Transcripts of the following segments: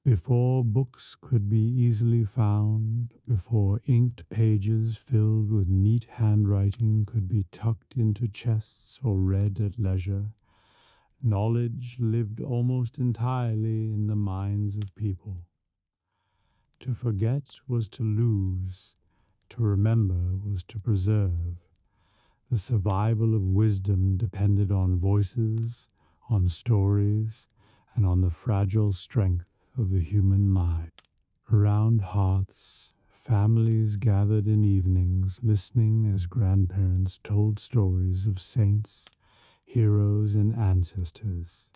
Before books could be easily found, before inked pages filled with neat handwriting could be tucked into chests or read at leisure, knowledge lived almost entirely in the minds of people. To forget was to lose, to remember was to preserve. The survival of wisdom depended on voices, on stories, and on the fragile strength of the human mind. Around hearths, families gathered in evenings, listening as grandparents told stories of saints, heroes, and ancestors.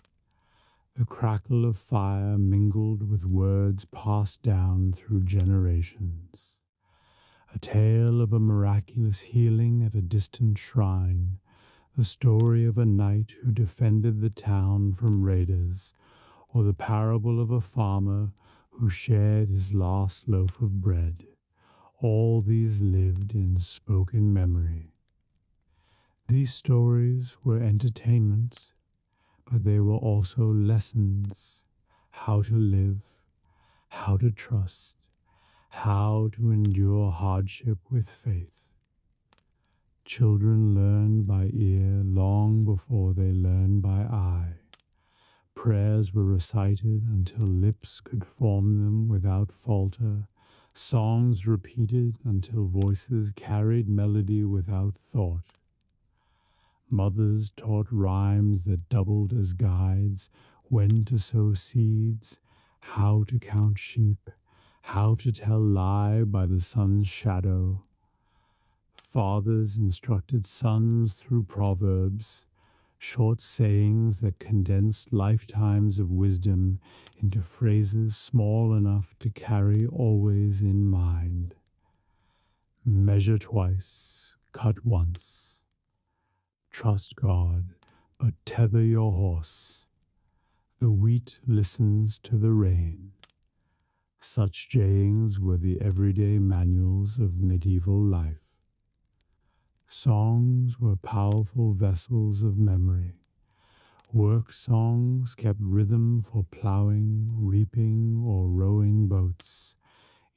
The crackle of fire mingled with words passed down through generations. A tale of a miraculous healing at a distant shrine, the story of a knight who defended the town from raiders, or the parable of a farmer who shared his last loaf of bread. All these lived in spoken memory. These stories were entertainment, but they were also lessons: how to live, how to trust, how to endure hardship with faith. Children learned by ear long before they learned by eye. Prayers were recited until lips could form them without falter, songs repeated until voices carried melody without thought. Mothers taught rhymes that doubled as guides, when to sow seeds, how to count sheep, how to tell lie by the sun's shadow. Fathers instructed sons through proverbs, short sayings that condensed lifetimes of wisdom into phrases small enough to carry always in mind. Measure twice, cut once. Trust God, but tether your horse. The wheat listens to the rain. Such sayings were the everyday manuals of medieval life. Songs were powerful vessels of memory. Work songs kept rhythm for plowing, reaping, or rowing boats.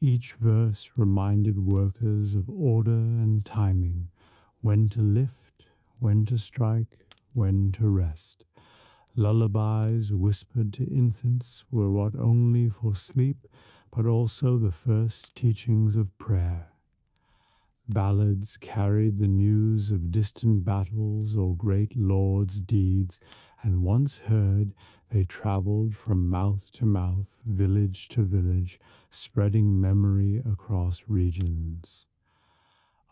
Each verse reminded workers of order and timing, when to lift, when to strike, when to rest. Lullabies whispered to infants were what only for sleep, but also the first teachings of prayer. Ballads carried the news of distant battles or great lords' deeds, and once heard, they traveled from mouth to mouth, village to village, spreading memory across regions.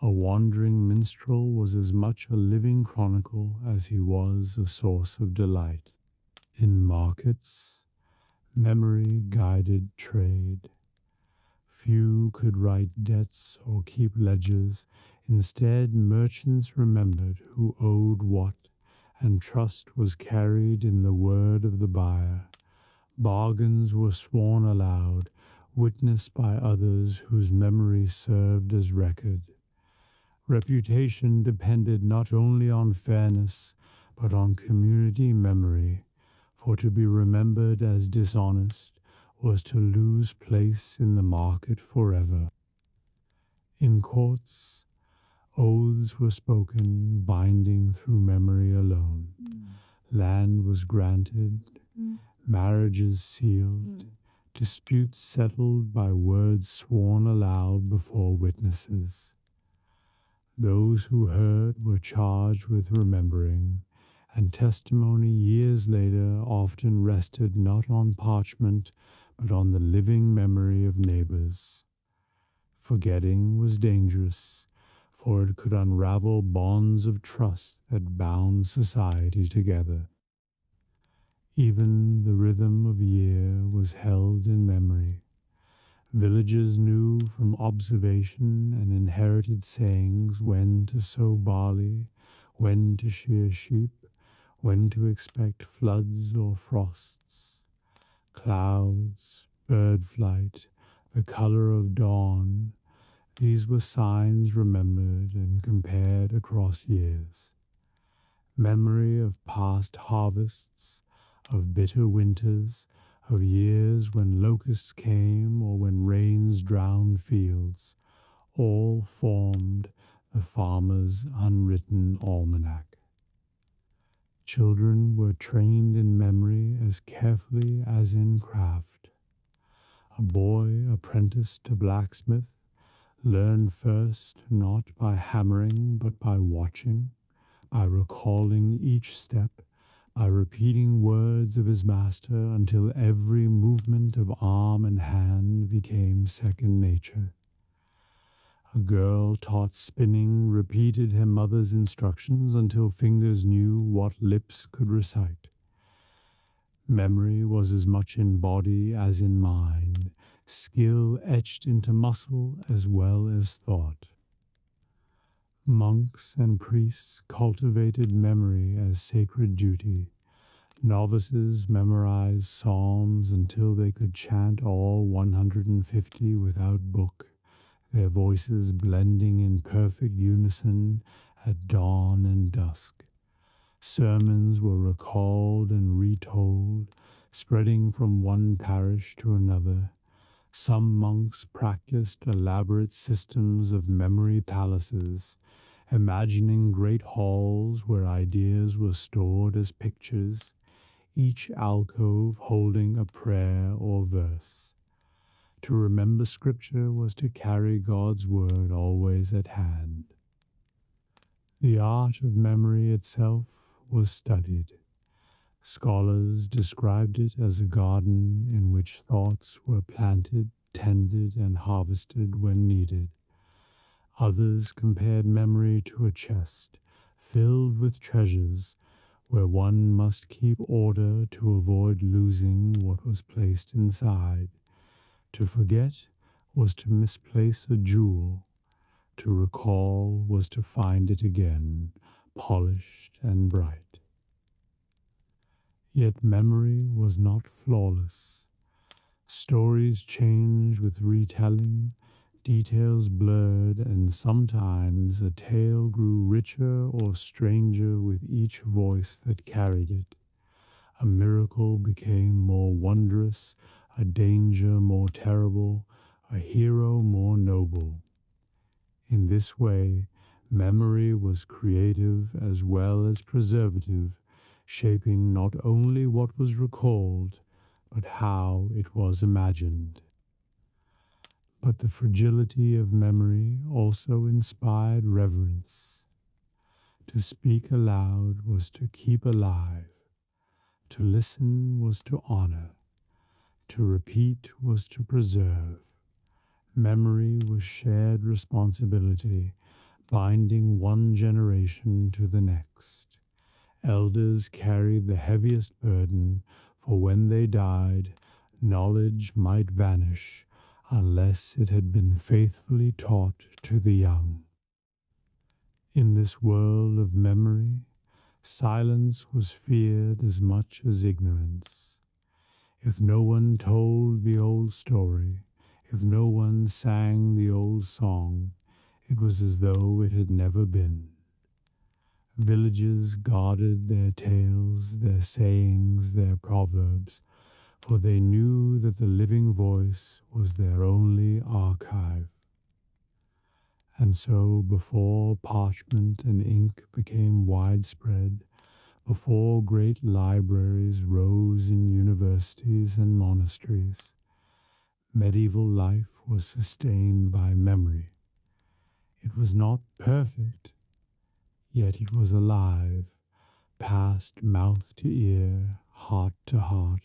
A wandering minstrel was as much a living chronicle as he was a source of delight. In markets, memory guided trade. Few could write debts or keep ledgers. Instead, merchants remembered who owed what, and trust was carried in the word of the buyer. Bargains were sworn aloud, witnessed by others whose memory served as record. Reputation depended not only on fairness, but on community memory, for to be remembered as dishonest was to lose place in the market forever. In courts, oaths were spoken, binding through memory alone. Land was granted, marriages sealed, disputes settled by words sworn aloud before witnesses. Those who heard were charged with remembering, and testimony years later often rested not on parchment, but on the living memory of neighbors. Forgetting was dangerous, for it could unravel bonds of trust that bound society together. Even the rhythm of year was held in memory. Villagers knew from observation and inherited sayings when to sow barley, when to shear sheep, when to expect floods or frosts. Clouds, bird flight, the color of dawn, these were signs remembered and compared across years. Memory of past harvests, of bitter winters, of years when locusts came or when rains drowned fields, all formed the farmer's unwritten almanac. Children were trained in memory as carefully as in craft. A boy apprenticed to blacksmith learned first not by hammering but by watching, by recalling each step, by repeating words of his master until every movement of arm and hand became second nature. A girl taught spinning repeated her mother's instructions until fingers knew what lips could recite. Memory was as much in body as in mind, skill etched into muscle as well as thought. Monks and priests cultivated memory as sacred duty. Novices memorized psalms until they could chant all 150 without book, their voices blending in perfect unison at dawn and dusk. Sermons were recalled and retold, spreading from one parish to another. Some monks practiced elaborate systems of memory palaces, imagining great halls where ideas were stored as pictures, each alcove holding a prayer or verse. To remember Scripture was to carry God's Word always at hand. The art of memory itself was studied. Scholars described it as a garden in which thoughts were planted, tended, and harvested when needed. Others compared memory to a chest filled with treasures where one must keep order to avoid losing what was placed inside. To forget was to misplace a jewel. To recall was to find it again, polished and bright. Yet memory was not flawless. Stories changed with retelling, details blurred, and sometimes a tale grew richer or stranger with each voice that carried it. A miracle became more wondrous, a danger more terrible, a hero more noble. In this way, memory was creative as well as preservative, shaping not only what was recalled, but how it was imagined. But the fragility of memory also inspired reverence. To speak aloud was to keep alive. To listen was to honor. To repeat was to preserve. Memory was shared responsibility, binding one generation to the next. Elders carried the heaviest burden, for when they died, knowledge might vanish unless it had been faithfully taught to the young. In this world of memory, silence was feared as much as ignorance. If no one told the old story, if no one sang the old song, it was as though it had never been. Villages guarded their tales, their sayings, their proverbs, for they knew that the living voice was their only archive. And so, before parchment and ink became widespread, before great libraries rose in universities and monasteries, medieval life was sustained by memory. It was not perfect, yet it was alive, passed mouth to ear, heart to heart,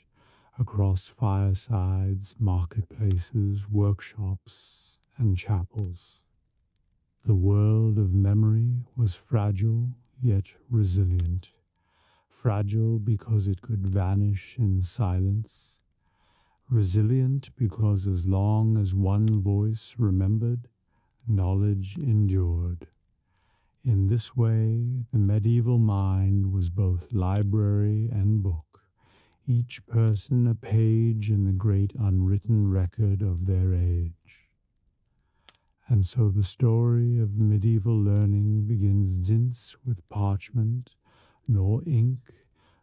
across firesides, marketplaces, workshops, and chapels. The world of memory was fragile yet resilient. Fragile because it could vanish in silence. Resilient because as long as one voice remembered, knowledge endured. In this way, the medieval mind was both library and book, each person a page in the great unwritten record of their age. And so the story of medieval learning begins thence with parchment, nor ink,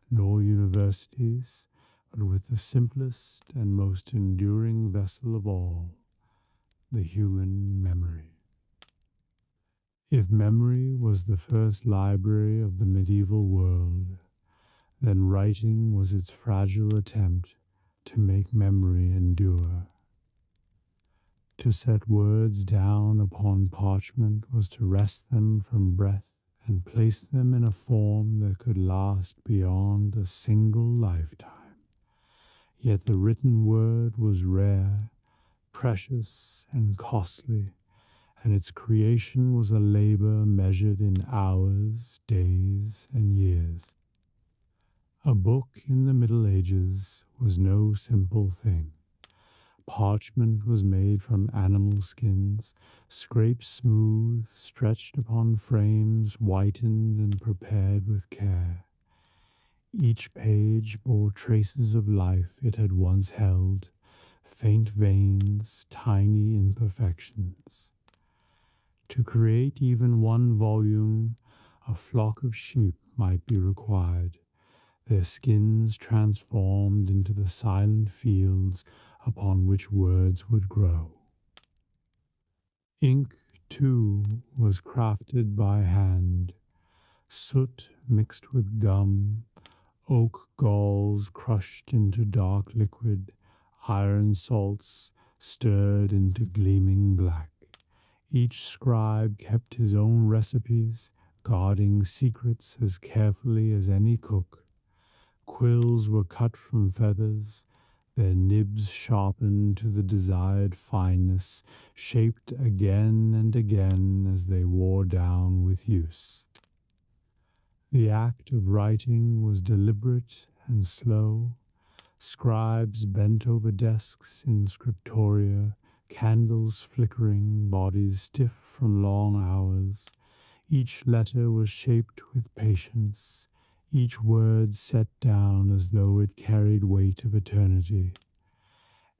nor universities, but with the simplest and most enduring vessel of all, the human memory. If memory was the first library of the medieval world, then writing was its fragile attempt to make memory endure. To set words down upon parchment was to wrest them from breath and place them in a form that could last beyond a single lifetime. Yet the written word was rare, precious, and costly, and its creation was a labor measured in hours, days, and years. A book in the Middle Ages was no simple thing. Parchment was made from animal skins, scraped smooth, stretched upon frames, whitened and prepared with care. Each page bore traces of life it had once held, faint veins, tiny imperfections. To create even one volume, a flock of sheep might be required, their skins transformed into the silent fields upon which words would grow. Ink, too, was crafted by hand, soot mixed with gum, oak galls crushed into dark liquid, iron salts stirred into gleaming black. Each scribe kept his own recipes, guarding secrets as carefully as any cook. Quills were cut from feathers, their nibs sharpened to the desired fineness, shaped again and again as they wore down with use. The act of writing was deliberate and slow. Scribes bent over desks in scriptoria, candles flickering, bodies stiff from long hours. Each letter was shaped with patience, each word set down as though it carried weight of eternity.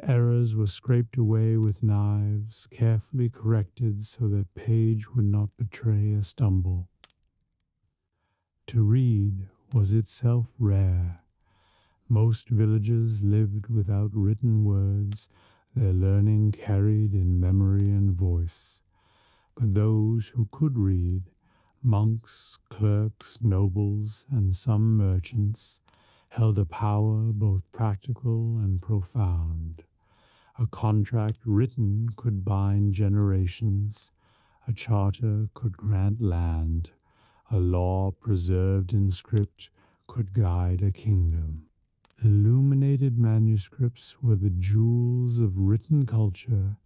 Errors were scraped away with knives, carefully corrected so that page would not betray a stumble. To read was itself rare. Most villagers lived without written words, their learning carried in memory and voice. But those who could read, monks, clerks, nobles, and some merchants, held a power both practical and profound. A contract written could bind generations, a charter could grant land, a law preserved in script could guide a kingdom. Illuminated manuscripts were the jewels of written culture.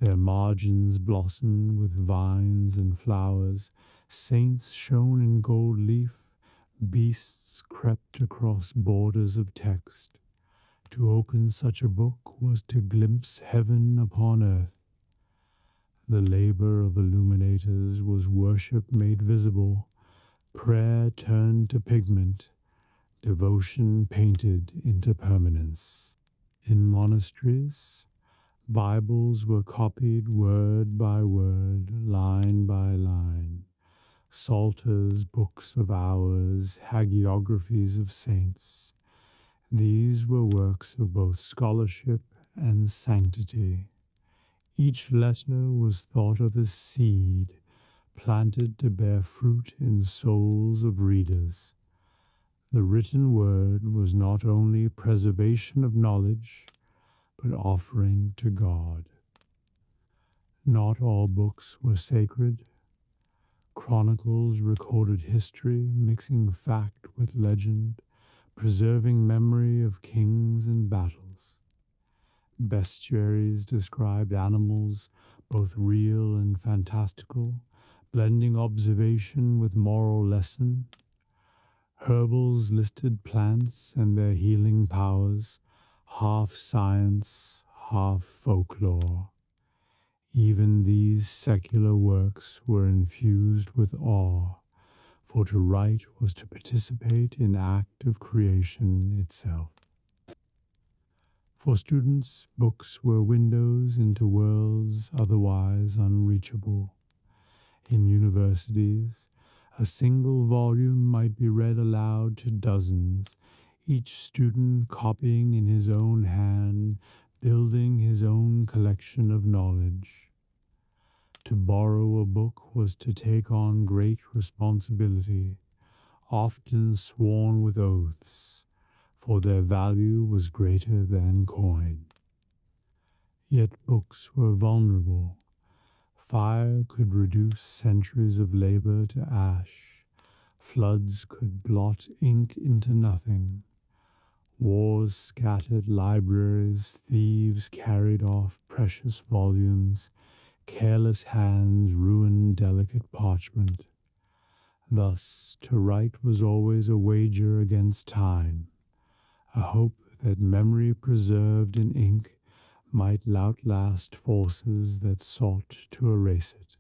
Their margins blossomed with vines and flowers, saints shone in gold leaf, beasts crept across borders of text. To open such a book was to glimpse heaven upon earth. The labor of illuminators was worship made visible, prayer turned to pigment, devotion painted into permanence. In monasteries, Bibles were copied word by word, line by line. Psalters, books of hours, hagiographies of saints. These were works of both scholarship and sanctity. Each letter was thought of as seed, planted to bear fruit in souls of readers. The written word was not only preservation of knowledge, but offering to God. Not all books were sacred. Chronicles recorded history, mixing fact with legend, preserving memory of kings and battles. Bestiaries described animals, both real and fantastical, blending observation with moral lesson. Herbals listed plants and their healing powers, half science, half folklore. Even these secular works were infused with awe, for to write was to participate in act of creation itself. For students, books were windows into worlds otherwise unreachable. In universities, a single volume might be read aloud to dozens, each student copying in his own hand, building his own collection of knowledge. To borrow a book was to take on great responsibility, often sworn with oaths, for their value was greater than coin. Yet books were vulnerable. Fire could reduce centuries of labor to ash. Floods could blot ink into nothing. Wars scattered libraries, thieves carried off precious volumes, careless hands ruined delicate parchment. Thus, to write was always a wager against time, a hope that memory preserved in ink might outlast forces that sought to erase it.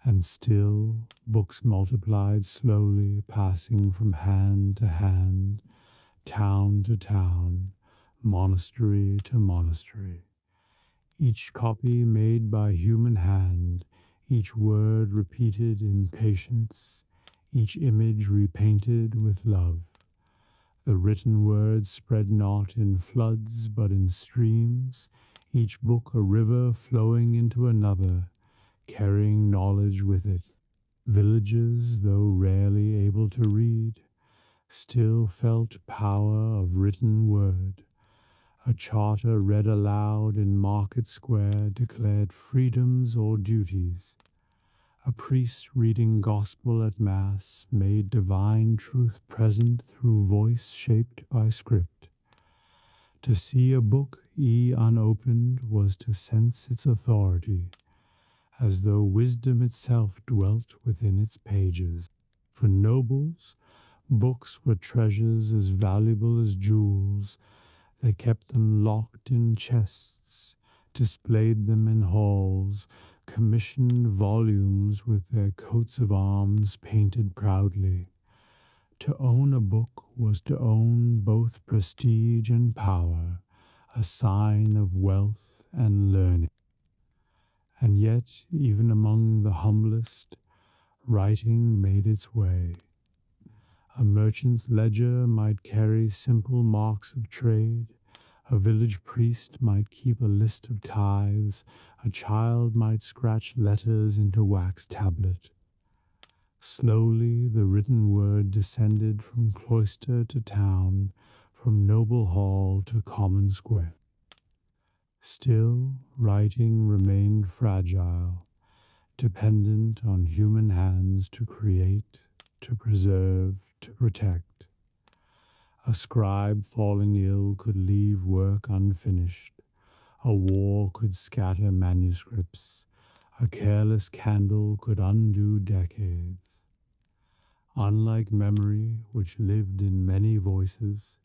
And still, books multiplied slowly, passing from hand to hand, town to town, monastery to monastery. Each copy made by human hand, each word repeated in patience, each image repainted with love. The written word spread not in floods, but in streams, each book a river flowing into another, carrying knowledge with it. Villages, though rarely able to read, still felt power of written word. A charter read aloud in market square declared freedoms or duties. A priest reading gospel at Mass made divine truth present through voice shaped by script. To see a book unopened was to sense its authority, as though wisdom itself dwelt within its pages. For nobles, books were treasures as valuable as jewels. They kept them locked in chests, displayed them in halls, commissioned volumes with their coats of arms painted proudly. To own a book was to own both prestige and power, a sign of wealth and learning. And yet, even among the humblest, writing made its way. A merchant's ledger might carry simple marks of trade. A village priest might keep a list of tithes. A child might scratch letters into wax tablet. Slowly the written word descended from cloister to town, from noble hall to common square. Still, writing remained fragile, dependent on human hands to create, to preserve, to protect. A scribe falling ill could leave work unfinished. A war could scatter manuscripts. A careless candle could undo decades. Unlike memory, which lived in many voices,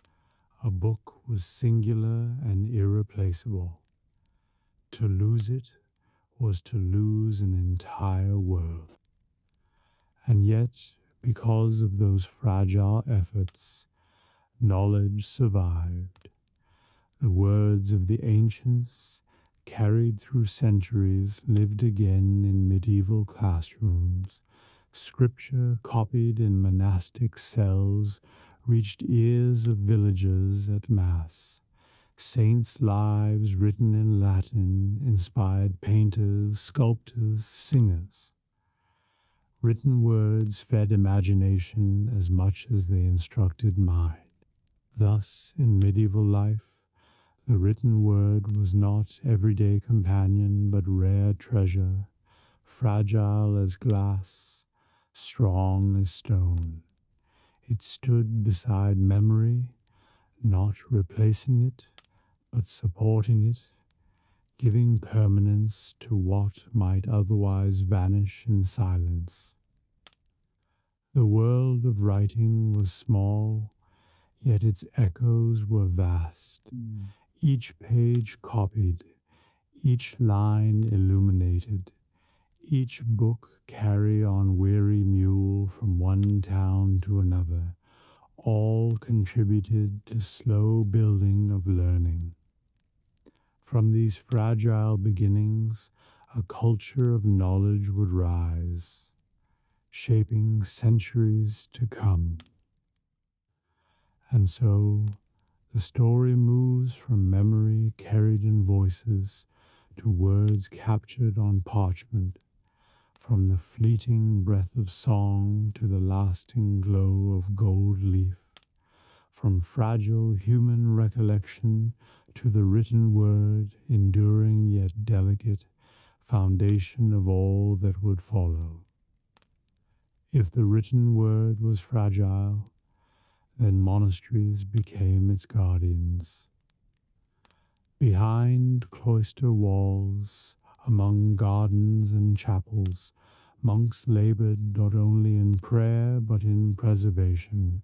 a book was singular and irreplaceable. To lose it was to lose an entire world. And yet, because of those fragile efforts, knowledge survived. The words of the ancients, carried through centuries, lived again in medieval classrooms. Scripture, copied in monastic cells, reached ears of villagers at Mass. Saints' lives written in Latin inspired painters, sculptors, singers. Written words fed imagination as much as they instructed mind. Thus, in medieval life, the written word was not everyday companion, but rare treasure, fragile as glass, strong as stone. It stood beside memory, not replacing it, but supporting it, giving permanence to what might otherwise vanish in silence. The world of writing was small, yet its echoes were vast. Each page copied, each line illuminated, each book carry on weary mule from one town to another, all contributed to slow building of learning. From these fragile beginnings, a culture of knowledge would rise, shaping centuries to come. And so the story moves from memory carried in voices to words captured on parchment, from the fleeting breath of song to the lasting glow of gold leaf, from fragile human recollection to the written word, enduring yet delicate, foundation of all that would follow. If the written word was fragile, then monasteries became its guardians. Behind cloister walls, among gardens and chapels, monks labored not only in prayer but in preservation.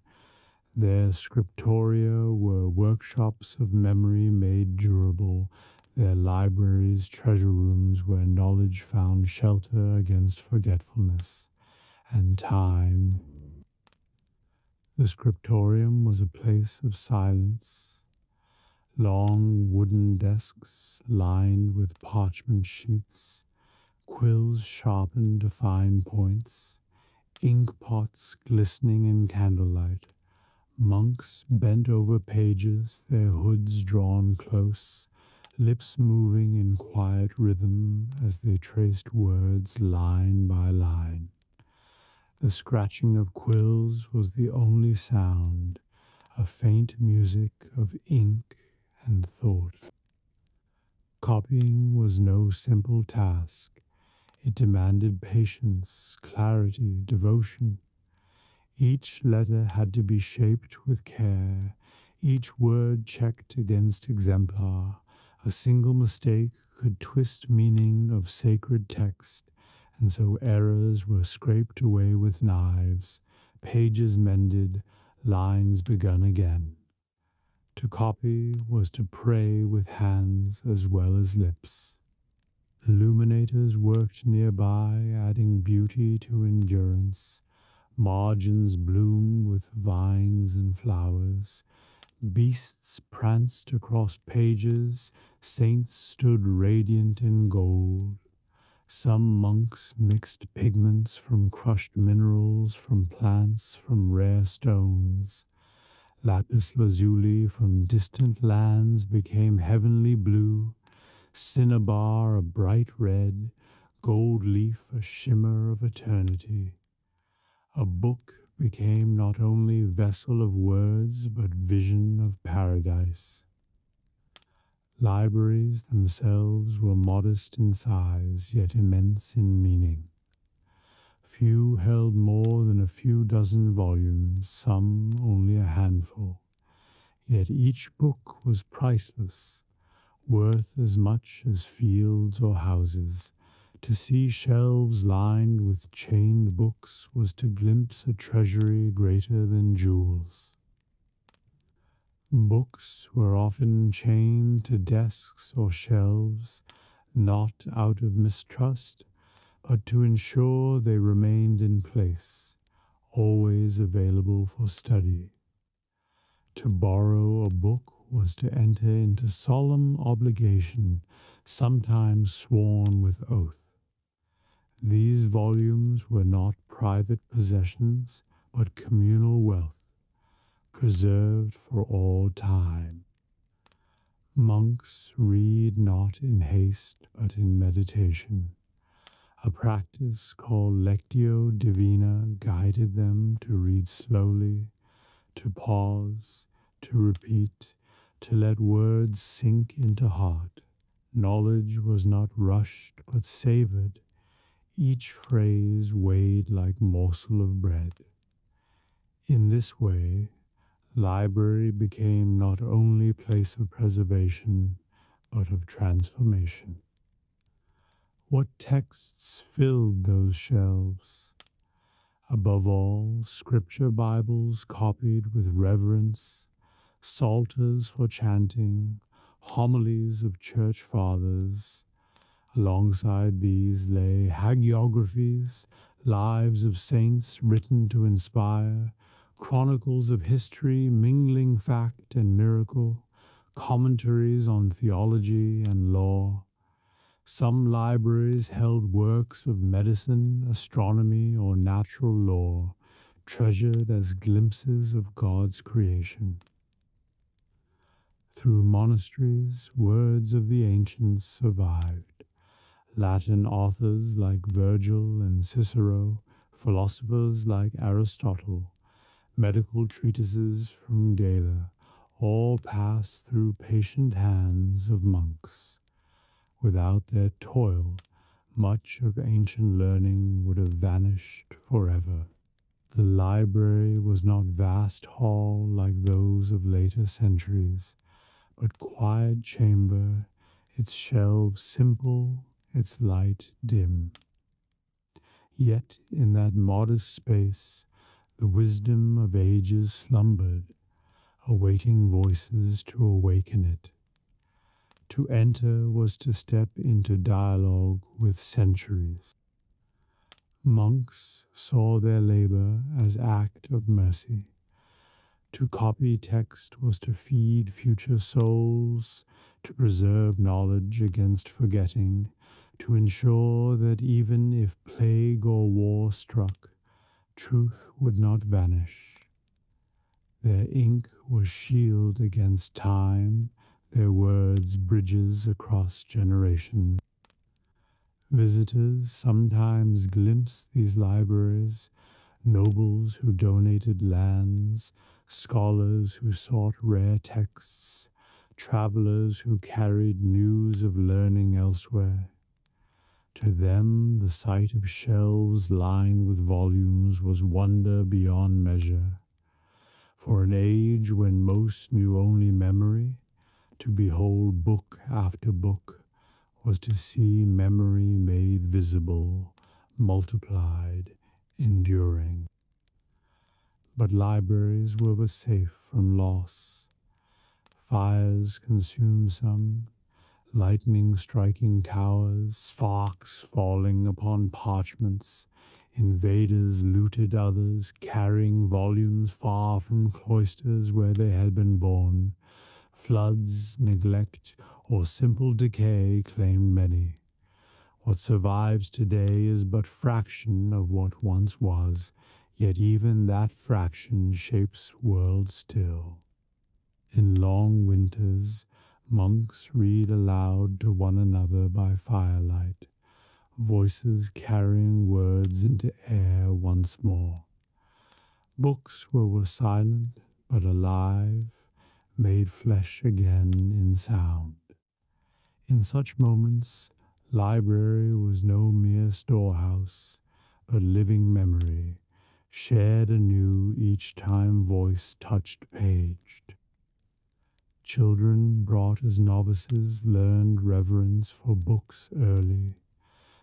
Their scriptoria were workshops of memory made durable, their libraries treasure rooms where knowledge found shelter against forgetfulness and time. The scriptorium was a place of silence. Long wooden desks lined with parchment sheets, quills sharpened to fine points, ink pots glistening in candlelight, monks bent over pages, their hoods drawn close, lips moving in quiet rhythm as they traced words line by line. The scratching of quills was the only sound, a faint music of ink and thought. Copying was no simple task. It demanded patience, clarity, devotion. Each letter had to be shaped with care, each word checked against exemplar. A single mistake could twist meaning of sacred text, and so errors were scraped away with knives, pages mended, lines begun again. To copy was to pray with hands as well as lips. Illuminators worked nearby, adding beauty to endurance. Margins bloomed with vines and flowers. Beasts pranced across pages. Saints stood radiant in gold. Some monks mixed pigments from crushed minerals, from plants, from rare stones. Lapis lazuli from distant lands became heavenly blue, cinnabar a bright red, gold leaf a shimmer of eternity. A book became not only vessel of words, but vision of paradise. Libraries themselves were modest in size, yet immense in meaning. Few held more than a few dozen volumes, some only a handful. Yet each book was priceless, worth as much as fields or houses. To see shelves lined with chained books was to glimpse a treasury greater than jewels. Books were often chained to desks or shelves, not out of mistrust, but to ensure they remained in place, always available for study. To borrow a book was to enter into solemn obligation, sometimes sworn with oath. These volumes were not private possessions, but communal wealth, preserved for all time. Monks read not in haste, but in meditation. A practice called Lectio Divina guided them to read slowly, to pause, to repeat, to let words sink into heart. Knowledge was not rushed, but savored, each phrase weighed like morsel of bread. In this way, library became not only place of preservation, but of transformation. What texts filled those shelves? Above all, scripture Bibles copied with reverence, psalters for chanting, homilies of church fathers. Alongside these lay hagiographies, lives of saints written to inspire, chronicles of history mingling fact and miracle, commentaries on theology and law. Some libraries held works of medicine, astronomy, or natural law, treasured as glimpses of God's creation. Through monasteries, words of the ancients survived. Latin authors like Virgil and Cicero, philosophers like Aristotle, medical treatises from Galen, all passed through patient hands of monks. Without their toil, much of ancient learning would have vanished forever. The library was not vast hall like those of later centuries, but quiet chamber, its shelves simple, its light dim. Yet in that modest space, the wisdom of ages slumbered, awaiting voices to awaken it. To enter was to step into dialogue with centuries. Monks saw their labor as act of mercy. To copy text was to feed future souls, to preserve knowledge against forgetting, to ensure that even if plague or war struck, truth would not vanish. Their ink was shield against time, their words bridges across generations. Visitors sometimes glimpsed these libraries, nobles who donated lands, scholars who sought rare texts, travelers who carried news of learning elsewhere. To them, the sight of shelves lined with volumes was wonder beyond measure. For an age when most knew only memory, to behold book after book was to see memory made visible, multiplied, enduring. But libraries were safe from loss. Fires consumed some, lightning striking towers, sparks falling upon parchments. Invaders looted others, carrying volumes far from cloisters where they had been born. Floods, neglect, or simple decay claimed many. What survives today is but fraction of what once was, yet even that fraction shapes worlds still. In long winters, monks read aloud to one another by firelight, voices carrying words into air once more. Books were silent but alive, made flesh again in sound. In such moments, library was no mere storehouse, but living memory, shared anew each time voice touched page. Children brought as novices learned reverence for books early.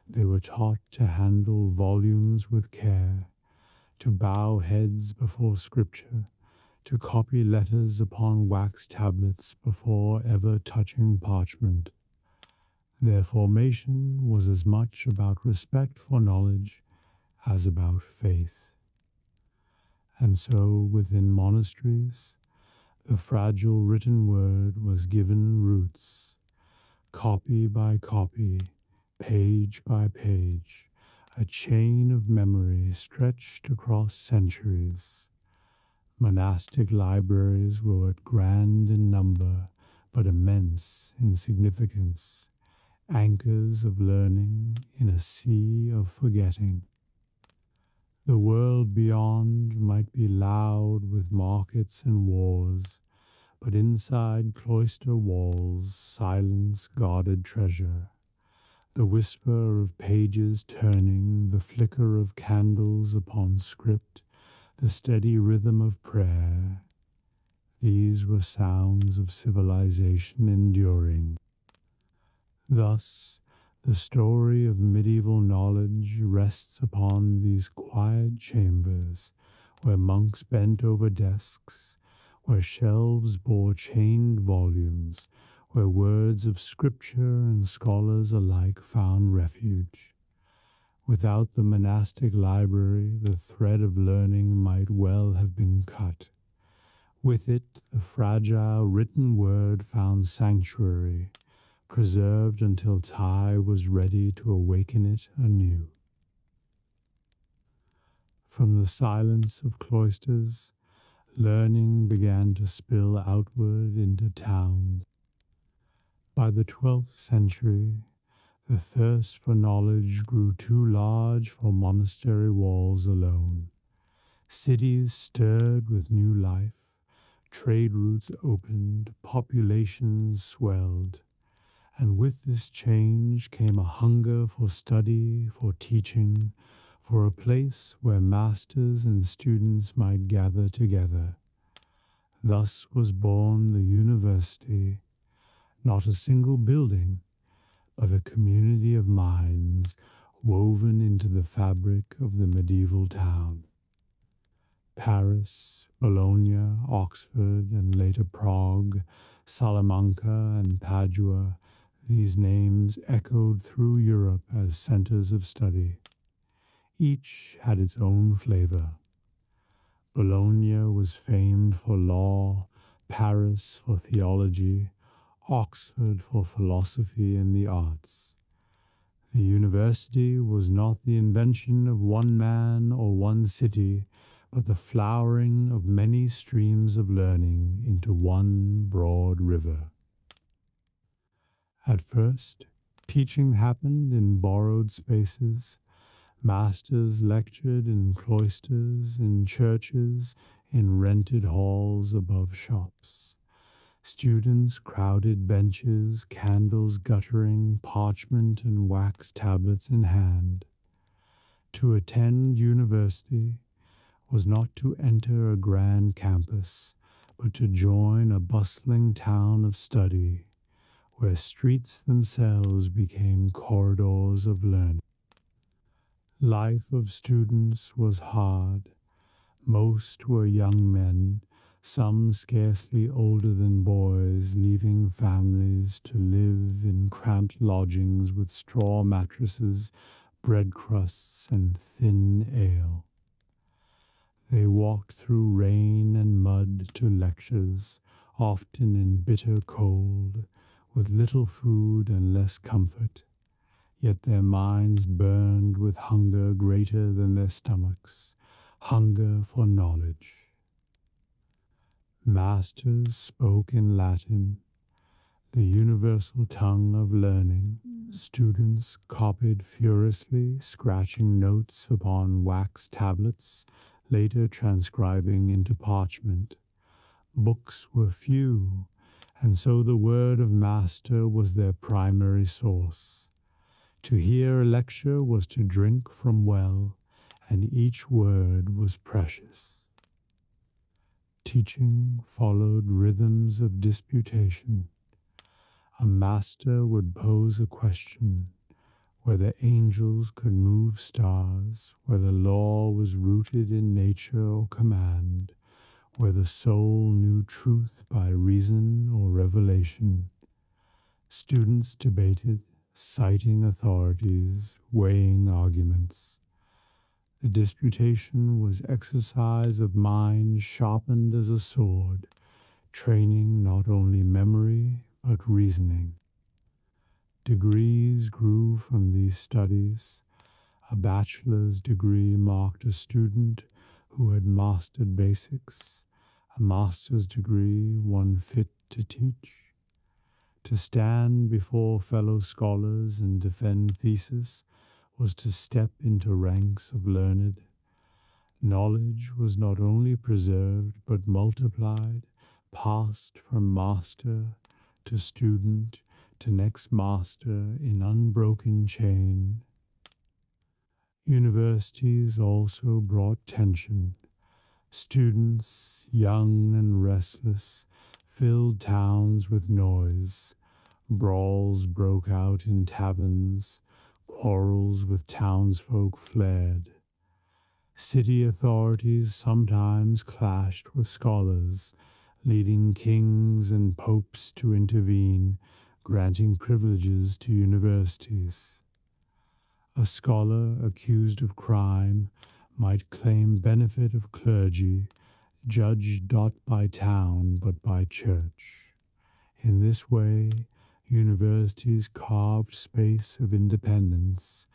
They were taught to handle volumes with care, to bow heads before scripture, to copy letters upon wax tablets before ever touching parchment. Their formation was as much about respect for knowledge as about faith. And so, within monasteries, the fragile written word was given roots, copy by copy, page by page, a chain of memory stretched across centuries. Monastic libraries were grand in number, but immense in significance, anchors of learning in a sea of forgetting. The world beyond might be loud with markets and wars, but inside cloister walls silence guarded treasure. The whisper of pages turning, the flicker of candles upon script, the steady rhythm of prayer. These were sounds of civilization enduring. Thus, the story of medieval knowledge rests upon these quiet chambers, where monks bent over desks, where shelves bore chained volumes, where words of scripture and scholars alike found refuge. Without the monastic library, the thread of learning might well have been cut. With it, the fragile written word found sanctuary, preserved until time was ready to awaken it anew. From the silence of cloisters, learning began to spill outward into towns. By the 12th century, the thirst for knowledge grew too large for monastery walls alone. Cities stirred with new life, trade routes opened, populations swelled. And with this change came a hunger for study, for teaching, for a place where masters and students might gather together. Thus was born the university, not a single building, but a community of minds woven into the fabric of the medieval town. Paris, Bologna, Oxford, and later Prague, Salamanca, and Padua, these names echoed through Europe as centers of study. Each had its own flavor. Bologna was famed for law, Paris for theology, Oxford for philosophy and the arts. The university was not the invention of one man or one city, but the flowering of many streams of learning into one broad river. At first, teaching happened in borrowed spaces. Masters lectured in cloisters, in churches, in rented halls above shops. Students crowded benches, candles guttering, parchment and wax tablets in hand. To attend university was not to enter a grand campus, but to join a bustling town of study, where streets themselves became corridors of learning. Life of students was hard. Most were young men, some scarcely older than boys, leaving families to live in cramped lodgings with straw mattresses, bread crusts, and thin ale. They walked through rain and mud to lectures, often in bitter cold, with little food and less comfort. Yet their minds burned with hunger greater than their stomachs, hunger for knowledge. Masters spoke in Latin, the universal tongue of learning. Students copied furiously, scratching notes upon wax tablets, later transcribing into parchment. Books were few, and so the word of master was their primary source. To hear a lecture was to drink from well, and each word was precious. Teaching followed rhythms of disputation. A master would pose a question, whether angels could move stars, whether law was rooted in nature or command, whether soul knew truth by reason or revelation. Students debated, citing authorities, weighing arguments. The disputation was exercise of mind sharpened as a sword, training not only memory but reasoning. Degrees grew from these studies. A bachelor's degree marked a student who had mastered basics, a master's degree one fit to teach. To stand before fellow scholars and defend thesis was to step into ranks of learned. Knowledge was not only preserved but multiplied, passed from master to student to next master in unbroken chain. Universities also brought tension. Students, young and restless, filled towns with noise. Brawls broke out in taverns, quarrels with townsfolk flared. City authorities sometimes clashed with scholars, leading kings and popes to intervene, granting privileges to universities. A scholar accused of crime might claim benefit of clergy, judged not by town but by church. In this way, universities carved space of independence,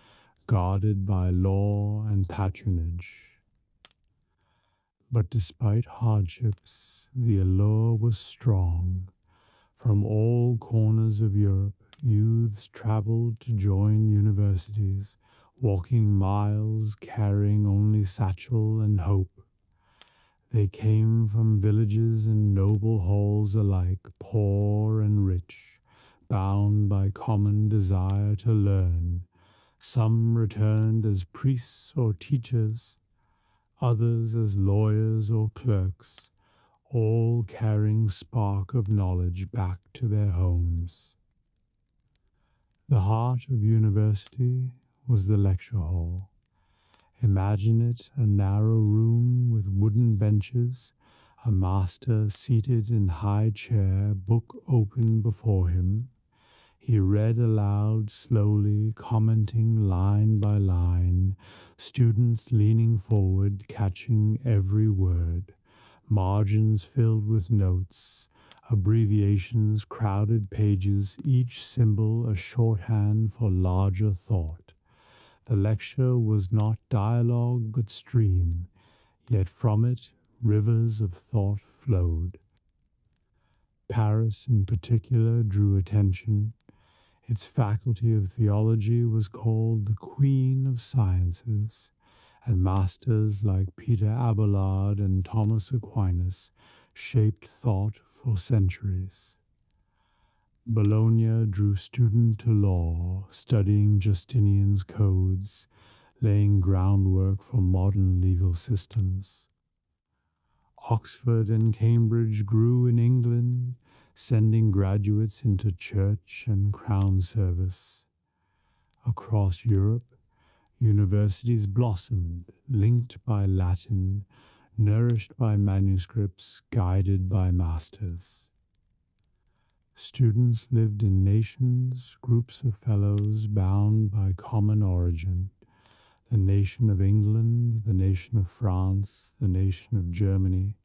guarded by law and patronage. But despite hardships, the allure was strong. From all corners of Europe, youths traveled to join universities, walking miles carrying only satchel and hope. They came from villages and noble halls alike, poor and rich, bound by common desire to learn. Some returned as priests or teachers, others as lawyers or clerks, all carrying spark of knowledge back to their homes. The heart of university was the lecture hall. Imagine it a narrow room with wooden benches, a master seated in high chair, book open before him. He read aloud slowly, commenting line by line, students leaning forward, catching every word, margins filled with notes, abbreviations, crowded pages, each symbol a shorthand for larger thought. The lecture was not dialogue but stream, yet from it rivers of thought flowed. Paris in particular drew attention. Its faculty of theology was called the Queen of Sciences, and masters like Peter Abelard and Thomas Aquinas shaped thought for centuries. Bologna drew student to law, studying Justinian's codes, laying groundwork for modern legal systems. Oxford and Cambridge grew in England, sending graduates into church and crown service. Across Europe, universities blossomed, linked by Latin, nourished by manuscripts, guided by masters. Students lived in nations, groups of fellows bound by common origin. The nation of England, the nation of France, the nation of Germany,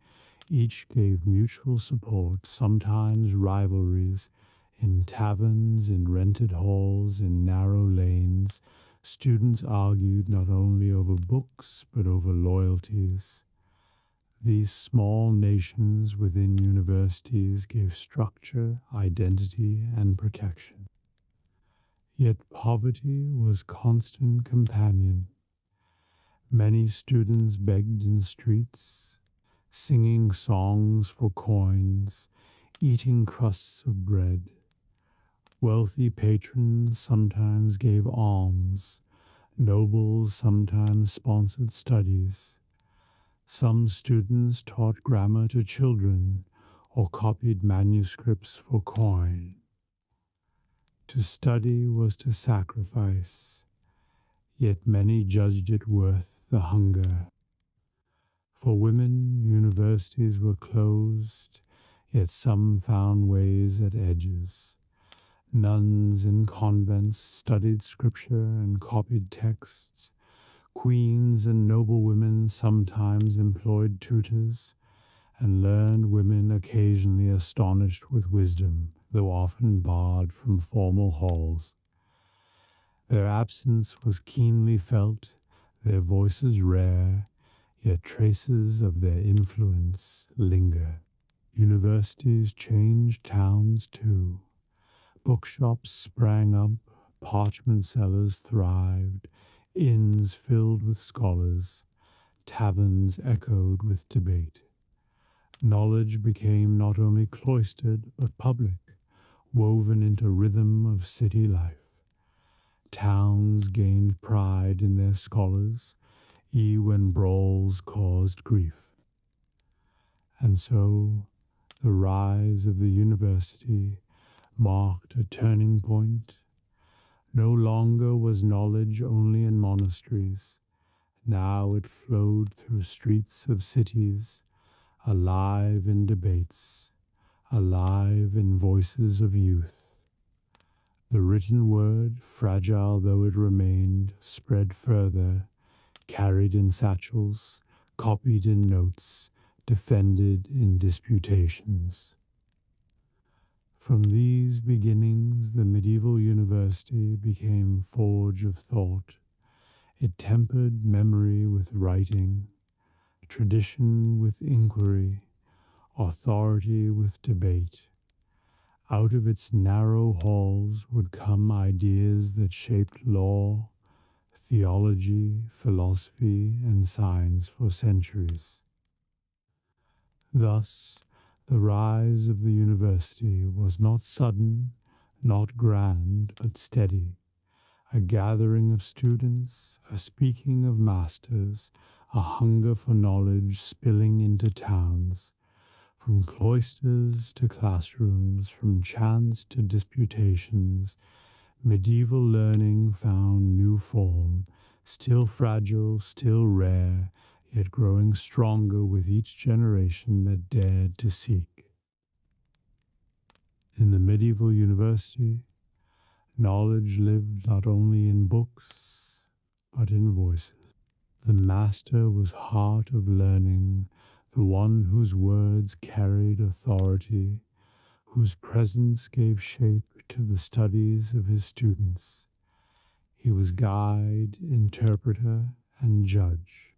each gave mutual support, sometimes rivalries, in taverns, in rented halls, in narrow lanes. Students argued not only over books, but over loyalties. These small nations within universities gave structure, identity, and protection. Yet poverty was constant companion. Many students begged in streets, singing songs for coins, eating crusts of bread. Wealthy patrons sometimes gave alms, nobles sometimes sponsored studies. Some students taught grammar to children or copied manuscripts for coin. To study was to sacrifice, yet many judged it worth the hunger. For women, universities were closed, yet some found ways at edges. Nuns in convents studied scripture and copied texts. Queens and noblewomen sometimes employed tutors, and learned women occasionally astonished with wisdom, though often barred from formal halls. Their absence was keenly felt, their voices rare, yet traces of their influence linger. Universities changed towns too. Bookshops sprang up, parchment sellers thrived, inns filled with scholars, taverns echoed with debate. Knowledge became not only cloistered but public, woven into rhythm of city life. Towns gained pride in their scholars, when brawls caused grief. And so the rise of the university marked a turning point. No longer was knowledge only in monasteries. Now it flowed through streets of cities, alive in debates, alive in voices of youth. The written word, fragile though it remained, spread further, carried in satchels, copied in notes, defended in disputations. From these beginnings, the medieval university became forge of thought. It tempered memory with writing, tradition with inquiry, authority with debate. Out of its narrow halls would come ideas that shaped law, theology, philosophy, and science for centuries. Thus, the rise of the university was not sudden, not grand, but steady, a gathering of students, a speaking of masters, a hunger for knowledge spilling into towns, from cloisters to classrooms, from chants to disputations. Medieval learning found new form, still fragile, still rare, yet growing stronger with each generation that dared to seek. In the medieval university, knowledge lived not only in books, but in voices. The master was heart of learning, the one whose words carried authority, whose presence gave shape to the studies of his students. He was guide, interpreter, and judge,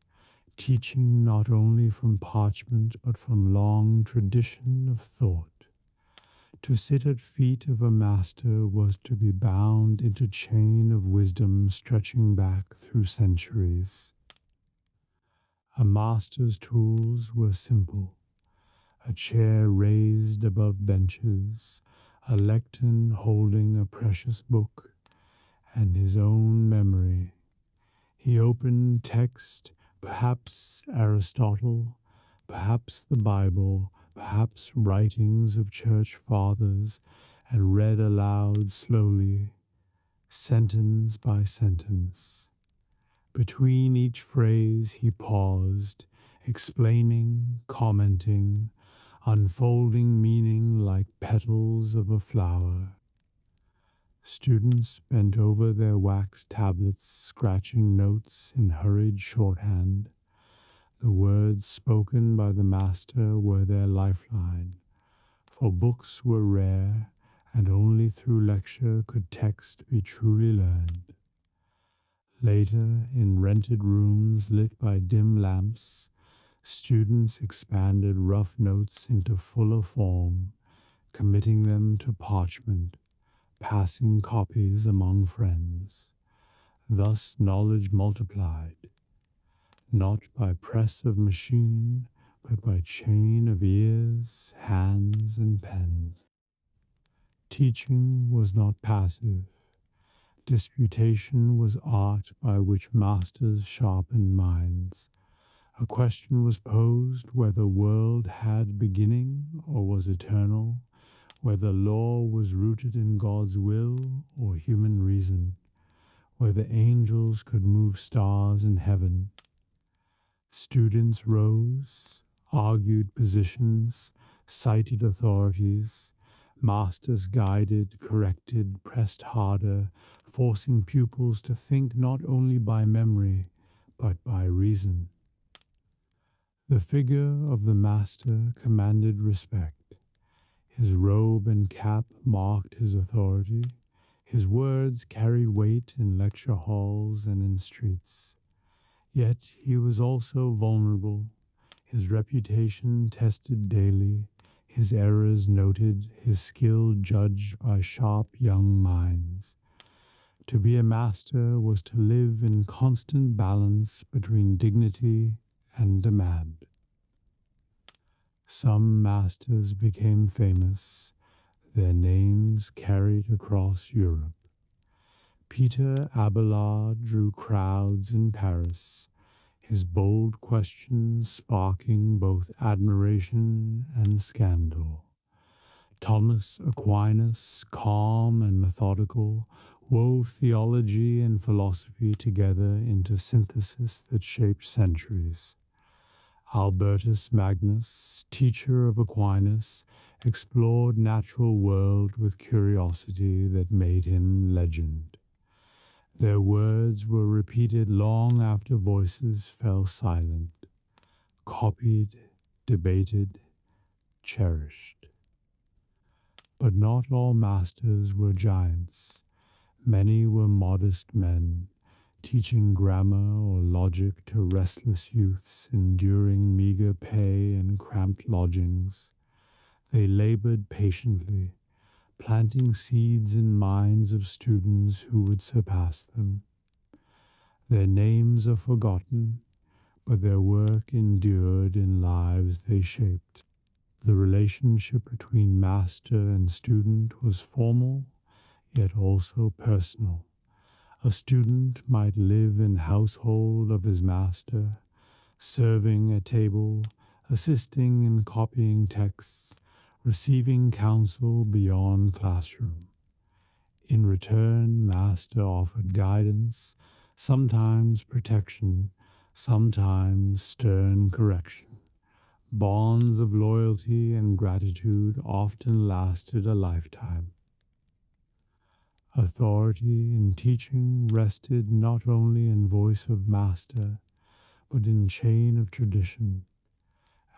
teaching not only from parchment but from long tradition of thought. To sit at feet of a master was to be bound into chain of wisdom stretching back through centuries. A master's tools were simple: a chair raised above benches, a lectern holding a precious book, and his own memory. He opened text, perhaps Aristotle, perhaps the Bible, perhaps writings of church fathers, and read aloud slowly, sentence by sentence. Between each phrase he paused, explaining, commenting, unfolding meaning like petals of a flower. Students bent over their wax tablets, scratching notes in hurried shorthand. The words spoken by the master were their lifeline, for books were rare, and only through lecture could text be truly learned. Later, in rented rooms lit by dim lamps, students expanded rough notes into fuller form, committing them to parchment, passing copies among friends. Thus knowledge multiplied, not by press of machine, but by chain of ears, hands, and pens. Teaching was not passive. Disputation was art by which masters sharpened minds. A question was posed whether world had beginning or was eternal, whether law was rooted in God's will or human reason, whether angels could move stars in heaven. Students rose, argued positions, cited authorities. Masters guided, corrected, pressed harder, forcing pupils to think not only by memory, but by reason. The figure of the master commanded respect. His robe and cap marked his authority. His words carried weight in lecture halls and in streets. Yet he was also vulnerable, his reputation tested daily, his errors noted, his skill judged by sharp young minds. To be a master was to live in constant balance between dignity and demand. Some masters became famous, their names carried across Europe. Peter Abelard drew crowds in Paris, his bold questions sparking both admiration and scandal. Thomas Aquinas, calm and methodical, wove theology and philosophy together into synthesis that shaped centuries. Albertus Magnus, teacher of Aquinas, explored natural world with curiosity that made him legend. Their words were repeated long after voices fell silent, copied, debated, cherished. But not all masters were giants. Many were modest men, teaching grammar or logic to restless youths enduring meager pay and cramped lodgings. They labored patiently, planting seeds in minds of students who would surpass them. Their names are forgotten, but their work endured in lives they shaped. The relationship between master and student was formal, yet also personal. A student might live in household of his master, serving at table, assisting in copying texts, receiving counsel beyond classroom. In return, master offered guidance, sometimes protection, sometimes stern correction. Bonds of loyalty and gratitude often lasted a lifetime. Authority in teaching rested not only in voice of master, but in chain of tradition.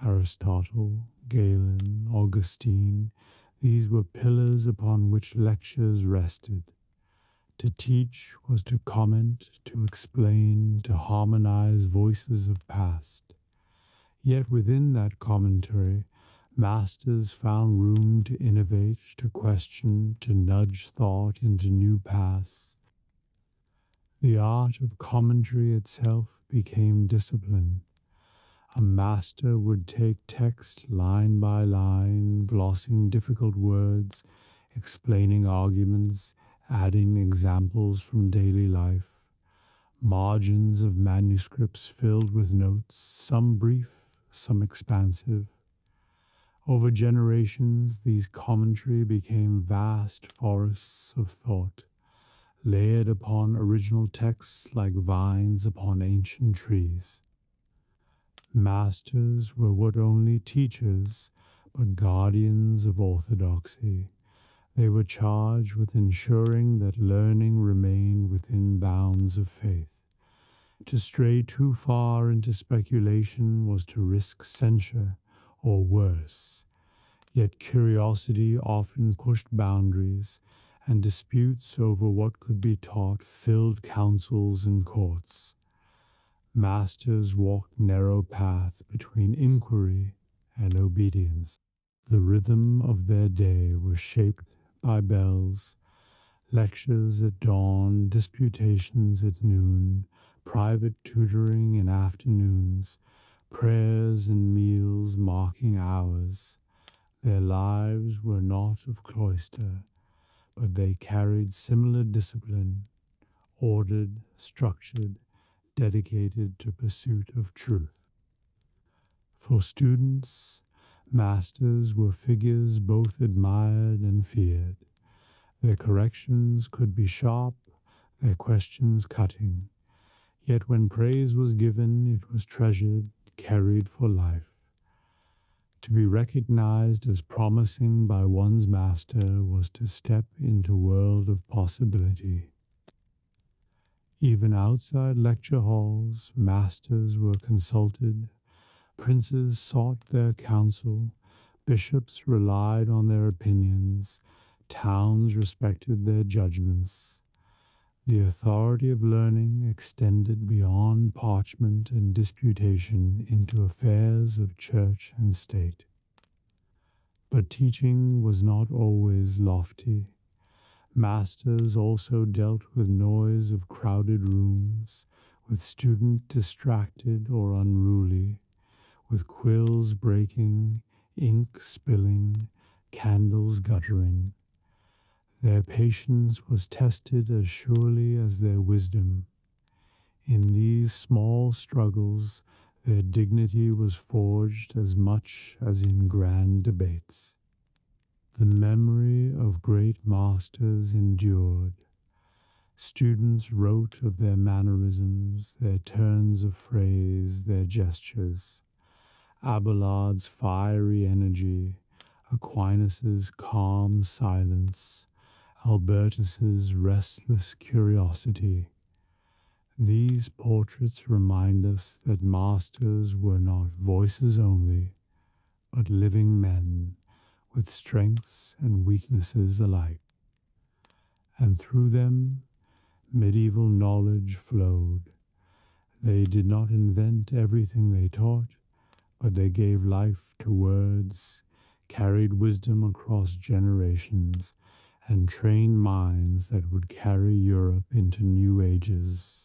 Aristotle, Galen, Augustine, these were pillars upon which lectures rested. To teach was to comment, to explain, to harmonize voices of past. Yet within that commentary, masters found room to innovate, to question, to nudge thought into new paths. The art of commentary itself became discipline. A master would take text line by line, glossing difficult words, explaining arguments, adding examples from daily life. Margins of manuscripts filled with notes, some brief, some expansive. Over generations, these commentary became vast forests of thought, layered upon original texts like vines upon ancient trees. Masters were what only teachers, but guardians of orthodoxy. They were charged with ensuring that learning remained within bounds of faith. To stray too far into speculation was to risk censure, or worse. Yet curiosity often pushed boundaries, and disputes over what could be taught filled councils and courts. Masters walked narrow paths between inquiry and obedience. The rhythm of their day was shaped by bells, lectures at dawn, disputations at noon, private tutoring in afternoons, prayers and meals marking hours. Their lives were not of cloister, but they carried similar discipline, ordered, structured, dedicated to pursuit of truth. For students, masters were figures both admired and feared. Their corrections could be sharp, their questions cutting. Yet when praise was given, it was treasured, carried for life. To be recognized as promising by one's master was to step into a world of possibility. Even outside lecture halls, masters were consulted, princes sought their counsel, bishops relied on their opinions, towns respected their judgments. The authority of learning extended beyond parchment and disputation into affairs of church and state. But teaching was not always lofty. Masters also dealt with noise of crowded rooms, with student distracted or unruly, with quills breaking, ink spilling, candles guttering. Their patience was tested as surely as their wisdom. In these small struggles, their dignity was forged as much as in grand debates. The memory of great masters endured. Students wrote of their mannerisms, their turns of phrase, their gestures. Abelard's fiery energy, Aquinas's calm silence, Albertus's restless curiosity. These portraits remind us that masters were not voices only, but living men with strengths and weaknesses alike. And through them, medieval knowledge flowed. They did not invent everything they taught, but they gave life to words, carried wisdom across generations, and trained minds that would carry Europe into new ages.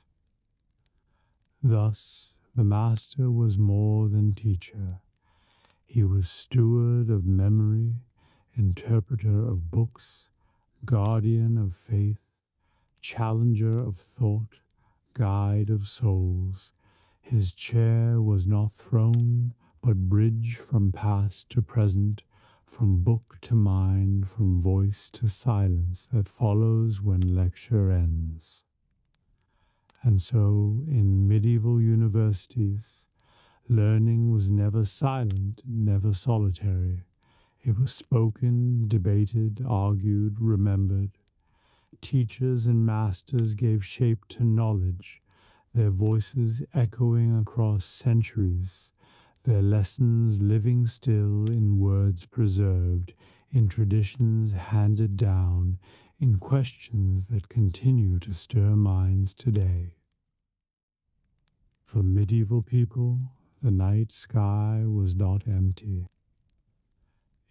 Thus, the master was more than teacher. He was steward of memory, interpreter of books, guardian of faith, challenger of thought, guide of souls. His chair was not throne, but bridge from past to present, from book to mind, from voice to silence that follows when lecture ends. And so, in medieval universities, learning was never silent, never solitary. It was spoken, debated, argued, remembered. Teachers and masters gave shape to knowledge, their voices echoing across centuries, their lessons living still in words preserved, in traditions handed down, in questions that continue to stir minds today. For medieval people, the night sky was not empty.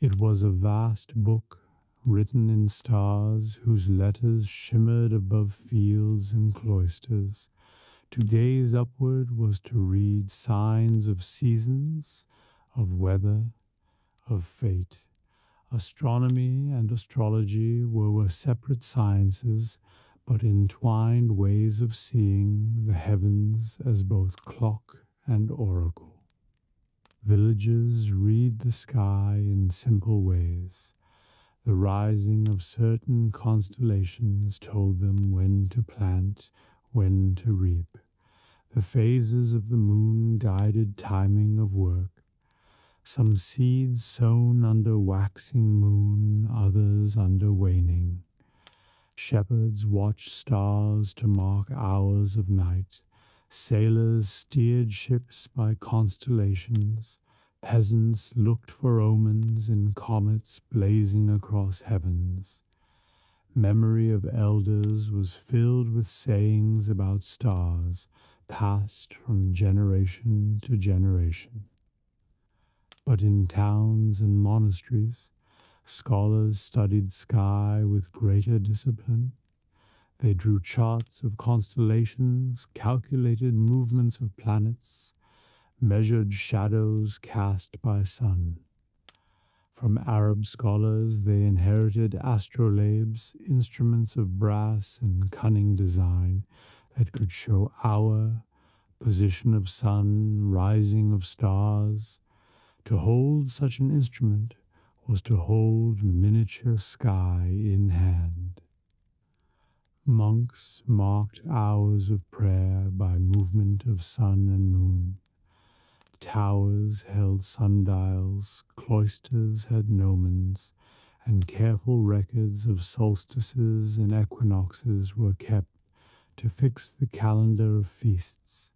It was a vast book written in stars whose letters shimmered above fields and cloisters. To gaze upward was to read signs of seasons, of weather, of fate. Astronomy and astrology were separate sciences, but entwined ways of seeing the heavens as both clock and oracle. Villagers read the sky in simple ways. The rising of certain constellations told them when to plant, when to reap. The phases of the moon guided timing of work. Some seeds sown under waxing moon, others under waning. Shepherds watched stars to mark hours of night. Sailors steered ships by constellations. Peasants looked for omens in comets blazing across heavens. Memory of elders was filled with sayings about stars, passed from generation to generation. But in towns and monasteries, scholars studied sky with greater discipline. They drew charts of constellations, calculated movements of planets, measured shadows cast by sun. From Arab scholars they inherited astrolabes, instruments of brass and cunning design that could show hour, position of sun, rising of stars. To hold such an instrument was to hold miniature sky in hand. Monks marked hours of prayer by movement of sun and moon. Towers held sundials, cloisters had gnomons, and careful records of solstices and equinoxes were kept to fix the calendar of feasts.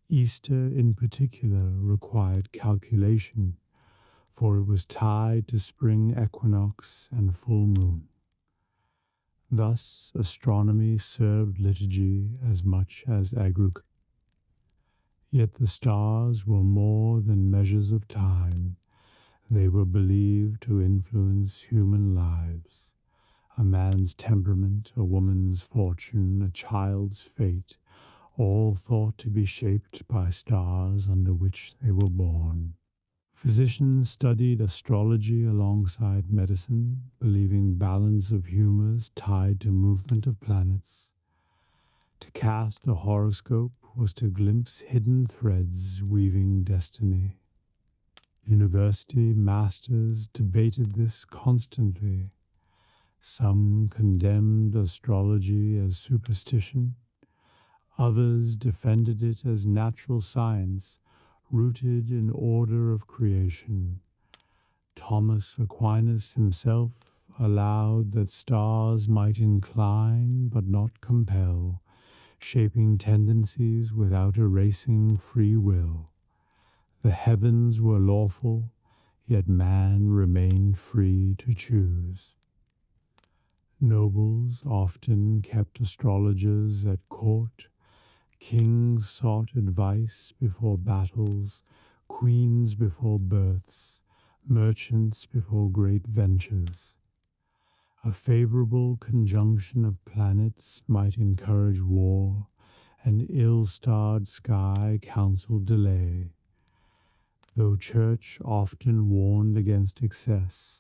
Easter in particular required calculation, for it was tied to spring equinox and full moon. Thus, astronomy served liturgy as much as agriculture. Yet the stars were more than measures of time. They were believed to influence human lives. A man's temperament, a woman's fortune, a child's fate, all thought to be shaped by stars under which they were born. Physicians studied astrology alongside medicine, believing balance of humors tied to movement of planets. To cast a horoscope was to glimpse hidden threads weaving destiny. University masters debated this constantly. Some condemned astrology as superstition. Others defended it as natural science, rooted in order of creation. Thomas Aquinas himself allowed that stars might incline but not compel, shaping tendencies without erasing free will. The heavens were lawful, yet man remained free to choose. Nobles often kept astrologers at court. Kings sought advice before battles, queens before births, merchants before great ventures. A favorable conjunction of planets might encourage war, an ill-starred sky counseled delay. Though church often warned against excess,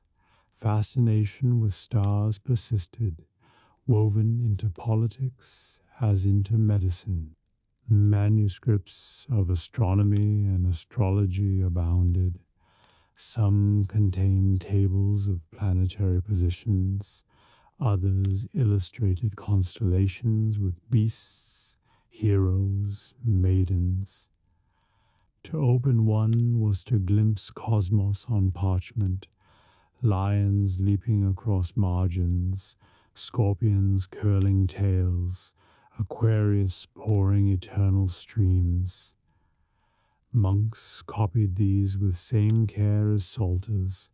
fascination with stars persisted, woven into politics as into medicine. Manuscripts of astronomy and astrology abounded. Some contained tables of planetary positions, others illustrated constellations with beasts, heroes, maidens. To open one was to glimpse cosmos on parchment, lions leaping across margins, scorpions curling tails, Aquarius pouring eternal streams. Monks copied these with same care as psalters,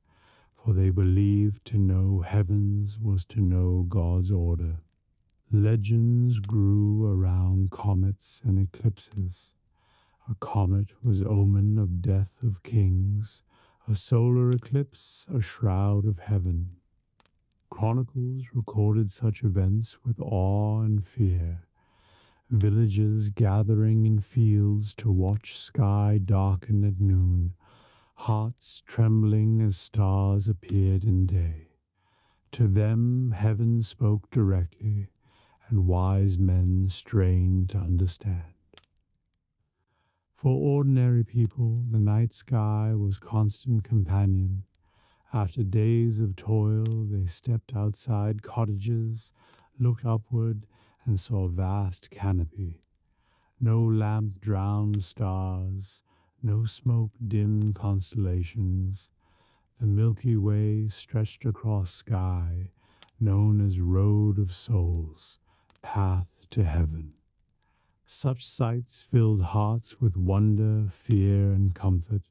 for they believed to know heavens was to know God's order. Legends grew around comets and eclipses. A comet was omen of death of kings, a solar eclipse a shroud of heaven. Chronicles recorded such events with awe and fear. Villagers gathering in fields to watch sky darken at noon, hearts trembling as stars appeared in day. To them heaven spoke directly, and wise men strained to understand. For ordinary people, the night sky was constant companion. After days of toil, they stepped outside cottages, looked upward, and saw a vast canopy. No lamp drowned stars, no smoke dimmed constellations. The Milky Way stretched across sky, known as Road of Souls, path to heaven. Such sights filled hearts with wonder, fear, and comfort,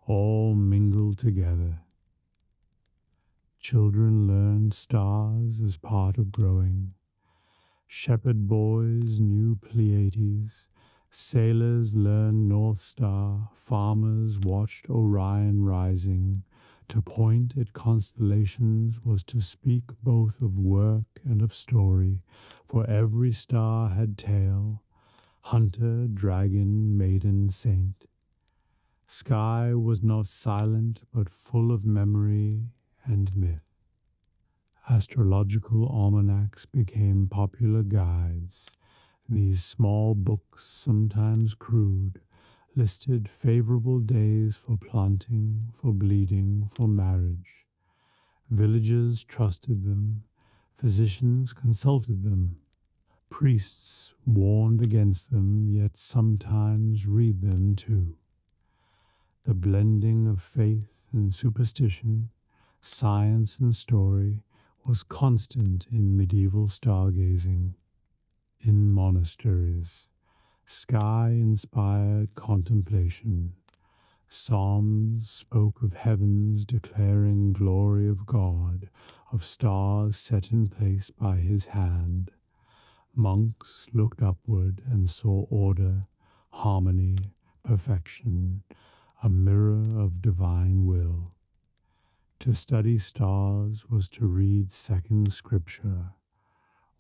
all mingled together. Children learned stars as part of growing. Shepherd boys knew Pleiades, sailors learned North Star, farmers watched Orion rising. To point at constellations was to speak both of work and of story, for every star had tale, hunter, dragon, maiden, saint. Sky was not silent, but full of memory and myth. Astrological almanacs became popular guides. These small books, sometimes crude, listed favorable days for planting, for bleeding, for marriage. Villagers trusted them. Physicians consulted them. Priests warned against them, yet sometimes read them too. The blending of faith and superstition, science and story, was constant in medieval stargazing. In monasteries, sky-inspired contemplation. Psalms spoke of heavens declaring glory of God, of stars set in place by his hand. Monks looked upward and saw order, harmony, perfection, a mirror of divine will. To study stars was to read second scripture,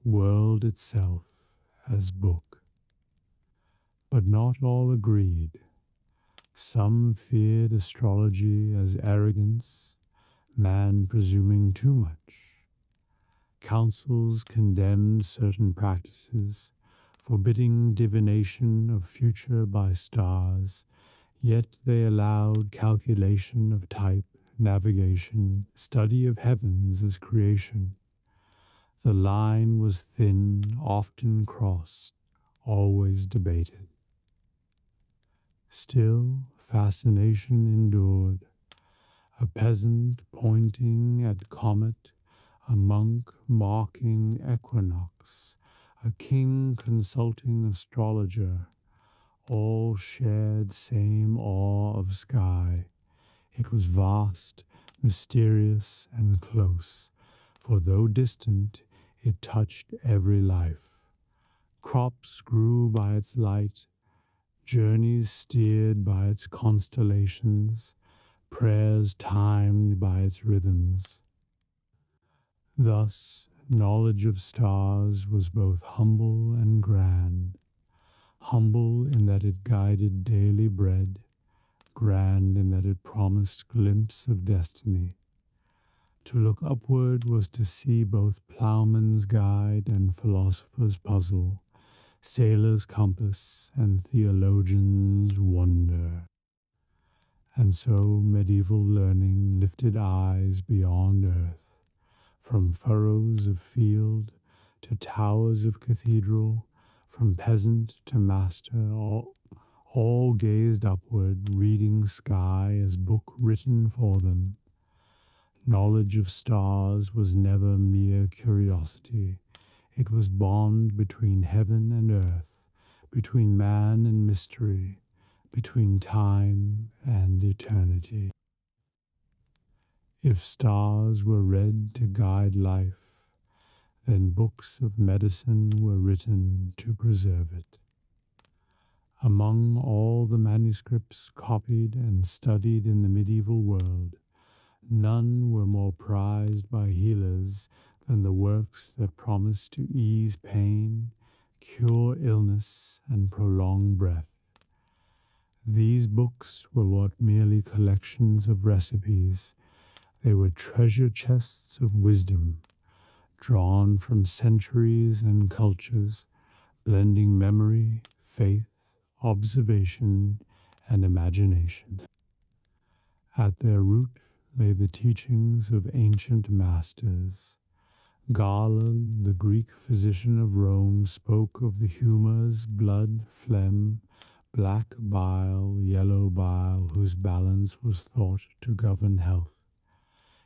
world itself as book. But not all agreed. Some feared astrology as arrogance, man presuming too much. Councils condemned certain practices, forbidding divination of future by stars, yet they allowed calculation of type, navigation, study of heavens as creation. The line was thin, often crossed, always debated. Still, fascination endured. A peasant pointing at comet, a monk marking equinox, a king consulting astrologer, all shared same awe of sky. It was vast, mysterious, and close, for though distant, It touched every life. Crops grew by its light, journeys steered by its constellations, prayers timed by its rhythms. Thus, knowledge of stars was both humble and grand, humble in that it guided daily bread, grand in that it promised glimpse of destiny. To look upward was to see both plowman's guide and philosopher's puzzle, sailor's compass and theologian's wonder. And so medieval learning lifted eyes beyond earth, from furrows of field to towers of cathedral, from peasant to master, all gazed upward, reading sky as book written for them. Knowledge of stars was never mere curiosity. It was bond between heaven and earth, between man and mystery, between time and eternity. If stars were read to guide life, then books of medicine were written to preserve it. Among all the manuscripts copied and studied in the medieval world, none were more prized by healers than the works that promised to ease pain, cure illness, and prolong breath. These books were not merely collections of recipes, they were treasure chests of wisdom, drawn from centuries and cultures, blending memory, faith, observation, and imagination. At their root lay the teachings of ancient masters. Galen, the Greek physician of Rome, spoke of the humors, blood, phlegm, black bile, yellow bile, whose balance was thought to govern health.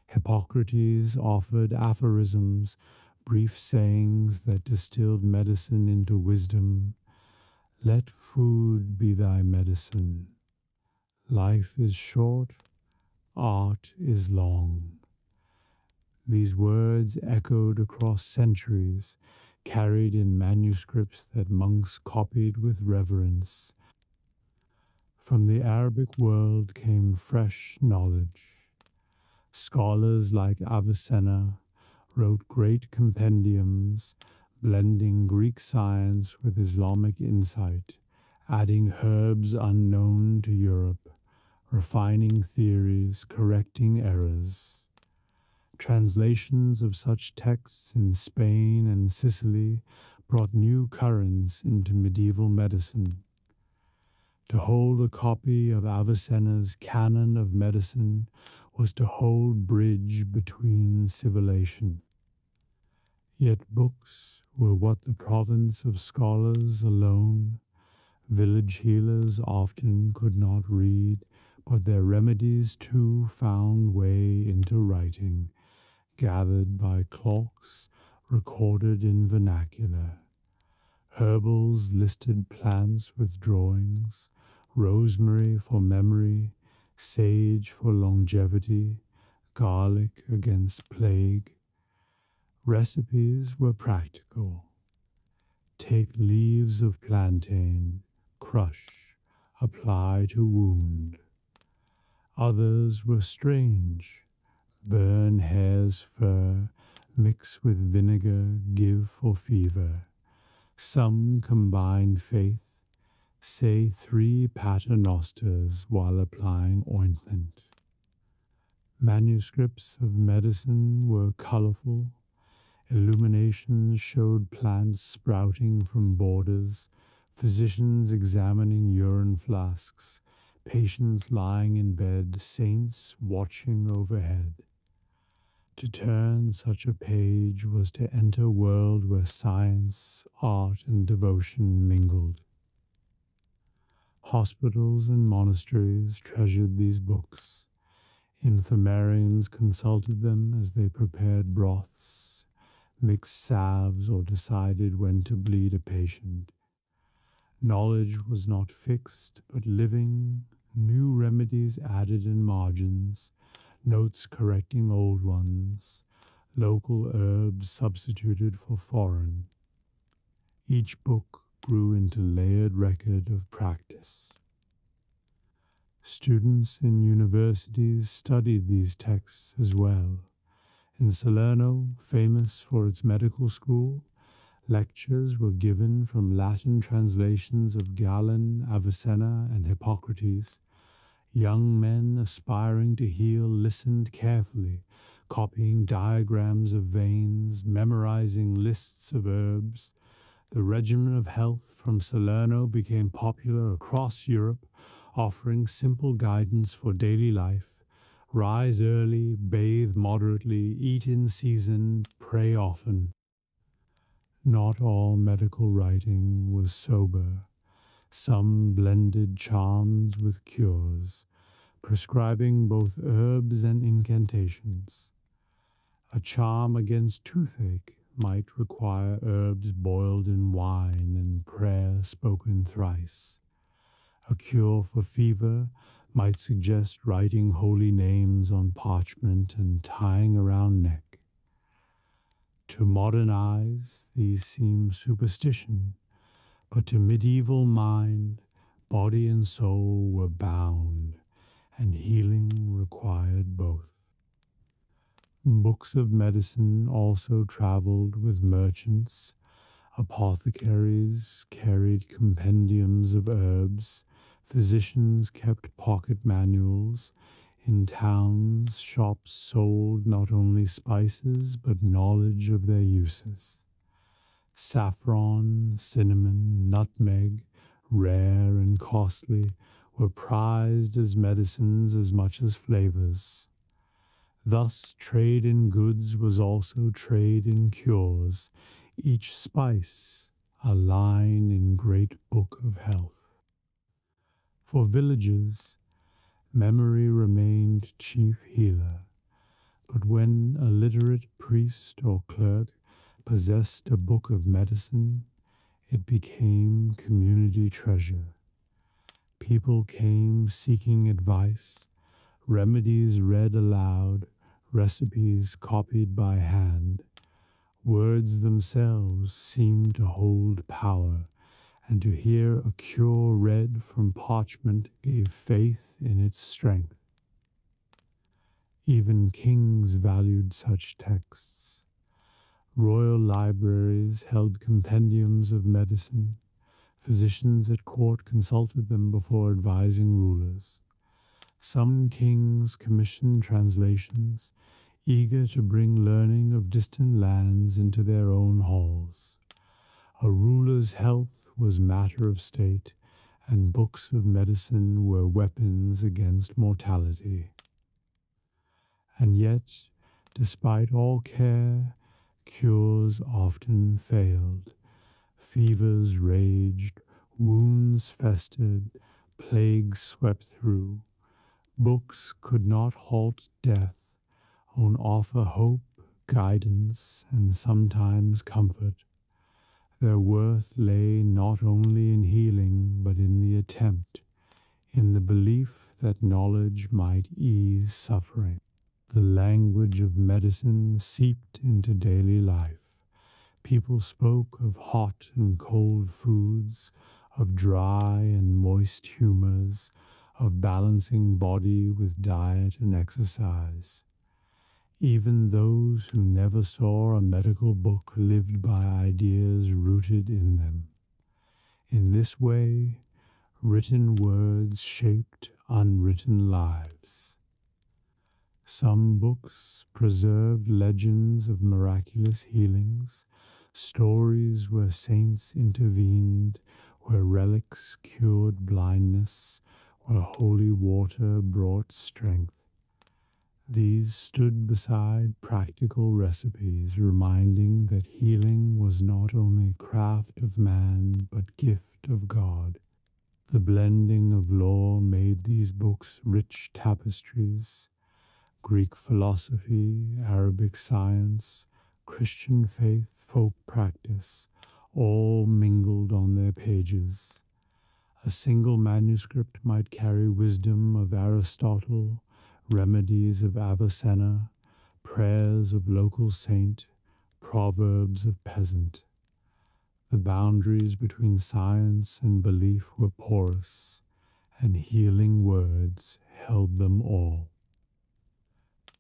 Hippocrates offered aphorisms, brief sayings that distilled medicine into wisdom. Let food be thy medicine. Life is short, art is long. These words echoed across centuries, carried in manuscripts that monks copied with reverence. From the Arabic world came fresh knowledge. Scholars like Avicenna wrote great compendiums, blending Greek science with Islamic insight, adding herbs unknown to Europe, refining theories, correcting errors. Translations of such texts in Spain and Sicily brought new currents into medieval medicine. To hold a copy of Avicenna's Canon of Medicine was to hold bridge between civilization. Yet books were what the province of scholars alone. Village healers often could not read, but their remedies too found way into writing, gathered by clocks, recorded in vernacular. Herbals listed plants with drawings, rosemary for memory, sage for longevity, garlic against plague. Recipes were practical. Take leaves of plantain, crush, apply to wound. Others were strange. Burn hare's fur, mix with vinegar, give for fever. Some combined faith, say 3 paternosters while applying ointment. Manuscripts of medicine were colorful. Illuminations showed plants sprouting from borders, physicians examining urine flasks, patients lying in bed, saints watching overhead. To turn such a page was to enter a world where science, art, and devotion mingled. Hospitals and monasteries treasured these books. Infirmarians consulted them as they prepared broths, mixed salves, or decided when to bleed a patient. Knowledge was not fixed, but living, new remedies added in margins, notes correcting old ones, local herbs substituted for foreign. Each book grew into layered record of practice. Students in universities studied these texts as well. In Salerno, famous for its medical school, lectures were given from Latin translations of Galen, Avicenna, and Hippocrates. Young men aspiring to heal listened carefully, copying diagrams of veins, memorizing lists of herbs. The regimen of health from Salerno became popular across Europe, offering simple guidance for daily life. Rise early, bathe moderately, eat in season, pray often. Not all medical writing was sober. Some blended charms with cures, prescribing both herbs and incantations. A charm against toothache might require herbs boiled in wine and prayer spoken thrice. A cure for fever might suggest writing holy names on parchment and tying around neck. To modern eyes, these seem superstition, but to medieval mind, body and soul were bound, and healing required both. Books of medicine also traveled with merchants. Apothecaries carried compendiums of herbs. Physicians kept pocket manuals. In towns, shops sold not only spices, but knowledge of their uses. Saffron, cinnamon, nutmeg, rare and costly, were prized as medicines as much as flavors. Thus, trade in goods was also trade in cures, each spice a line in great book of health. For villagers, memory remained chief healer, but when a literate priest or clerk possessed a book of medicine, it became community treasure. People came seeking advice, remedies read aloud, recipes copied by hand. Words themselves seemed to hold power, and to hear a cure read from parchment gave faith in its strength. Even kings valued such texts. Royal libraries held compendiums of medicine. Physicians at court consulted them before advising rulers. Some kings commissioned translations, eager to bring learning of distant lands into their own halls. A ruler's health was matter of state, and books of medicine were weapons against mortality. And yet, despite all care, cures often failed. Fevers raged, wounds festered, plagues swept through. Books could not halt death, only offer hope, guidance, and sometimes comfort. Their worth lay not only in healing, but in the attempt, in the belief that knowledge might ease suffering. The language of medicine seeped into daily life. People spoke of hot and cold foods, of dry and moist humors, of balancing body with diet and exercise. Even those who never saw a medical book lived by ideas rooted in them. In this way, written words shaped unwritten lives. Some books preserved legends of miraculous healings, stories where saints intervened, where relics cured blindness, where holy water brought strength. These stood beside practical recipes, reminding that healing was not only craft of man, but gift of God. The blending of lore made these books rich tapestries. Greek philosophy, Arabic science, Christian faith, folk practice, all mingled on their pages. A single manuscript might carry wisdom of Aristotle, remedies of Avicenna, prayers of local saint, proverbs of peasant. The boundaries between science and belief were porous, and healing words held them all.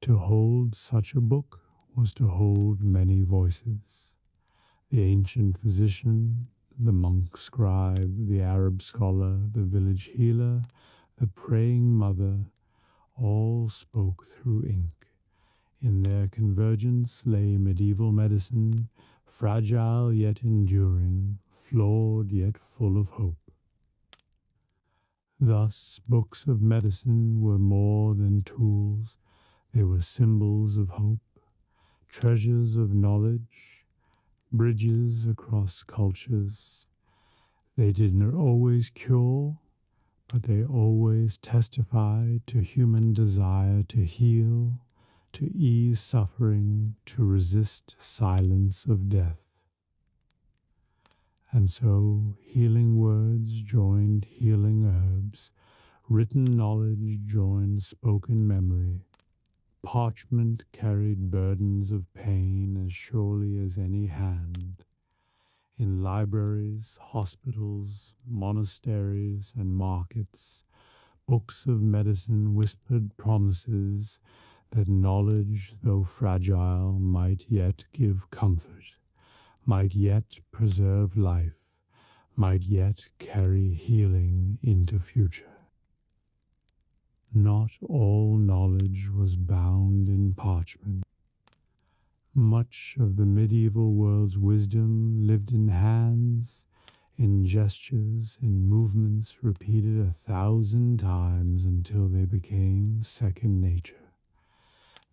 To hold such a book was to hold many voices. The ancient physician, the monk scribe, the Arab scholar, the village healer, the praying mother, all spoke through ink. In their convergence lay medieval medicine, fragile yet enduring, flawed yet full of hope. Thus, books of medicine were more than tools. They were symbols of hope, treasures of knowledge, bridges across cultures. They did not always cure, but they always testified to human desire to heal, to ease suffering, to resist silence of death. And so healing words joined healing herbs, written knowledge joined spoken memory. Parchment carried burdens of pain as surely as any hand. In libraries, hospitals, monasteries, and markets, books of medicine whispered promises that knowledge, though fragile, might yet give comfort, might yet preserve life, might yet carry healing into future. Not all knowledge was bound in parchment. Much of the medieval world's wisdom lived in hands, in gestures, in movements repeated 1,000 times until they became second nature.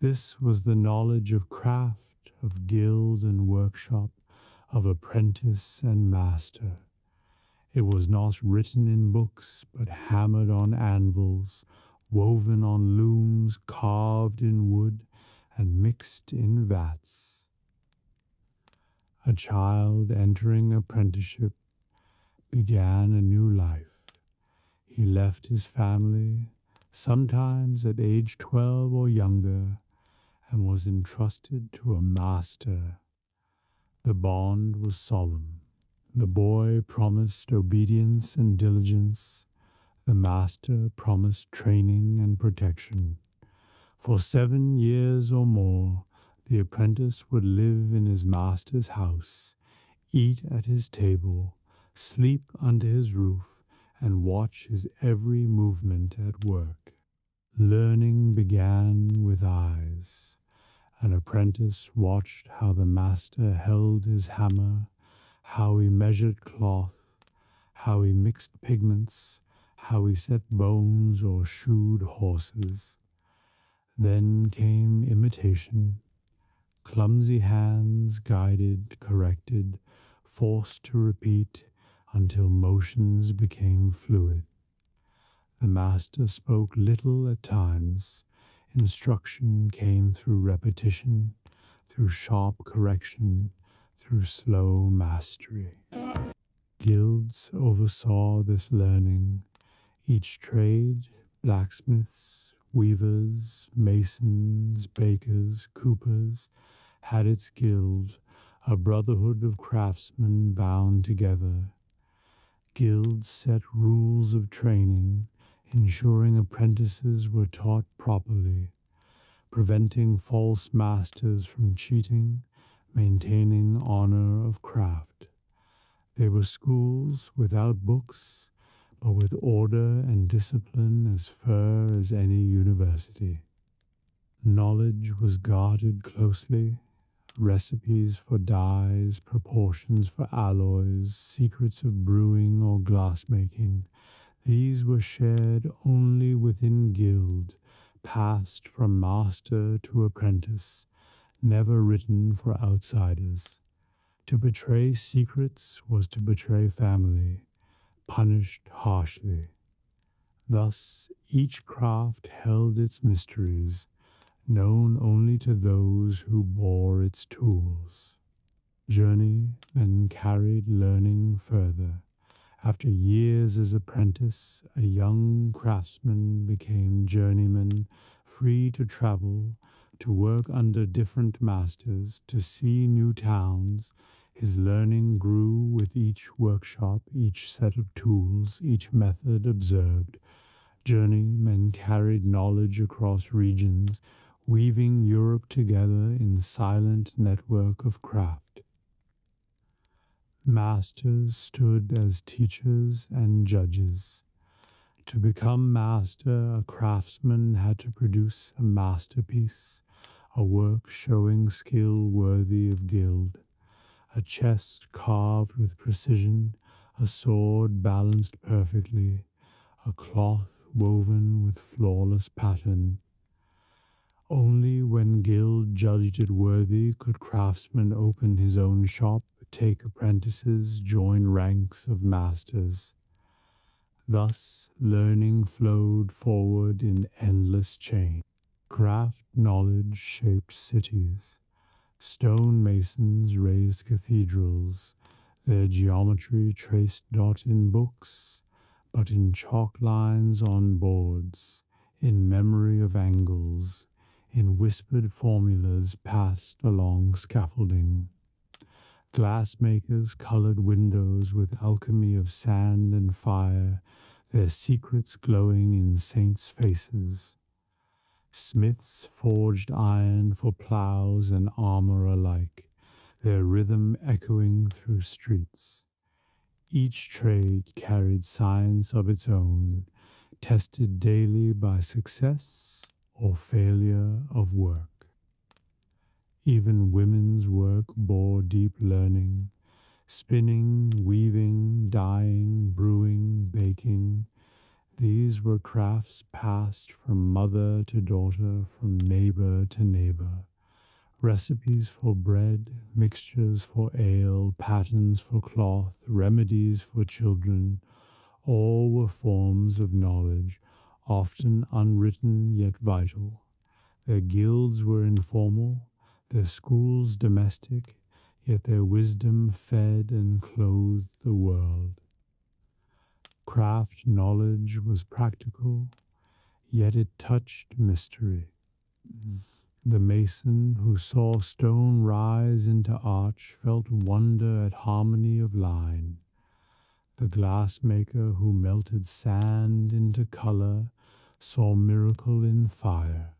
This was the knowledge of craft, of guild and workshop, of apprentice and master. It was not written in books, but hammered on anvils, woven on looms, carved in wood, and mixed in vats. A child entering apprenticeship began a new life. He left his family, sometimes at age 12 or younger, and was entrusted to a master. The bond was solemn. The boy promised obedience and diligence. The master promised training and protection. For 7 years or more, the apprentice would live in his master's house, eat at his table, sleep under his roof, and watch his every movement at work. Learning began with eyes. An apprentice watched how the master held his hammer, how he measured cloth, how he mixed pigments, how he set bones or shoed horses. Then came imitation. Clumsy hands guided, corrected, forced to repeat until motions became fluid. The master spoke little at times. Instruction came through repetition, through sharp correction, through slow mastery. Guilds oversaw this learning. Each trade, blacksmiths, weavers, masons, bakers, coopers, had its guild, a brotherhood of craftsmen bound together. Guilds set rules of training, ensuring apprentices were taught properly, preventing false masters from cheating, maintaining honor of craft. They were schools without books, but with order and discipline as fair as any university. Knowledge was guarded closely. Recipes for dyes, proportions for alloys, secrets of brewing or glassmaking, these were shared only within guild, passed from master to apprentice, never written for outsiders. To betray secrets was to betray family, punished harshly. Thus each craft held its mysteries, known only to those who bore its tools. Journey then carried learning further. After years as apprentice, a young craftsman became journeyman, free to travel, To work under different masters, to see new towns. His learning grew with each workshop, each set of tools, each method observed. Journeymen carried knowledge across regions, weaving Europe together in silent network of craft. Masters stood as teachers and judges. To become master, a craftsman had to produce a masterpiece, a work showing skill worthy of guild, a chest carved with precision, a sword balanced perfectly, a cloth woven with flawless pattern. Only when guild judged it worthy could craftsman open his own shop, take apprentices, join ranks of masters. Thus, learning flowed forward in endless chain. Craft knowledge shaped cities. Stone masons raised cathedrals, their geometry traced not in books, but in chalk lines on boards, in memory of angles, in whispered formulas passed along scaffolding. Glassmakers colored windows with alchemy of sand and fire, their secrets glowing in saints' faces. Smiths forged iron for plows and armor alike, their rhythm echoing through streets. Each trade carried science of its own, tested daily by success or failure of work. Even women's work bore deep learning, spinning, weaving, dyeing, brewing, baking. These were crafts passed from mother to daughter, from neighbor to neighbor. Recipes for bread, mixtures for ale, patterns for cloth, remedies for children, all were forms of knowledge, often unwritten yet vital. Their guilds were informal, their schools domestic, yet their wisdom fed and clothed the world. Craft knowledge was practical, yet it touched mystery. The mason who saw stone rise into arch felt wonder at harmony of line. The glassmaker who melted sand into color saw miracle in fire.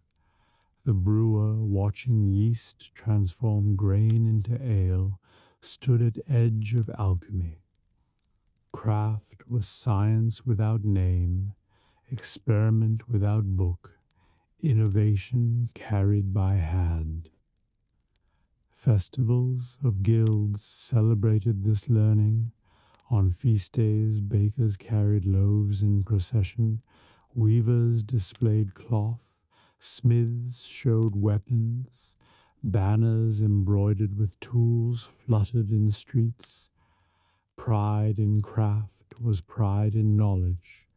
The brewer, watching yeast transform grain into ale, stood at edge of alchemy. Craft was science without name, experiment without book, innovation carried by hand. Festivals of guilds celebrated this learning. On feast days, bakers carried loaves in procession, weavers displayed cloth, smiths showed weapons, banners embroidered with tools fluttered in streets. Pride in craft was pride in knowledge,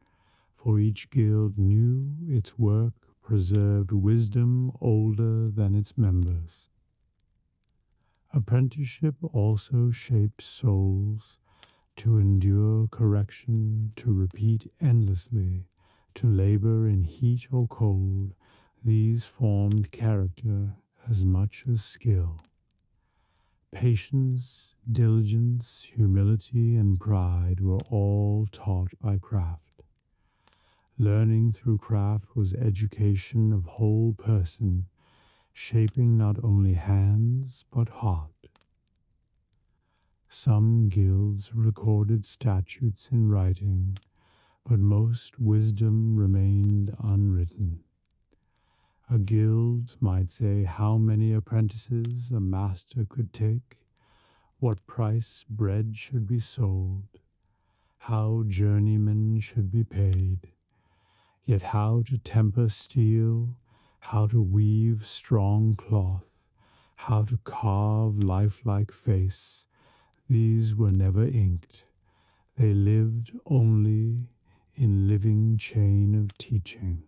for each guild knew its work preserved wisdom older than its members. Apprenticeship also shaped souls, to endure correction, to repeat endlessly, to labor in heat or cold. These formed character as much as skill. Patience, diligence, humility, and pride were all taught by craft. Learning through craft was education of whole person, shaping not only hands but heart. Some guilds recorded statutes in writing, but most wisdom remained unwritten. A guild might say how many apprentices a master could take, what price bread should be sold, how journeymen should be paid, yet how to temper steel, how to weave strong cloth, how to carve lifelike face, these were never inked. They lived only in living chain of teaching.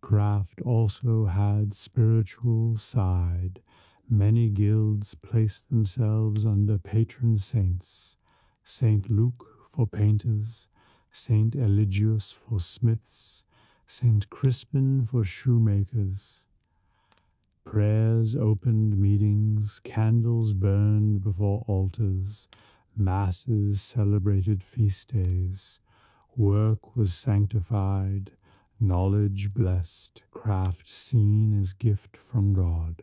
Craft also had spiritual side. Many guilds placed themselves under patron saints. Saint Luke for painters, Saint Eligius for smiths, Saint Crispin for shoemakers. Prayers opened meetings, candles burned before altars, masses celebrated feast days, work was sanctified, knowledge blessed, craft seen as gift from God.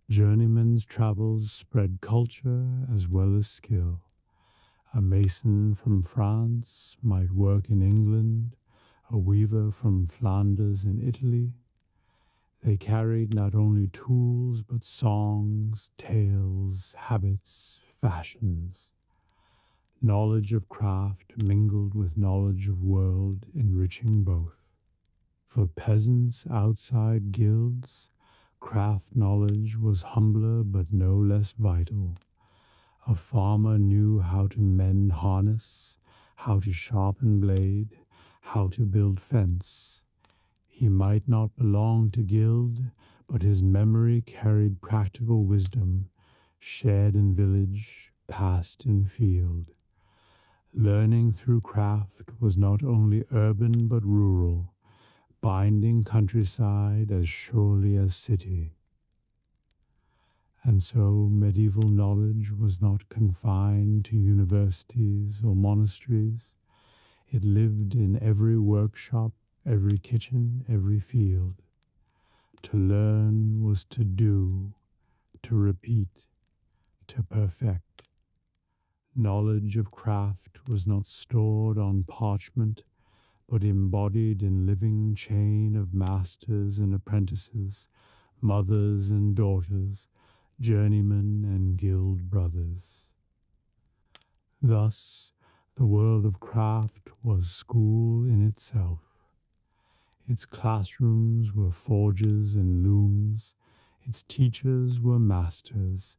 Journeymen's travels spread culture as well as skill. A mason from France might work in England, a weaver from Flanders in Italy. They carried not only tools but songs, tales, habits, fashions. Knowledge of craft mingled with knowledge of world, enriching both. For peasants outside guilds, craft knowledge was humbler but no less vital. A farmer knew how to mend harness, how to sharpen blade, how to build fence. He might not belong to guild, but his memory carried practical wisdom, shared in village, passed in field. Learning through craft was not only urban but rural, binding countryside as surely as city. And so medieval knowledge was not confined to universities or monasteries. It lived in every workshop, every kitchen, every field. To learn was to do, to repeat, to perfect. Knowledge of craft was not stored on parchment, but embodied in living chain of masters and apprentices, mothers and daughters, journeymen and guild brothers. Thus, the world of craft was school in itself. Its classrooms were forges and looms, its teachers were masters,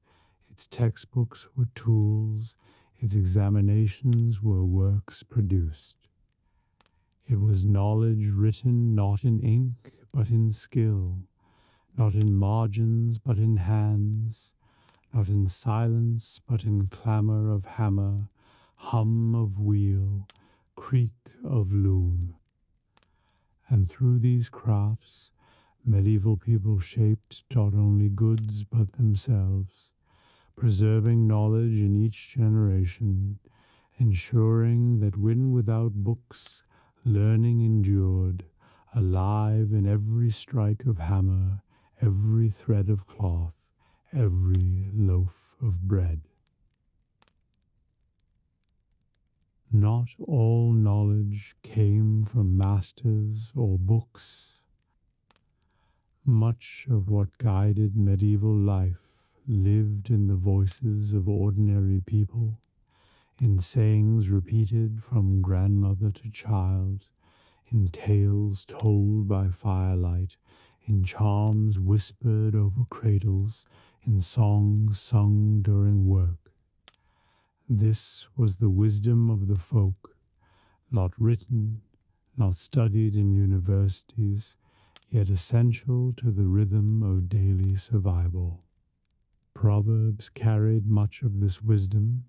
its textbooks were tools, its examinations were works produced. It was knowledge written not in ink but in skill, not in margins but in hands, not in silence but in clamor of hammer, hum of wheel, creak of loom. And through these crafts, medieval people shaped not only goods but themselves, preserving knowledge in each generation, ensuring that when without books, learning endured, alive in every strike of hammer, every thread of cloth, every loaf of bread. Not all knowledge came from masters or books. Much of what guided medieval life lived in the voices of ordinary people, in sayings repeated from grandmother to child, in tales told by firelight, in charms whispered over cradles, in songs sung during work. This was the wisdom of the folk, not written, not studied in universities, yet essential to the rhythm of daily survival. Proverbs carried much of this wisdom.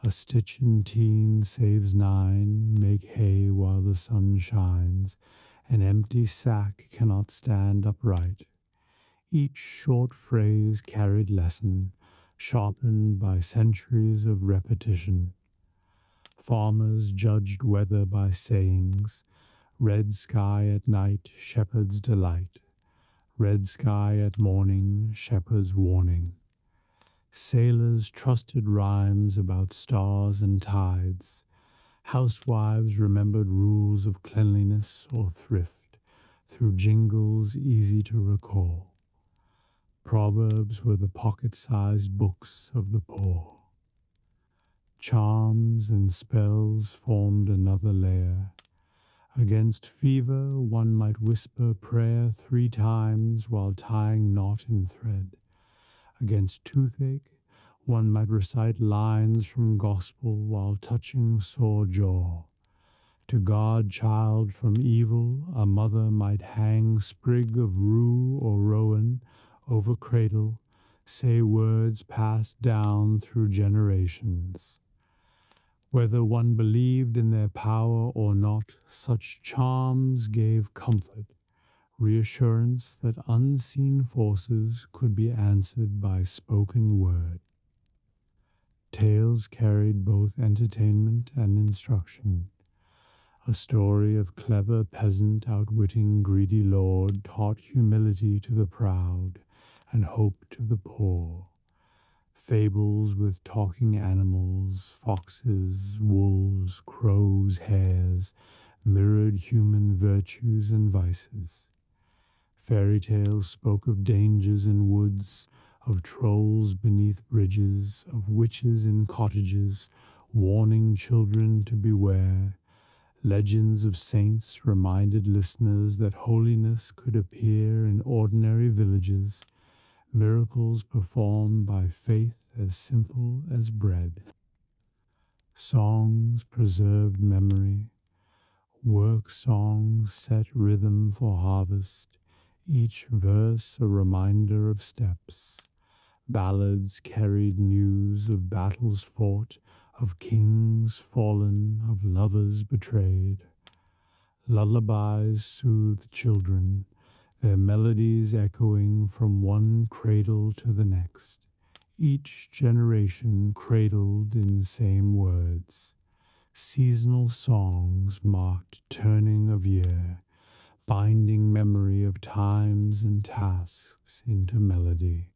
A stitch in teen saves nine, make hay while the sun shines, an empty sack cannot stand upright. Each short phrase carried lesson, sharpened by centuries of repetition. Farmers judged weather by sayings, red sky at night, shepherd's delight, red sky at morning, shepherd's warning. Sailors trusted rhymes about stars and tides. Housewives remembered rules of cleanliness or thrift through jingles easy to recall. Proverbs were the pocket-sized books of the poor. Charms and spells formed another layer. Against fever one might whisper prayer 3 times while tying knot in thread. Against toothache, one might recite lines from gospel while touching sore jaw. To guard child from evil, a mother might hang sprig of rue or rowan over cradle, say words passed down through generations. Whether one believed in their power or not, such charms gave comfort, reassurance that unseen forces could be answered by spoken word. Tales carried both entertainment and instruction. A story of clever peasant outwitting greedy lord taught humility to the proud and hope to the poor. Fables with talking animals, foxes, wolves, crows, hares, mirrored human virtues and vices. Fairy tales spoke of dangers in woods, of trolls beneath bridges, of witches in cottages, warning children to beware. Legends of saints reminded listeners that holiness could appear in ordinary villages, miracles performed by faith as simple as bread. Songs preserved memory. Work songs set rhythm for harvest, each verse a reminder of steps. Ballads carried news of battles fought, of kings fallen, of lovers betrayed. Lullabies soothed children, their melodies echoing from one cradle to the next, each generation cradled in same words. Seasonal songs marked turning of year, binding memory of times and tasks into melody.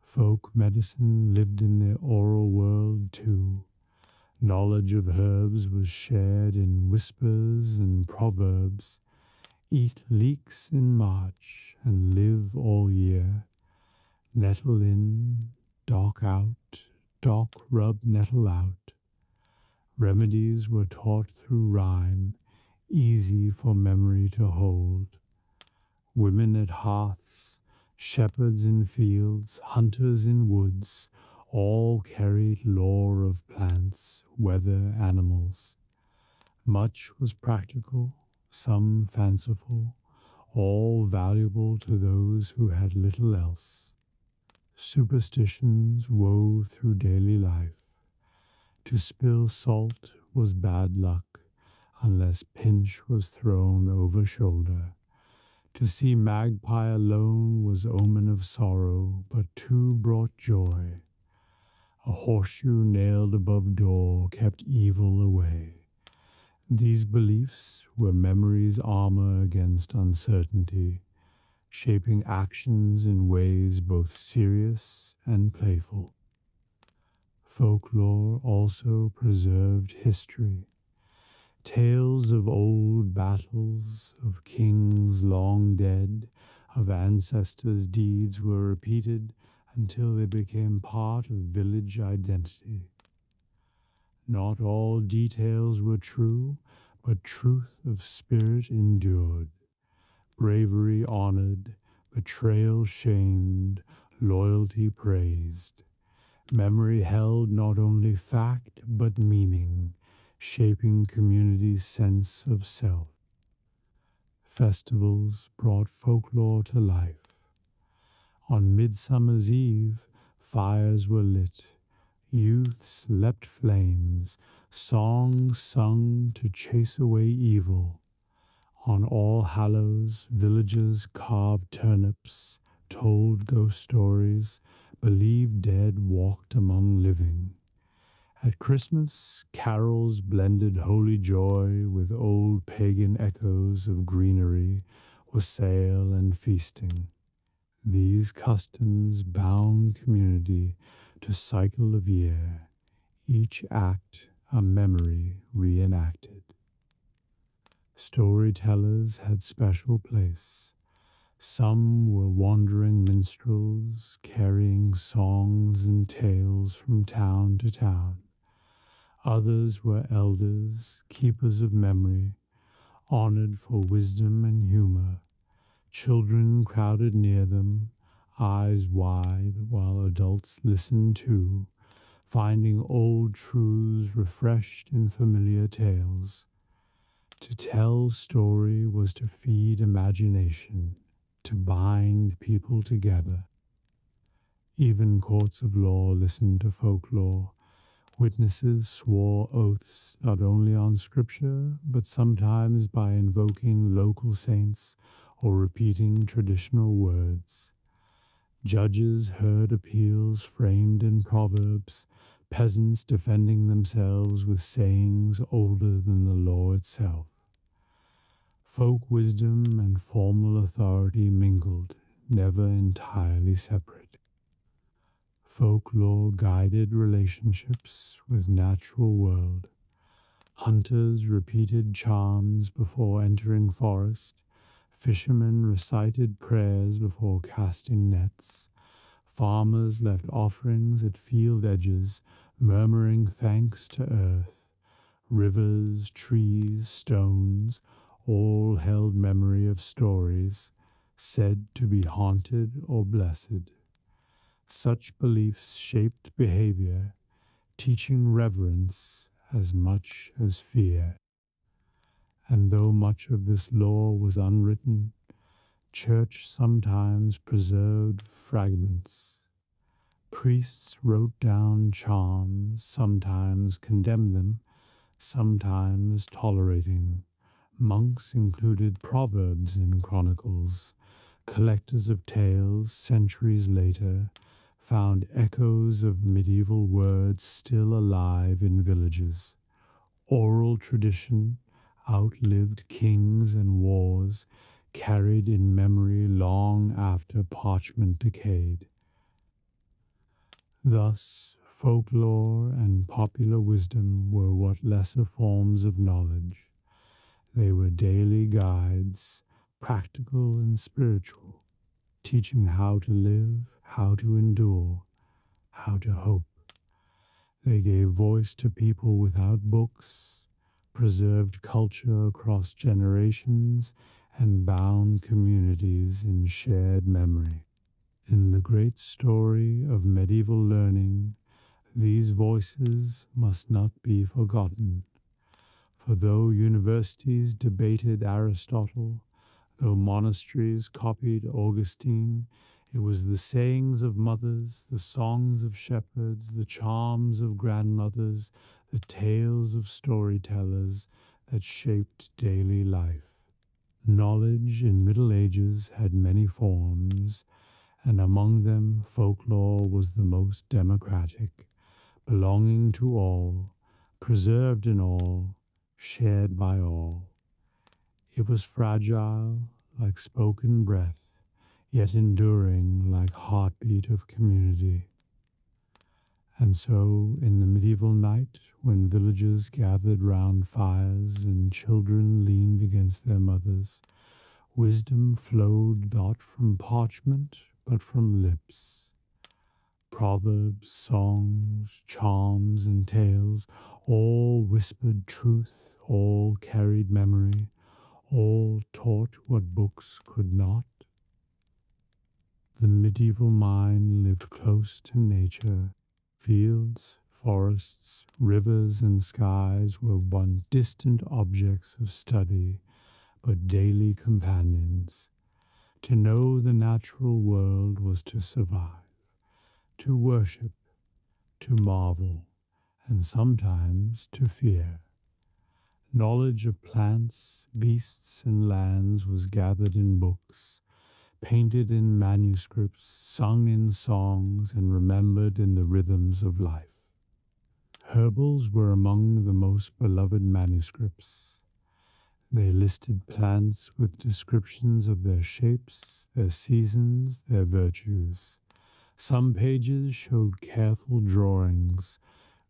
Folk medicine lived in their oral world too. Knowledge of herbs was shared in whispers and proverbs. Eat leeks in March and live all year. Nettle in, dock out, dock rub nettle out. Remedies were taught through rhyme, easy for memory to hold. Women at hearths, shepherds in fields, hunters in woods, all carried lore of plants, weather, animals. Much was practical, some fanciful, all valuable to those who had little else. Superstitions wove through daily life. To spill salt was bad luck, unless pinch was thrown over shoulder. To see magpie alone was omen of sorrow, but two brought joy. A horseshoe nailed above door kept evil away. These beliefs were memory's armor against uncertainty, shaping actions in ways both serious and playful. Folklore also preserved history. Tales of old battles, of kings long dead, of ancestors' deeds were repeated until they became part of village identity. Not all details were true, but truth of spirit endured. Bravery honored, betrayal shamed, loyalty praised. Memory held not only fact, but meaning, shaping community's sense of self. Festivals brought folklore to life. On Midsummer's Eve, fires were lit. Youths leapt flames, songs sung to chase away evil. On All Hallows, villagers carved turnips, told ghost stories, believed dead walked among living. At Christmas, carols blended holy joy with old pagan echoes of greenery, wassail, and feasting. These customs bound community to cycle of year, each act a memory reenacted. Storytellers had special place. Some were wandering minstrels, carrying songs and tales from town to town. Others were elders, keepers of memory, honored for wisdom and humor. Children crowded near them, eyes wide, while adults listened too, finding old truths refreshed in familiar tales. To tell story was to feed imagination, to bind people together. Even courts of law listened to folklore. Witnesses swore oaths not only on scripture, but sometimes by invoking local saints or repeating traditional words. Judges heard appeals framed in proverbs, peasants defending themselves with sayings older than the law itself. Folk wisdom and formal authority mingled, never entirely separate. Folklore guided relationships with natural world. Hunters repeated charms before entering forest. Fishermen recited prayers before casting nets. Farmers left offerings at field edges, murmuring thanks to earth. Rivers, trees, stones, all held memory of stories said to be haunted or blessed. Such beliefs shaped behavior, teaching reverence as much as fear. And though much of this lore was unwritten, church sometimes preserved fragments. Priests wrote down charms, sometimes condemned them, sometimes tolerating. Monks included proverbs in chronicles. Collectors of tales, centuries later, found echoes of medieval words still alive in villages. Oral tradition outlived kings and wars, carried in memory long after parchment decayed. Thus, folklore and popular wisdom were what lesser forms of knowledge. They were daily guides, practical and spiritual, teaching how to live, how to endure, how to hope. They gave voice to people without books, preserved culture across generations, and bound communities in shared memory. In the great story of medieval learning, these voices must not be forgotten. For though universities debated Aristotle, though monasteries copied Augustine, it was the sayings of mothers, the songs of shepherds, the charms of grandmothers, the tales of storytellers that shaped daily life. Knowledge in Middle Ages had many forms, and among them folklore was the most democratic, belonging to all, preserved in all, shared by all. It was fragile, like spoken breath, yet enduring like heartbeat of community. And so, in the medieval night, when villagers gathered round fires and children leaned against their mothers, wisdom flowed not from parchment, but from lips. Proverbs, songs, charms, and tales, all whispered truth, all carried memory, all taught what books could not. The medieval mind lived close to nature. Fields, forests, rivers, and skies were once distant objects of study, but daily companions. To know the natural world was to survive, to worship, to marvel, and sometimes to fear. Knowledge of plants, beasts, and lands was gathered in books, painted in manuscripts, sung in songs, and remembered in the rhythms of life. Herbals were among the most beloved manuscripts. They listed plants with descriptions of their shapes, their seasons, their virtues. Some pages showed careful drawings,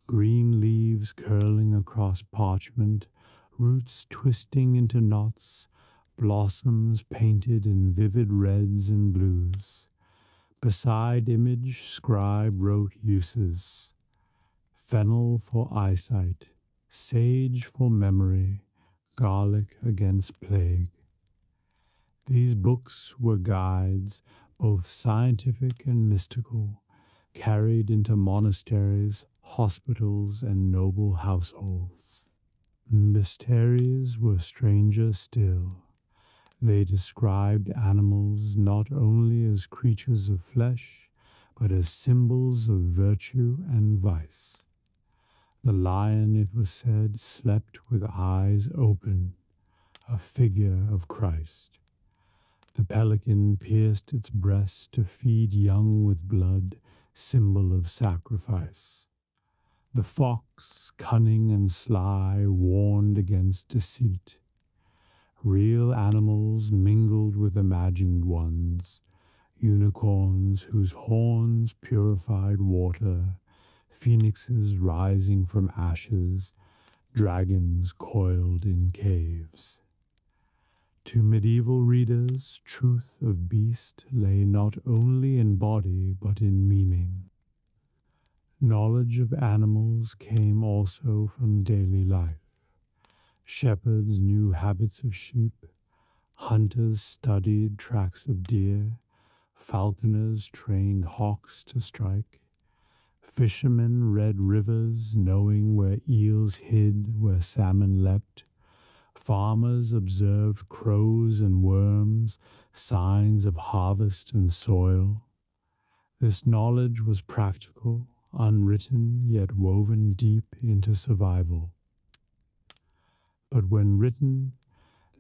green leaves curling across parchment, roots twisting into knots, blossoms painted in vivid reds and blues. Beside image, scribe wrote uses: fennel for eyesight, sage for memory, garlic against plague. These books were guides, both scientific and mystical, carried into monasteries, hospitals, and noble households. Mysteries were stranger still. They described animals not only as creatures of flesh, but as symbols of virtue and vice. The lion, it was said, slept with eyes open, a figure of Christ. The pelican pierced its breast to feed young with blood, symbol of sacrifice. The fox, cunning and sly, warned against deceit. Real animals mingled with imagined ones, unicorns whose horns purified water, phoenixes rising from ashes, dragons coiled in caves. To medieval readers, truth of beast lay not only in body but in meaning. Knowledge of animals came also from daily life. Shepherds knew habits of sheep, hunters studied tracks of deer, falconers trained hawks to strike, fishermen read rivers knowing where eels hid, where salmon leapt, farmers observed crows and worms, signs of harvest and soil. This knowledge was practical, unwritten, yet woven deep into survival. But when written,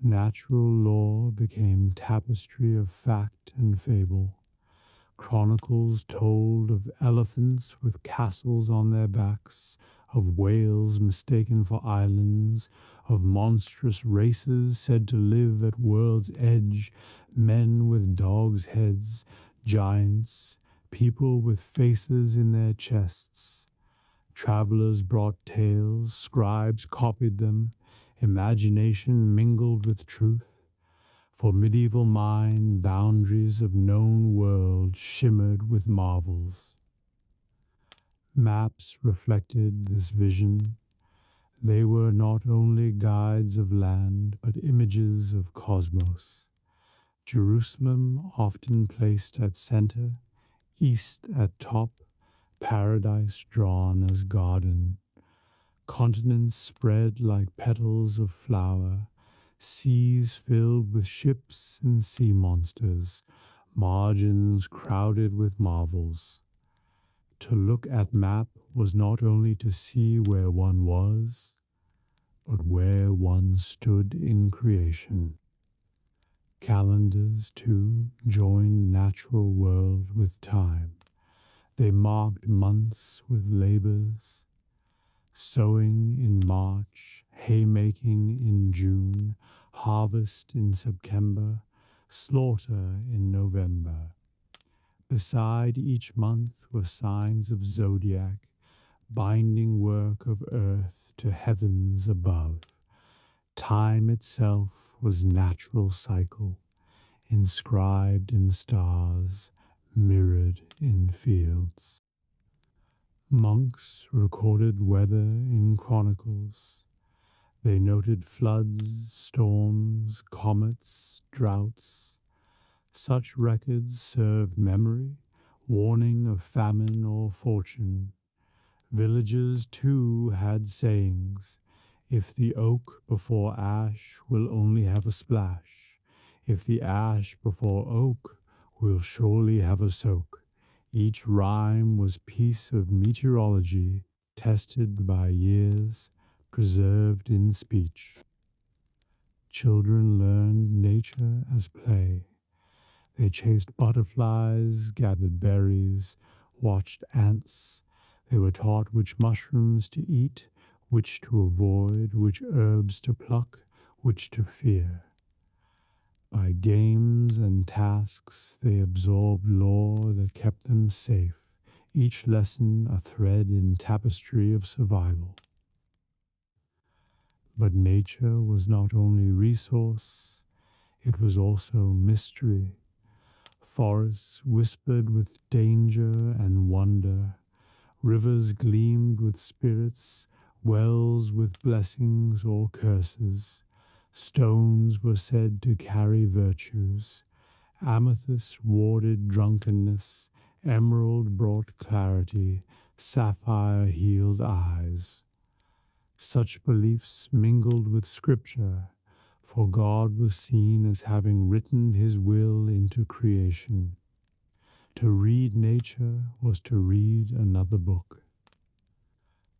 natural lore became tapestry of fact and fable. Chronicles told of elephants with castles on their backs, of whales mistaken for islands, of monstrous races said to live at world's edge, men with dogs' heads, giants, people with faces in their chests. Travelers brought tales, scribes copied them, imagination mingled with truth. For medieval mind, boundaries of known world shimmered with marvels. Maps reflected this vision. They were not only guides of land, but images of cosmos. Jerusalem often placed at center, east at top, paradise drawn as garden. Continents spread like petals of flower, seas filled with ships and sea monsters, margins crowded with marvels. To look at map was not only to see where one was, but where one stood in creation. Calendars, too, joined natural world with time. They marked months with labors, sowing in March, haymaking in June, harvest in September, slaughter in November. Beside each month were signs of zodiac, binding work of earth to heavens above. Time itself was natural cycle, inscribed in stars, mirrored in fields. Monks recorded weather in chronicles. They noted floods, storms, comets, droughts. Such records served memory, warning of famine or fortune. Villagers, too, had sayings. If the oak before ash will only have a splash. If the ash before oak will surely have a soak. Each rhyme was piece of meteorology, tested by years, preserved in speech. Children learned nature as play. They chased butterflies, gathered berries, watched ants. They were taught which mushrooms to eat, which to avoid, which herbs to pluck, which to fear. By games and tasks they absorbed lore that kept them safe, each lesson a thread in tapestry of survival. But nature was not only resource, it was also mystery. Forests whispered with danger and wonder, rivers gleamed with spirits, wells with blessings or curses. Stones were said to carry virtues. Amethyst warded drunkenness, emerald brought clarity, sapphire healed eyes. Such beliefs mingled with scripture, for God was seen as having written his will into creation. To read nature was to read another book.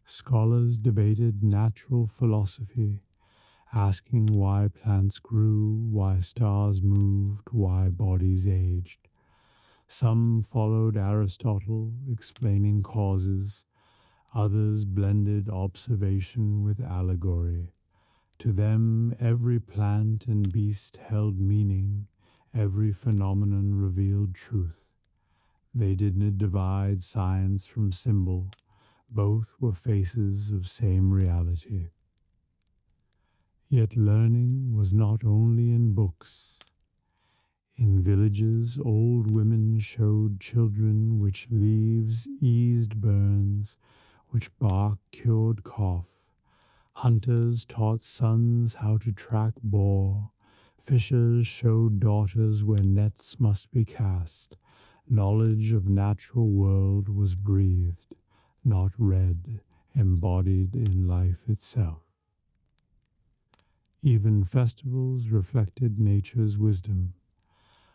Scholars debated natural philosophy, asking why plants grew, why stars moved, why bodies aged. Some followed Aristotle, explaining causes. Others blended observation with allegory. To them, every plant and beast held meaning, every phenomenon revealed truth. They didn't divide science from symbol. Both were faces of same reality. Yet learning was not only in books. In villages, old women showed children which leaves eased burns, which bark cured cough. Hunters taught sons how to track boar. Fishers showed daughters where nets must be cast. Knowledge of natural world was breathed, not read, embodied in life itself. Even festivals reflected nature's wisdom.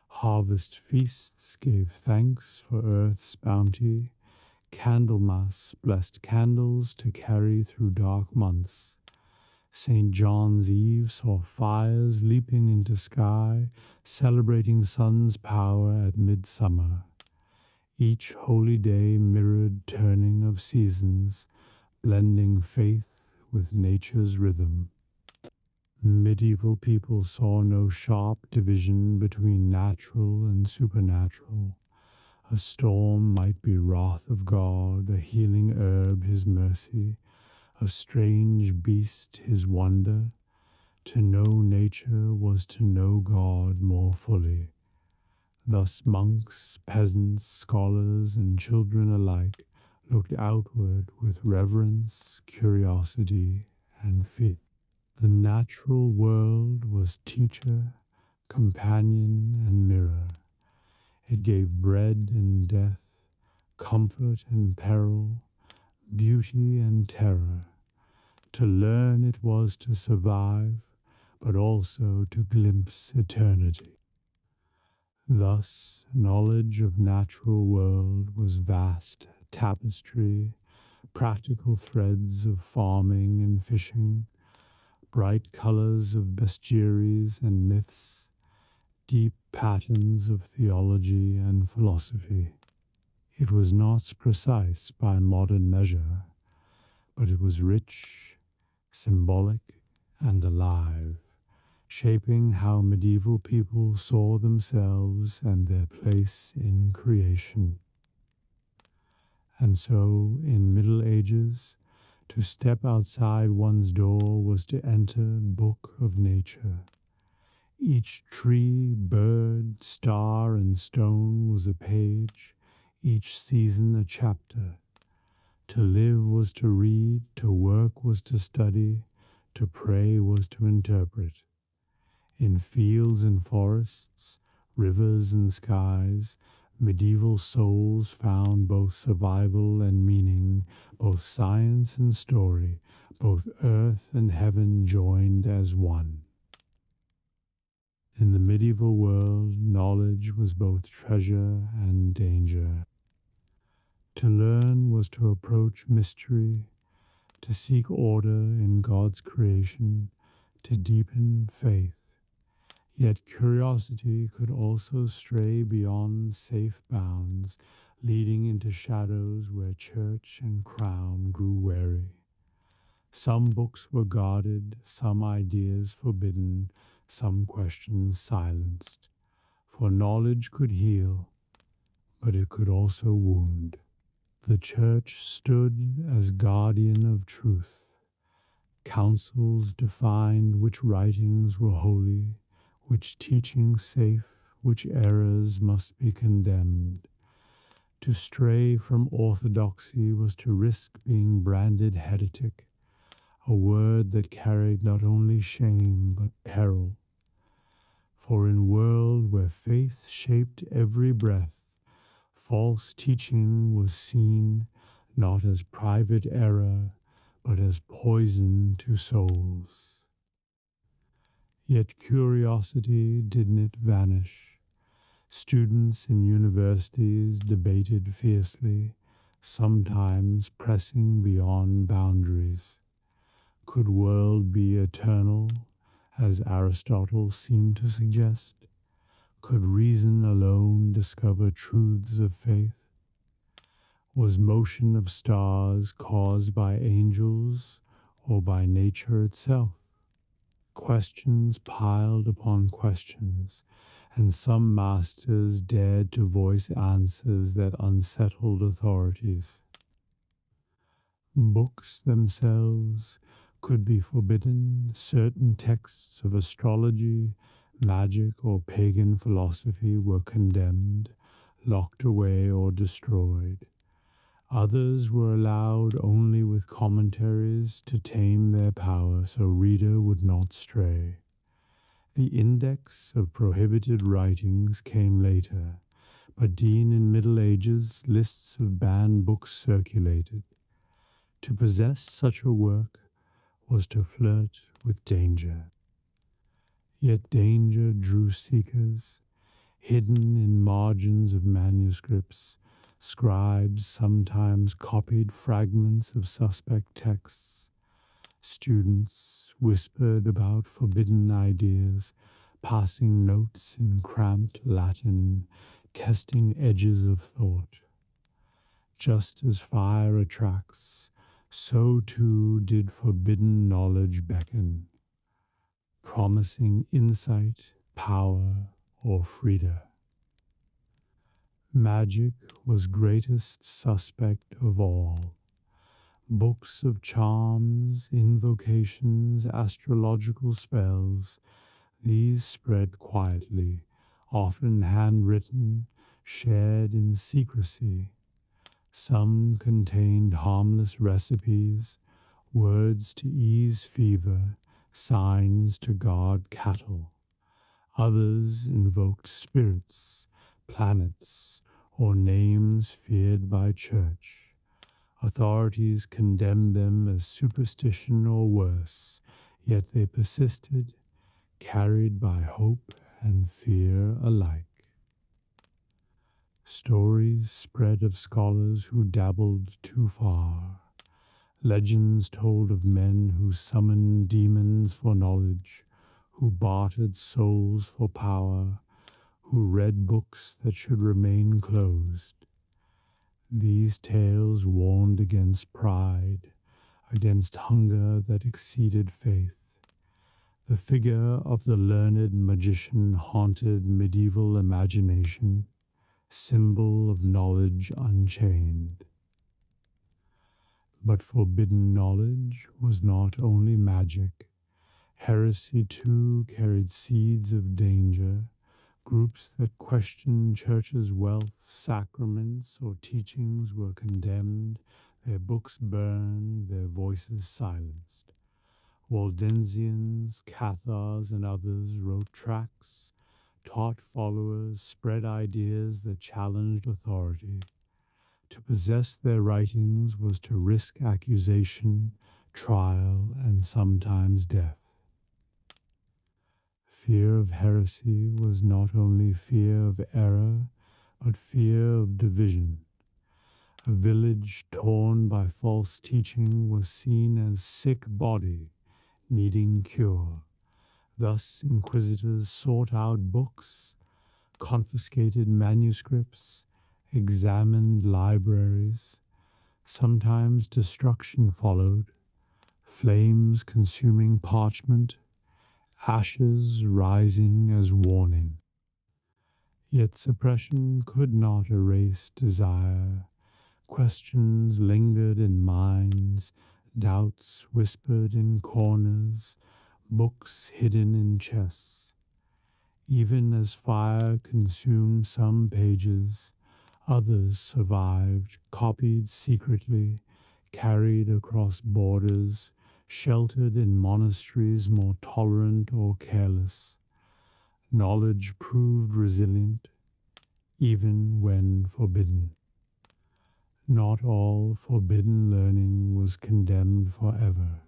Harvest feasts gave thanks for earth's bounty. Candlemas blessed candles to carry through dark months. St. John's Eve saw fires leaping into sky, celebrating sun's power at midsummer. Each holy day mirrored turning of seasons, blending faith with nature's rhythm. Medieval people saw no sharp division between natural and supernatural. A storm might be wrath of God, a healing herb his mercy, a strange beast his wonder. To know nature was to know God more fully. Thus monks, peasants, scholars, and children alike looked outward with reverence, curiosity, and fear. The natural world was teacher, companion, and mirror. It gave bread and death, comfort and peril, beauty and terror. To learn it was to survive, but also to glimpse eternity. Thus, knowledge of natural world was vast tapestry, practical threads of farming and fishing, bright colors of bestiaries and myths, deep patterns of theology and philosophy. It was not precise by modern measure, but it was rich, symbolic, and alive, shaping how medieval people saw themselves and their place in creation. And so, in Middle Ages, to step outside one's door was to enter book of nature. Each tree, bird, star, and stone was a page, each season a chapter. To live was to read, to work was to study, to pray was to interpret. In fields and forests, rivers and skies, medieval souls found both survival and meaning, both science and story, both earth and heaven joined as one. In the medieval world, knowledge was both treasure and danger. To learn was to approach mystery, to seek order in God's creation, to deepen faith. Yet curiosity could also stray beyond safe bounds, leading into shadows where church and crown grew wary. Some books were guarded, some ideas forbidden, some questions silenced. For knowledge could heal, but it could also wound. The church stood as guardian of truth. Councils defined which writings were holy, which teachings safe, which errors must be condemned. To stray from orthodoxy was to risk being branded heretic, a word that carried not only shame but peril. For in a world where faith shaped every breath, false teaching was seen not as private error, but as poison to souls. Yet curiosity didn't vanish. Students in universities debated fiercely, sometimes pressing beyond boundaries. Could world be eternal, as Aristotle seemed to suggest? Could reason alone discover truths of faith? Was motion of stars caused by angels or by nature itself? Questions piled upon questions, and some masters dared to voice answers that unsettled authorities. Books themselves could be forbidden, certain texts of astrology, magic, or pagan philosophy were condemned, locked away, or destroyed. Others were allowed only with commentaries to tame their power so reader would not stray. The index of prohibited writings came later, but in Middle Ages lists of banned books circulated. To possess such a work was to flirt with danger. Yet danger drew seekers. Hidden in margins of manuscripts, scribes sometimes copied fragments of suspect texts. Students whispered about forbidden ideas, passing notes in cramped Latin, testing edges of thought. Just as fire attracts, so too did forbidden knowledge beckon, promising insight, power, or freedom. Magic was greatest suspect of all. Books of charms, invocations, astrological spells, these spread quietly, often handwritten, shared in secrecy. Some contained harmless recipes, words to ease fever, signs to guard cattle. Others invoked spirits, planets, or names feared by church. Authorities condemned them as superstition or worse, yet they persisted, carried by hope and fear alike. Stories spread of scholars who dabbled too far. Legends told of men who summoned demons for knowledge, who bartered souls for power, who read books that should remain closed. These tales warned against pride, against hunger that exceeded faith. The figure of the learned magician haunted medieval imagination, symbol of knowledge unchained. But forbidden knowledge was not only magic. Heresy too carried seeds of danger. Groups that questioned churches' wealth, sacraments, or teachings were condemned, their books burned, their voices silenced. Waldensians, Cathars, and others wrote tracts, taught followers, spread ideas that challenged authority. To possess their writings was to risk accusation, trial, and sometimes death. Fear of heresy was not only fear of error, but fear of division. A village torn by false teaching was seen as sick body, needing cure. Thus inquisitors sought out books, confiscated manuscripts, examined libraries. Sometimes destruction followed, flames consuming parchment, ashes rising as warning. Yet suppression could not erase desire. Questions lingered in minds, doubts whispered in corners, books hidden in chests. Even as fire consumed some pages, others survived, copied secretly, carried across borders, sheltered in monasteries more tolerant or careless. Knowledge proved resilient, even when forbidden. Not all forbidden learning was condemned forever.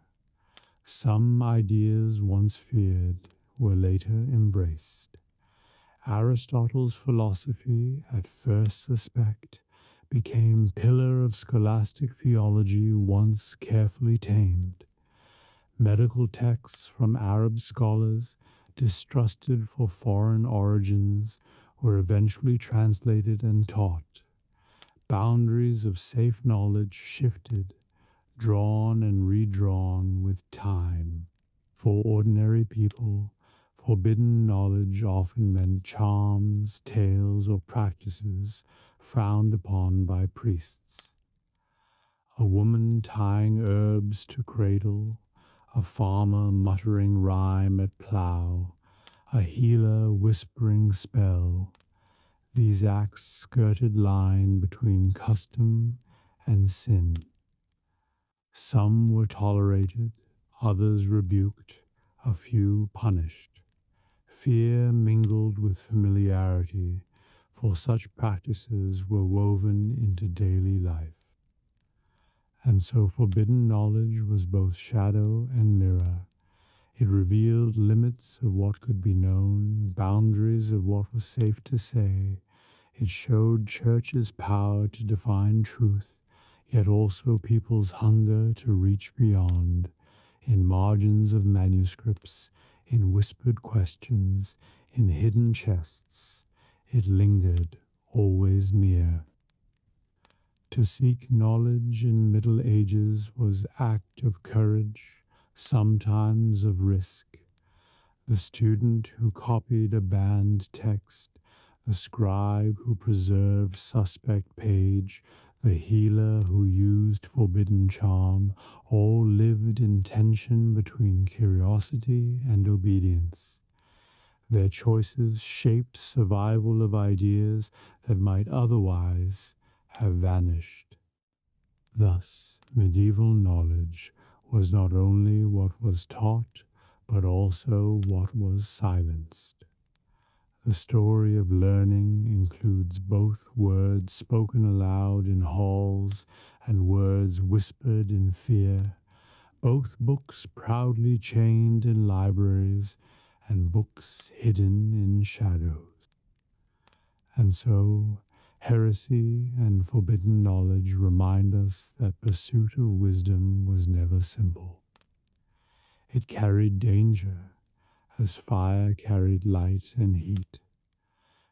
Some ideas once feared were later embraced. Aristotle's philosophy, at first suspect, became pillar of scholastic theology once carefully tamed. Medical texts from Arab scholars, distrusted for foreign origins, were eventually translated and taught. Boundaries of safe knowledge shifted, drawn and redrawn with time. For ordinary people, forbidden knowledge often meant charms, tales, or practices frowned upon by priests. A woman tying herbs to cradle, a farmer muttering rhyme at plough, a healer whispering spell. These acts skirted line between custom and sin. Some were tolerated, others rebuked, a few punished. Fear mingled with familiarity, for such practices were woven into daily life. And so forbidden knowledge was both shadow and mirror. It revealed limits of what could be known, boundaries of what was safe to say. It showed churches' power to define truth, yet also people's hunger to reach beyond. In margins of manuscripts, in whispered questions, in hidden chests, it lingered, always near. To seek knowledge in Middle Ages was act of courage, sometimes of risk. The student who copied a banned text, the scribe who preserved suspect page, the healer who used forbidden charm, all lived in tension between curiosity and obedience. Their choices shaped survival of ideas that might otherwise have vanished. Thus, medieval knowledge was not only what was taught, but also what was silenced. The story of learning includes both words spoken aloud in halls and words whispered in fear, both books proudly chained in libraries and books hidden in shadows. And so, heresy and forbidden knowledge remind us that pursuit of wisdom was never simple. It carried danger, as fire carried light and heat.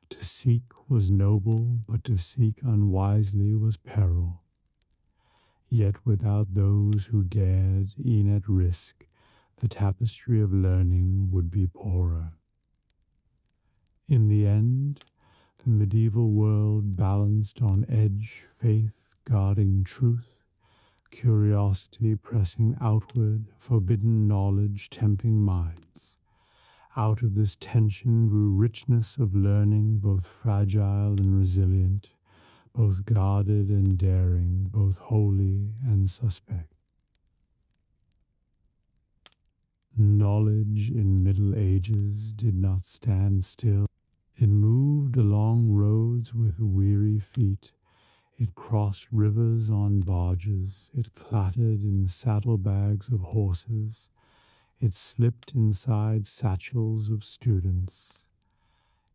To seek was noble, but to seek unwisely was peril. Yet without those who dared, e'en at risk, the tapestry of learning would be poorer. In the end, the medieval world balanced on edge faith guarding truth, curiosity pressing outward, forbidden knowledge tempting minds. Out of this tension grew richness of learning, both fragile and resilient, both guarded and daring, both holy and suspect. Knowledge in Middle Ages did not stand still. It moved along roads with weary feet. It crossed rivers on barges. It clattered in saddlebags of horses. It slipped inside satchels of students.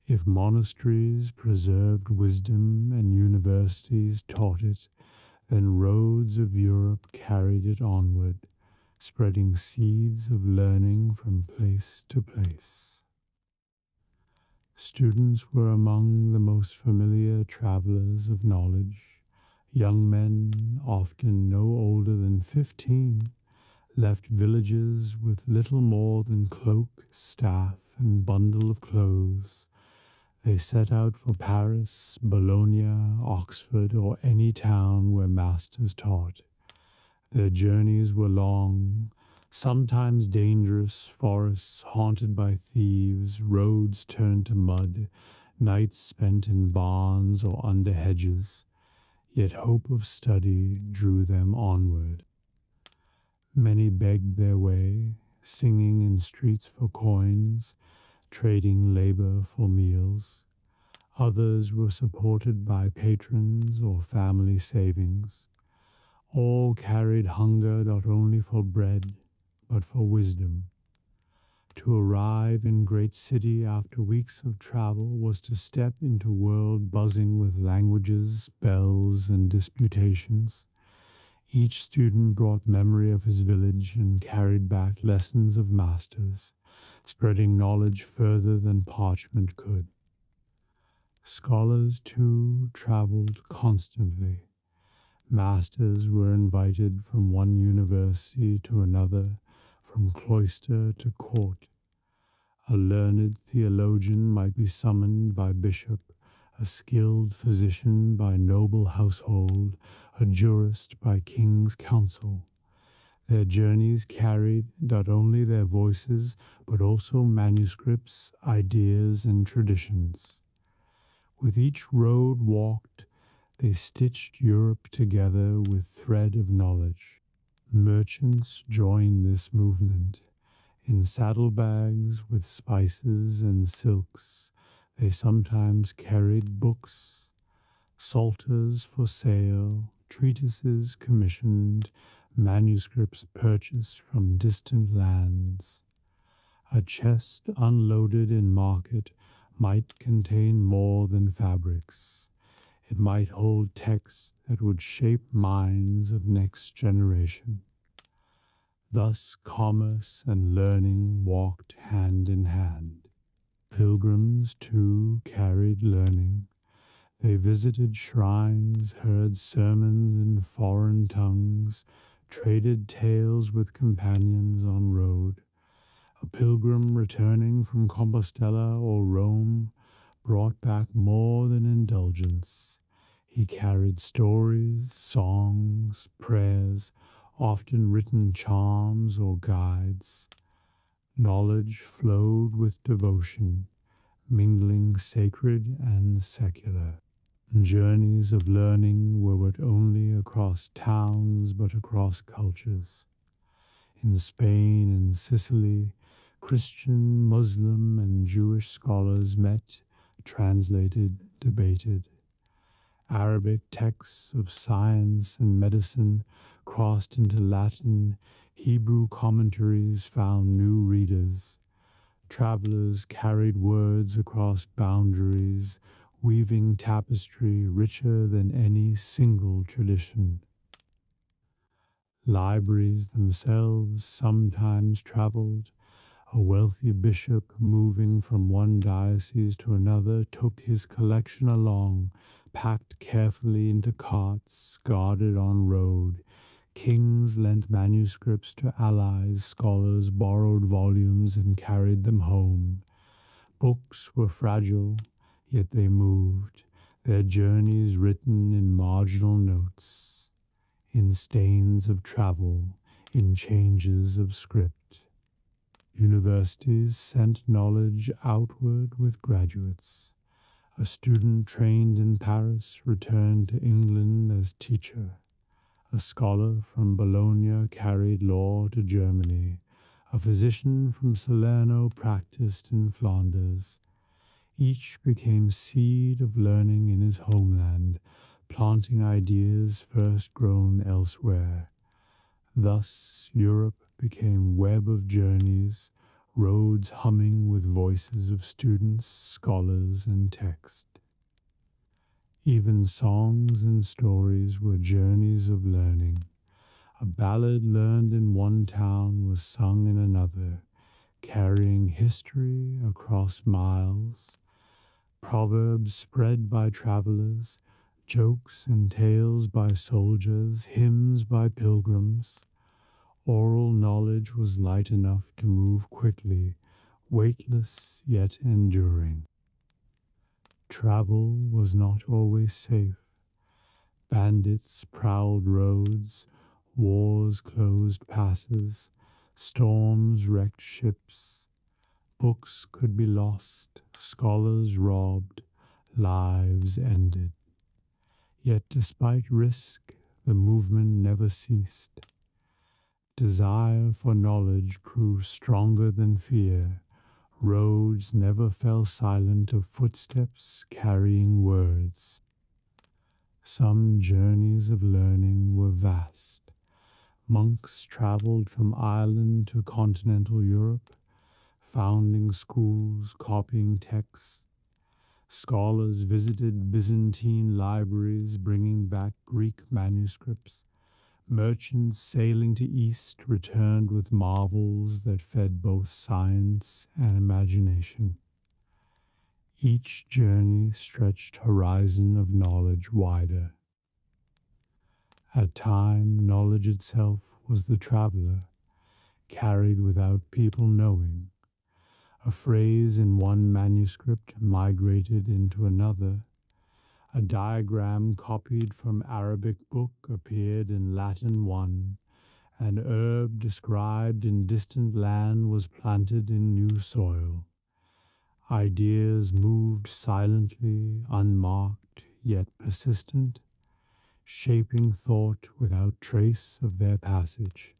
If monasteries preserved wisdom and universities taught it, then roads of Europe carried it onward, spreading seeds of learning from place to place. Students were among the most familiar travelers of knowledge. Young men, often no older than 15, left villages with little more than cloak, staff, and bundle of clothes. They set out for Paris, Bologna, Oxford, or any town where masters taught. Their journeys were long, sometimes dangerous, forests haunted by thieves, roads turned to mud, nights spent in barns or under hedges. Yet hope of study drew them onward. Many begged their way, singing in streets for coins, trading labor for meals. Others were supported by patrons or family savings. All carried hunger not only for bread, but for wisdom. To arrive in great city after weeks of travel was to step into a world buzzing with languages, bells, and disputations. Each student brought memory of his village and carried back lessons of masters, spreading knowledge further than parchment could. Scholars, too, traveled constantly. Masters were invited from one university to another, from cloister to court. A learned theologian might be summoned by bishop, a skilled physician by noble household, a jurist by king's council. Their journeys carried not only their voices, but also manuscripts, ideas, and traditions. With each road walked, they stitched Europe together with thread of knowledge. Merchants joined this movement. In saddlebags with spices and silks, they sometimes carried books, psalters for sale, treatises commissioned, manuscripts purchased from distant lands. A chest unloaded in market might contain more than fabrics. It might hold texts that would shape minds of next generation. Thus commerce and learning walked hand in hand. Pilgrims, too, carried learning. They visited shrines, heard sermons in foreign tongues, traded tales with companions on road. A pilgrim returning from Compostela or Rome brought back more than indulgence. He carried stories, songs, prayers, often written charms or guides. Knowledge flowed with devotion, mingling sacred and secular. Journeys of learning were not only across towns but across cultures. In Spain and Sicily, Christian, Muslim, and Jewish scholars met, translated, debated. Arabic texts of science and medicine crossed into Latin. Hebrew commentaries found new readers. Travelers carried words across boundaries, weaving tapestry richer than any single tradition. Libraries themselves sometimes traveled. A wealthy bishop moving from one diocese to another took his collection along, packed carefully into carts, guarded on road. Kings lent manuscripts to allies, scholars borrowed volumes and carried them home. Books were fragile, yet they moved, their journeys written in marginal notes, in stains of travel, in changes of script. Universities sent knowledge outward with graduates. A student trained in Paris returned to England as teacher. A scholar from Bologna carried law to Germany. A physician from Salerno practiced in Flanders. Each became seed of learning in his homeland, planting ideas first grown elsewhere. Thus Europe became web of journeys, roads humming with voices of students, scholars, and text. Even songs and stories were journeys of learning. A ballad learned in one town was sung in another, carrying history across miles. Proverbs spread by travelers, jokes and tales by soldiers, hymns by pilgrims. Oral knowledge was light enough to move quickly, weightless yet enduring. Travel was not always safe. Bandits prowled roads, wars closed passes, storms wrecked ships. Books could be lost, scholars robbed, lives ended. Yet despite risk, the movement never ceased. Desire for knowledge grew stronger than fear. Roads never fell silent of footsteps carrying words. Some journeys of learning were vast. Monks traveled from Ireland to continental Europe, founding schools, copying texts. Scholars visited Byzantine libraries, bringing back Greek manuscripts. Merchants sailing to east returned with marvels that fed both science and imagination. Each journey stretched horizon of knowledge wider. At time, knowledge itself was the traveler, carried without people knowing. A phrase in one manuscript migrated into another. A diagram copied from Arabic book appeared in Latin one. An herb described in distant land was planted in new soil. Ideas moved silently, unmarked, yet persistent, shaping thought without trace of their passage.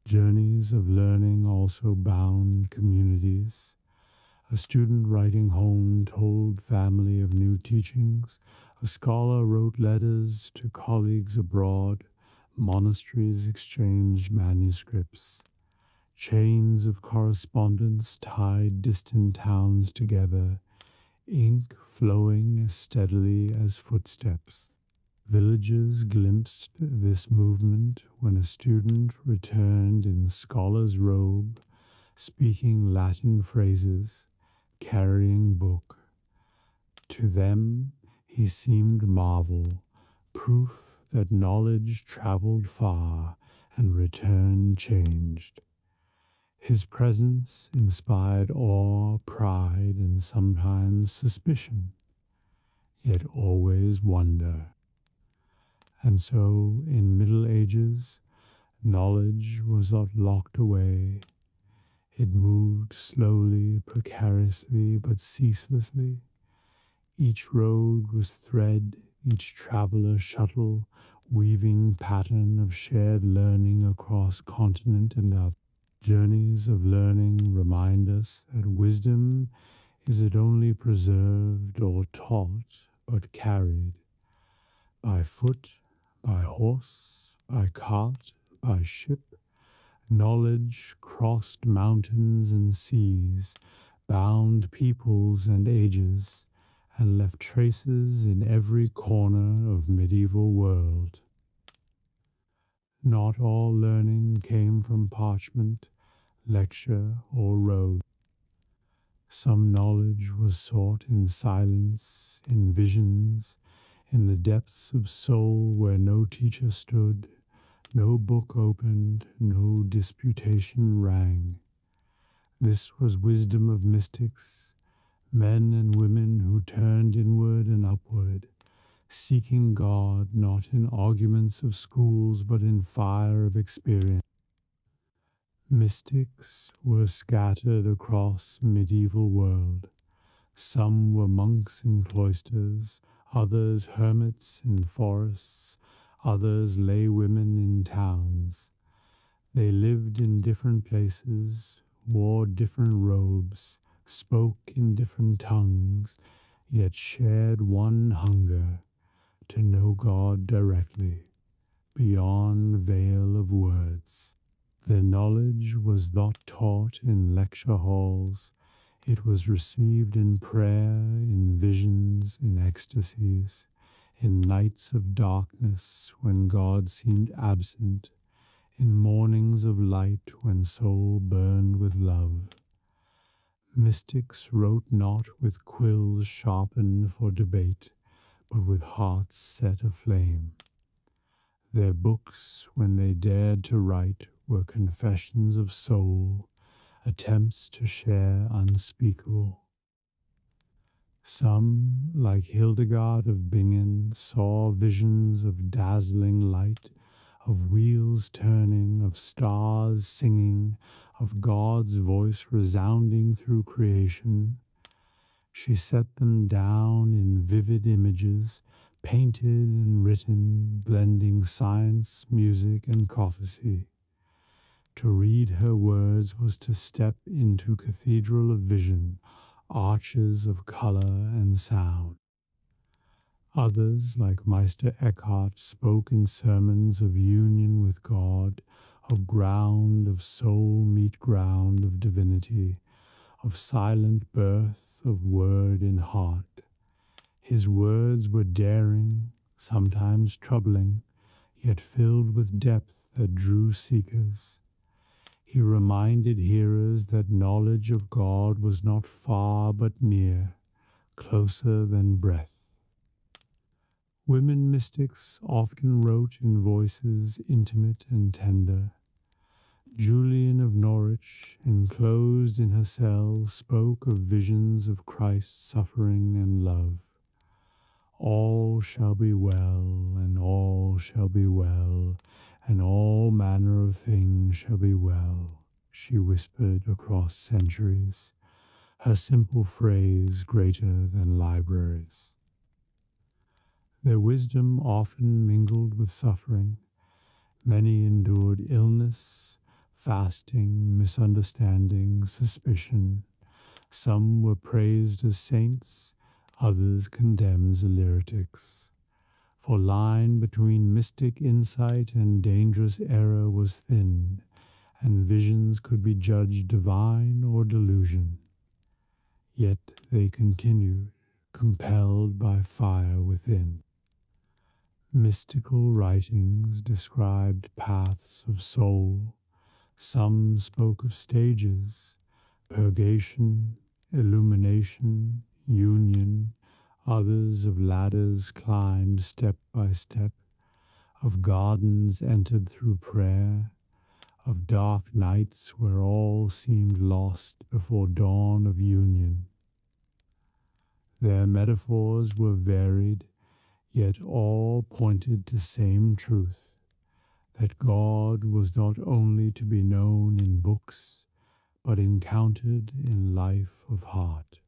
Journeys of learning also bound communities. A student writing home told family of new teachings. A scholar wrote letters to colleagues abroad. Monasteries exchanged manuscripts. Chains of correspondence tied distant towns together, ink flowing as steadily as footsteps. Villages glimpsed this movement when a student returned in scholar's robe, speaking Latin phrases, carrying book. To them he seemed marvel, proof that knowledge traveled far and returned changed. His presence inspired awe, pride, and sometimes suspicion, yet always wonder. And so, in Middle Ages, knowledge was not locked away. It moved slowly, precariously, but ceaselessly. Each road was thread, each traveler shuttle, weaving pattern of shared learning across continent and other. Journeys of learning remind us that wisdom isn't only preserved or taught, but carried by foot, by horse, by cart, by ship. Knowledge crossed mountains and seas, bound peoples and ages, and left traces in every corner of medieval world. Not all learning came from parchment, lecture, or road. Some knowledge was sought in silence, in visions, in the depths of soul where no teacher stood, no book opened, no disputation rang. This was wisdom of mystics, men and women who turned inward and upward, seeking God not in arguments of schools but in fire of experience. Mystics were scattered across medieval world. Some were monks in cloisters, others hermits in forests, others lay women in towns. They lived in different places, wore different robes, spoke in different tongues, yet shared one hunger, to know God directly, beyond veil of words. Their knowledge was not taught in lecture halls. It was received in prayer, in visions, in ecstasies, in nights of darkness when God seemed absent, in mornings of light when soul burned with love. Mystics wrote not with quills sharpened for debate, but with hearts set aflame. Their books, when they dared to write, were confessions of soul, attempts to share unspeakable. Some, like Hildegard of Bingen, saw visions of dazzling light, of wheels turning, of stars singing, of God's voice resounding through creation. She set them down in vivid images, painted and written, blending science, music, and prophecy. To read her words was to step into cathedral of vision, arches of color and sound. Others, like Meister Eckhart, spoke in sermons of union with God, of ground of soul meet ground of divinity, of silent birth of word in heart. His words were daring, sometimes troubling, yet filled with depth that drew seekers. He reminded hearers that knowledge of God was not far but near, closer than breath. Women mystics often wrote in voices intimate and tender. Julian of Norwich, enclosed in her cell, spoke of visions of Christ's suffering and love. All shall be well, and all shall be well, and all manner of things shall be well, she whispered across centuries, her simple phrase greater than libraries. Their wisdom often mingled with suffering. Many endured illness, fasting, misunderstanding, suspicion. Some were praised as saints, others condemned as heretics. For line between mystic insight and dangerous error was thin, and visions could be judged divine or delusion. Yet they continued, compelled by fire within. Mystical writings described paths of soul. Some spoke of stages, purgation, illumination, union, others of ladders climbed step by step, of gardens entered through prayer, of dark nights where all seemed lost before dawn of union. Their metaphors were varied, yet all pointed to same truth, that God was not only to be known in books, but encountered in life of heart.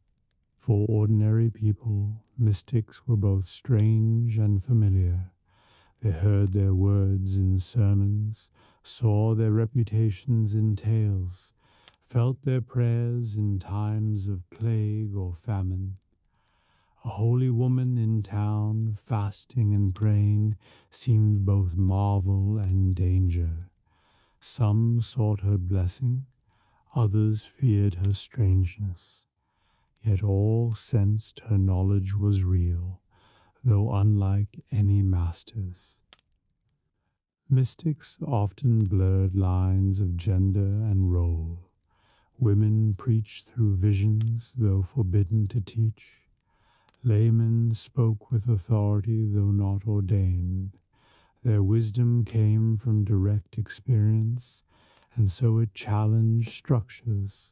For ordinary people, mystics were both strange and familiar. They heard their words in sermons, saw their reputations in tales, felt their prayers in times of plague or famine. A holy woman in town, fasting and praying, seemed both marvel and danger. Some sought her blessing, others feared her strangeness. Yet all sensed her knowledge was real, though unlike any master's. Mystics often blurred lines of gender and role. Women preached through visions, though forbidden to teach. Laymen spoke with authority, though not ordained. Their wisdom came from direct experience, and so it challenged structures.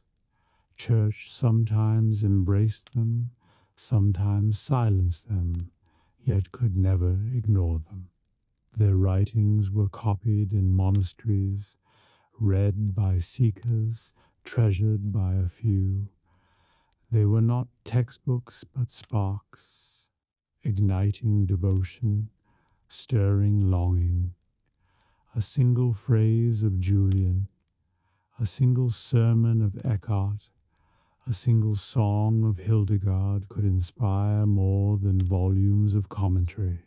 Church sometimes embraced them, sometimes silenced them, yet could never ignore them. Their writings were copied in monasteries, read by seekers, treasured by a few. They were not textbooks, but sparks, igniting devotion, stirring longing. A single phrase of Julian, a single sermon of Eckhart, a single song of Hildegard could inspire more than volumes of commentary.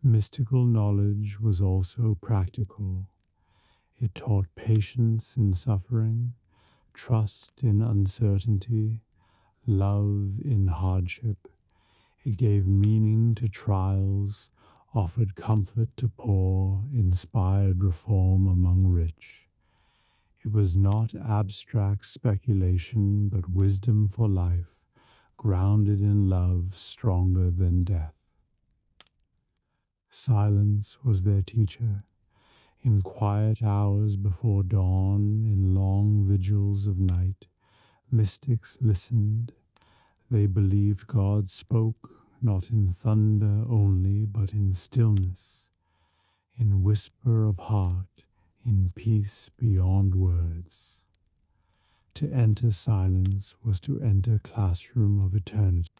Mystical knowledge was also practical. It taught patience in suffering, trust in uncertainty, love in hardship. It gave meaning to trials, offered comfort to poor, inspired reform among rich. It was not abstract speculation, but wisdom for life, grounded in love stronger than death. Silence was their teacher. In quiet hours before dawn, in long vigils of night, mystics listened. They believed God spoke, not in thunder only, but in stillness, in whisper of heart, in peace beyond words. To enter silence was to enter classroom of eternity.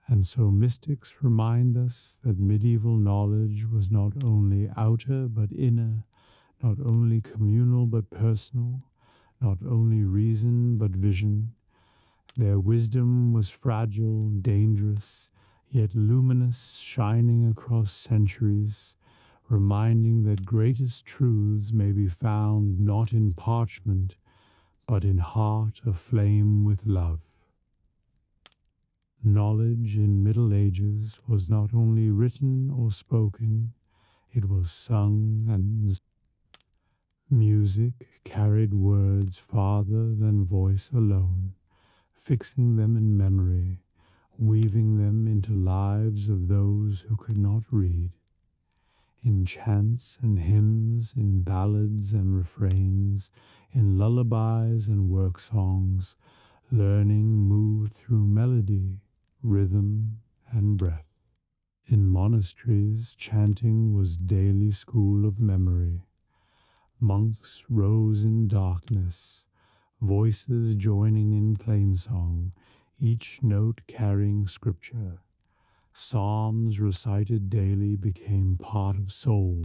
And so mystics remind us that medieval knowledge was not only outer but inner, not only communal but personal, not only reason but vision. Their wisdom was fragile, dangerous, yet luminous, shining across centuries, reminding that greatest truths may be found not in parchment, but in heart aflame with love. Knowledge in Middle Ages was not only written or spoken, it was sung, and music carried words farther than voice alone, fixing them in memory, weaving them into lives of those who could not read. In chants and hymns, in ballads and refrains, in lullabies and work songs, learning moved through melody, rhythm, and breath. In monasteries, chanting was daily school of memory. Monks rose in darkness, voices joining in plainsong, each note carrying scripture. Psalms recited daily became part of soul,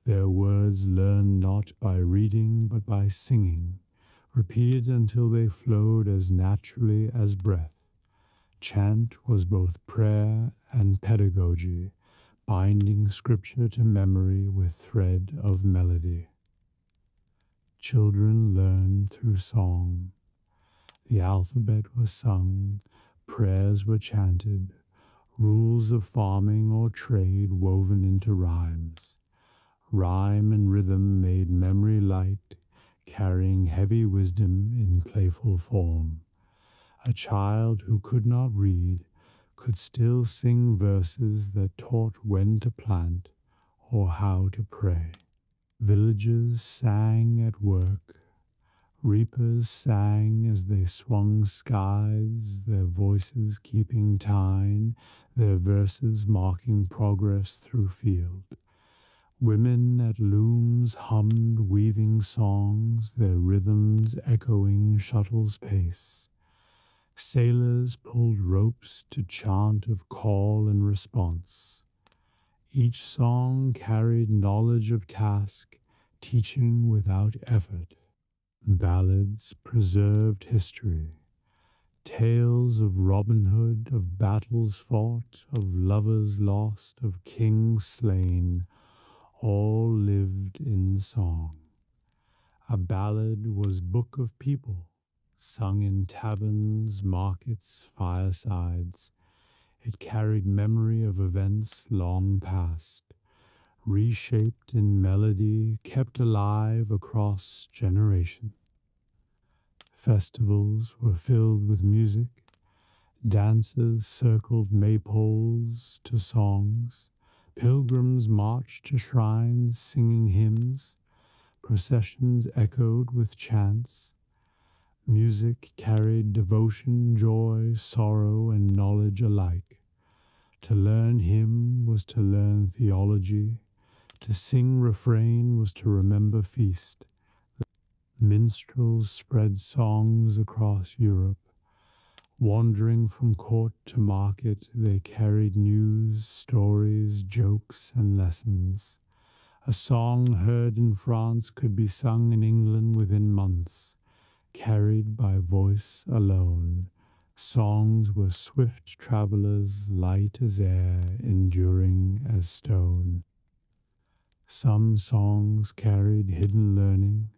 their words learned not by reading but by singing, repeated until they flowed as naturally as breath. Chant was both prayer and pedagogy, binding scripture to memory with thread of melody. Children learned through song. The alphabet was sung, prayers were chanted, rules of farming or trade woven into rhymes. Rhyme and rhythm made memory light, carrying heavy wisdom in playful form. A child who could not read could still sing verses that taught when to plant or how to pray. Villagers sang at work. Reapers sang as they swung scythes, their voices keeping time, their verses marking progress through field. Women at looms hummed weaving songs, their rhythms echoing shuttle's pace. Sailors pulled ropes to chant of call and response. Each song carried knowledge of task, teaching without effort. Ballads preserved history. Tales of Robin Hood, of battles fought, of lovers lost, of kings slain, all lived in song. A ballad was book of people, sung in taverns, markets, firesides. It carried memory of events long past, reshaped in melody, kept alive across generations. Festivals were filled with music. Dancers circled maypoles to songs. Pilgrims marched to shrines singing hymns. Processions echoed with chants. Music carried devotion, joy, sorrow, and knowledge alike. To learn hymn was to learn theology. To sing refrain was to remember feast. Minstrels spread songs across Europe. Wandering from court to market, they carried news, stories, jokes, and lessons. A song heard in France could be sung in England within months, carried by voice alone. Songs were swift travelers, light as air, enduring as stone. Some songs carried hidden learning.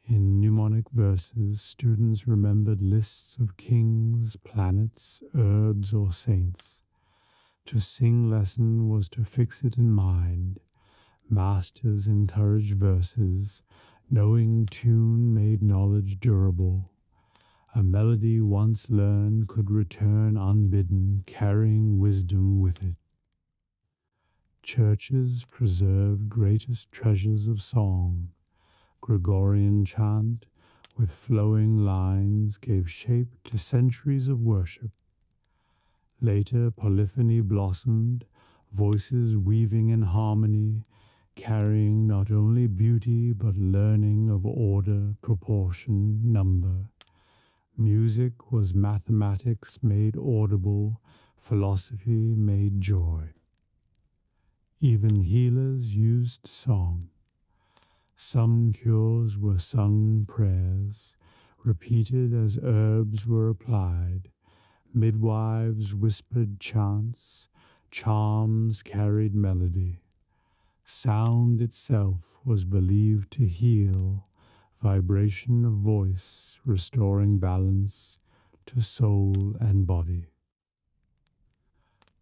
In mnemonic verses, students remembered lists of kings, planets, herbs, or saints. To sing lesson was to fix it in mind. Masters encouraged verses. Knowing tune made knowledge durable. A melody once learned could return unbidden, carrying wisdom with it. Churches preserved greatest treasures of song. Gregorian chant, with flowing lines, gave shape to centuries of worship. Later, polyphony blossomed, voices weaving in harmony, carrying not only beauty but learning of order, proportion, number. Music was mathematics made audible, philosophy made joy. Even healers used song. Some cures were sung prayers, repeated as herbs were applied. Midwives whispered chants, charms carried melody. Sound itself was believed to heal, vibration of voice restoring balance to soul and body.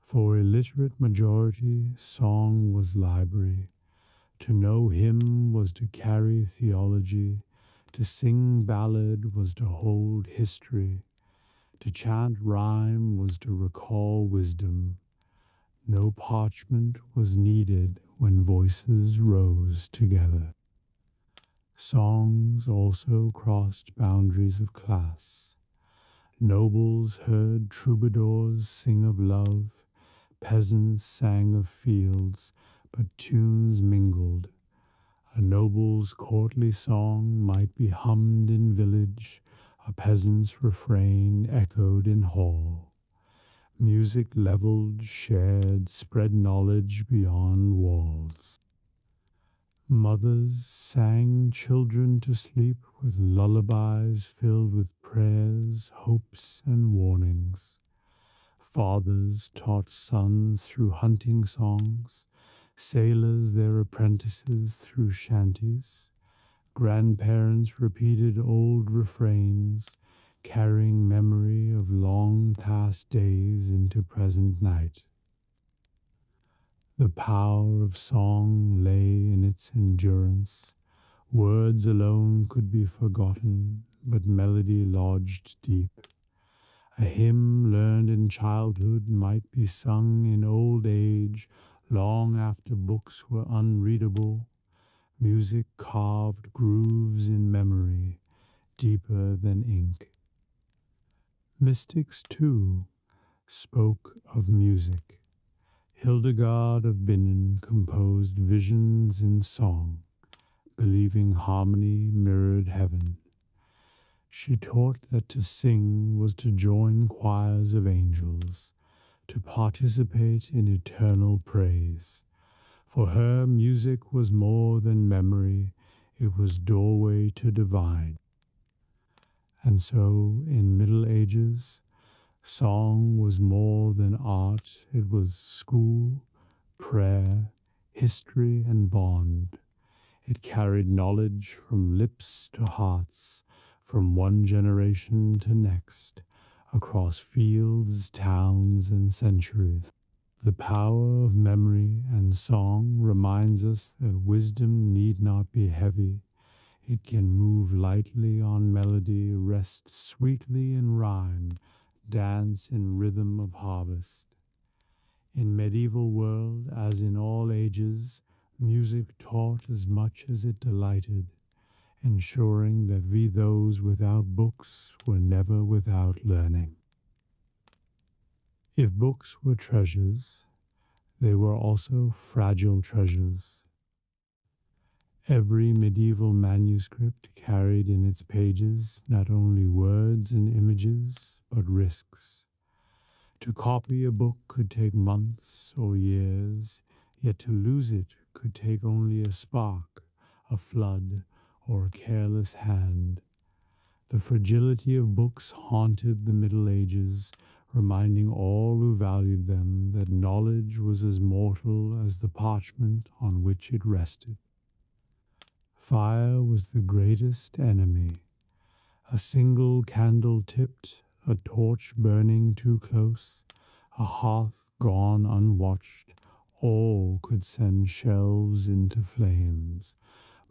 For illiterate majority, song was library. To know him was to carry theology. To sing ballad was to hold history. To chant rhyme was to recall wisdom. No parchment was needed when voices rose together. Songs also crossed boundaries of class. Nobles heard troubadours sing of love, peasants sang of fields, but tunes mingled. A noble's courtly song might be hummed in village, a peasant's refrain echoed in hall. Music leveled, shared, spread knowledge beyond walls. Mothers sang children to sleep with lullabies filled with prayers, hopes, and warnings. Fathers taught sons through hunting songs, sailors their apprentices through shanties. Grandparents repeated old refrains, carrying memory of long past days into present night. The power of song lay in its endurance. Words alone could be forgotten, but melody lodged deep. A hymn learned in childhood might be sung in old age, long after books were unreadable. Music carved grooves in memory, deeper than ink. Mystics, too, spoke of music. Hildegard of Bingen composed visions in song, believing harmony mirrored heaven. She taught that to sing was to join choirs of angels, to participate in eternal praise. For her, music was more than memory, it was doorway to divine. And so, in Middle Ages, song was more than art, it was school, prayer, history, and bond. It carried knowledge from lips to hearts, from one generation to next, across fields, towns, and centuries. The power of memory and song reminds us that wisdom need not be heavy. It can move lightly on melody, rest sweetly in rhyme, dance in rhythm of harvest. In medieval world, as in all ages, music taught as much as it delighted, ensuring that we those without books were never without learning. If books were treasures, they were also fragile treasures. Every medieval manuscript carried in its pages not only words and images, but risks. To copy a book could take months or years, yet to lose it could take only a spark, a flood, or a careless hand. The fragility of books haunted the Middle Ages, reminding all who valued them that knowledge was as mortal as the parchment on which it rested. Fire was the greatest enemy. A single candle tipped, a torch burning too close, a hearth gone unwatched, all could send shelves into flames.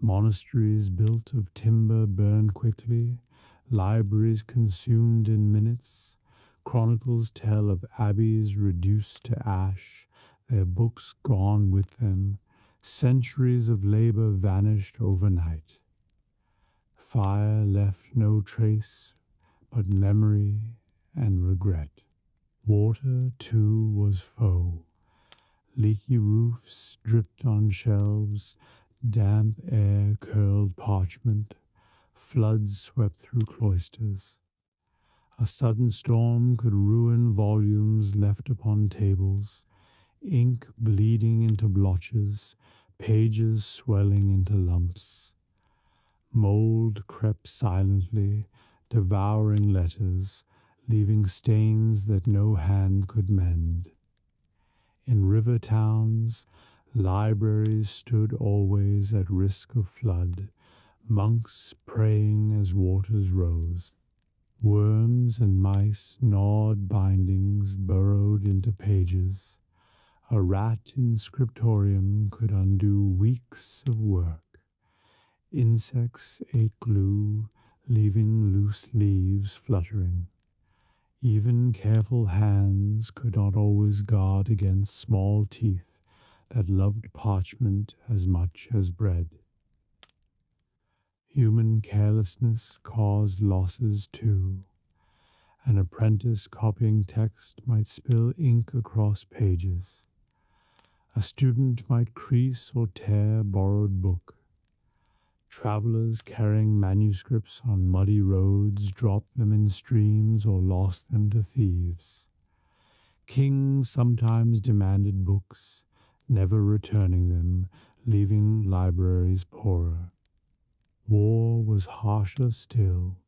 Monasteries built of timber burned quickly, libraries consumed in minutes. Chronicles tell of abbeys reduced to ash, their books gone with them. Centuries of labor vanished overnight. Fire left no trace but memory and regret. Water, too, was foe. Leaky roofs dripped on shelves, damp air curled parchment, floods swept through cloisters. A sudden storm could ruin volumes left upon tables, ink bleeding into blotches, pages swelling into lumps. Mold crept silently, devouring letters, leaving stains that no hand could mend. In river towns, libraries stood always at risk of flood, monks praying as waters rose. Worms and mice gnawed bindings, burrowed into pages. A rat in scriptorium could undo weeks of work. Insects ate glue, leaving loose leaves fluttering. Even careful hands could not always guard against small teeth that loved parchment as much as bread. Human carelessness caused losses too. An apprentice copying text might spill ink across pages. A student might crease or tear borrowed book. Travelers carrying manuscripts on muddy roads dropped them in streams or lost them to thieves. Kings sometimes demanded books, never returning them, leaving libraries poorer. War was harsher still.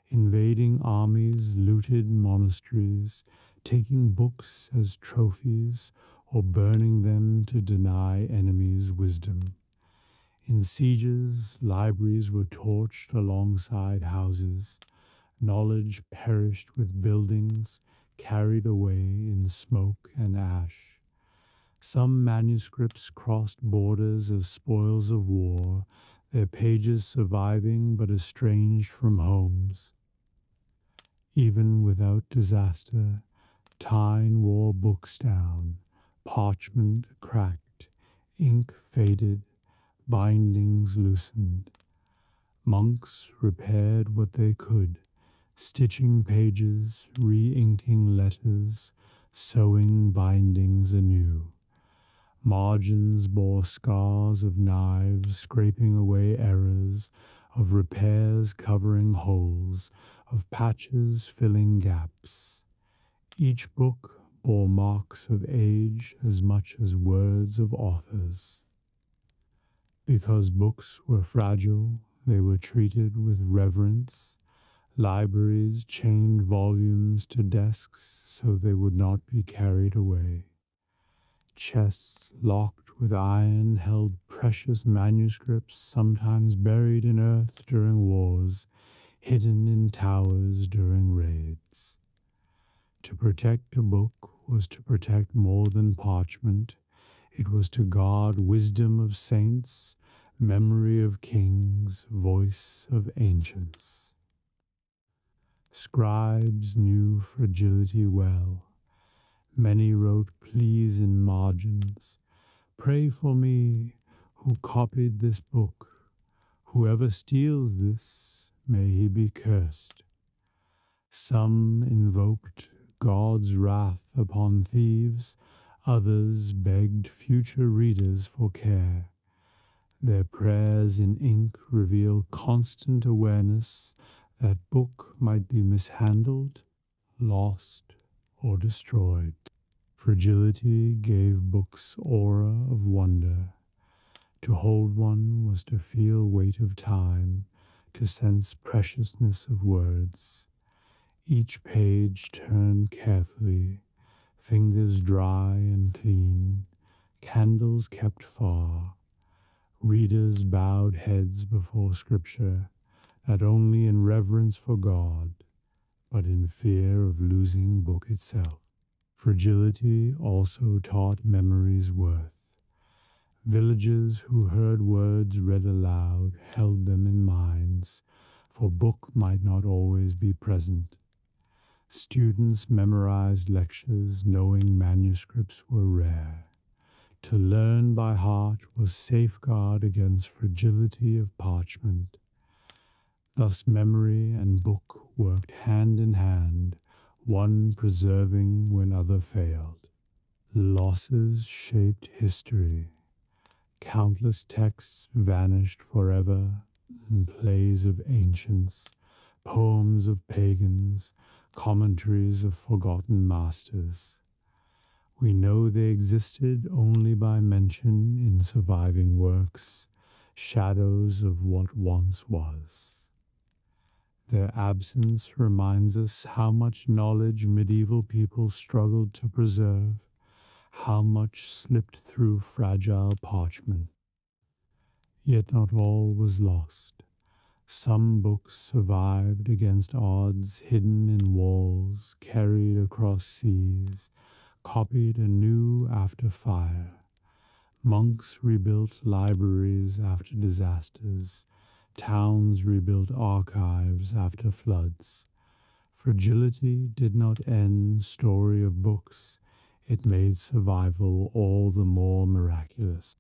Invading armies looted monasteries, taking books as trophies or burning them to deny enemies wisdom. In sieges, libraries were torched alongside houses. Knowledge perished with buildings, carried away in smoke and ash. Some manuscripts crossed borders as spoils of war, their pages surviving but estranged from homes. Even without disaster, time wore books down, parchment cracked, ink faded, bindings loosened. Monks repaired what they could, stitching pages, re-inking letters, sewing bindings anew. Margins bore scars of knives scraping away errors, of repairs covering holes, of patches filling gaps. Each book bore marks of age as much as words of authors. Because books were fragile, they were treated with reverence. Libraries chained volumes to desks so they would not be carried away. Chests locked with iron held precious manuscripts, sometimes buried in earth during wars, hidden in towers during raids. To protect a book was to protect more than parchment. It was to guard wisdom of saints, memory of kings, voice of ancients. Scribes knew fragility well. Many wrote pleas in margins. Pray for me, who copied this book. Whoever steals this, may he be cursed. Some invoked God's wrath upon thieves, others begged future readers for care. Their prayers in ink reveal constant awareness that book might be mishandled, lost, or destroyed. Fragility gave books aura of wonder. To hold one was to feel weight of time, to sense preciousness of words. Each page turned carefully, fingers dry and clean, candles kept far. Readers bowed heads before Scripture, not only in reverence for God, but in fear of losing book itself. Fragility also taught memory's worth. Villagers who heard words read aloud held them in minds, for book might not always be present. Students memorized lectures knowing manuscripts were rare. To learn by heart was safeguard against fragility of parchment. Thus memory and book worked hand in hand, one preserving when other failed. Losses shaped history. Countless texts vanished forever, in plays of ancients, poems of pagans, commentaries of forgotten masters. We know they existed only by mention in surviving works, shadows of what once was. Their absence reminds us how much knowledge medieval people struggled to preserve, how much slipped through fragile parchment. Yet not all was lost. Some books survived against odds, hidden in walls, carried across seas, copied anew after fire. Monks rebuilt libraries after disasters. Towns rebuilt archives after floods. Fragility did not end story of books. It made survival all the more miraculous.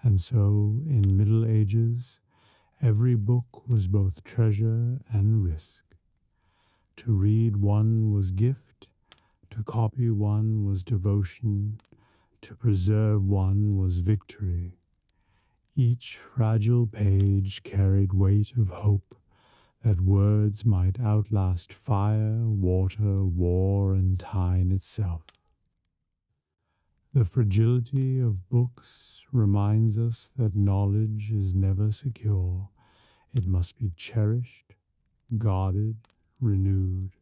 And so, in Middle Ages, every book was both treasure and risk. To read one was gift, to copy one was devotion, to preserve one was victory. Each fragile page carried weight of hope that words might outlast fire, water, war, and time itself. The fragility of books reminds us that knowledge is never secure. It must be cherished, guarded, renewed.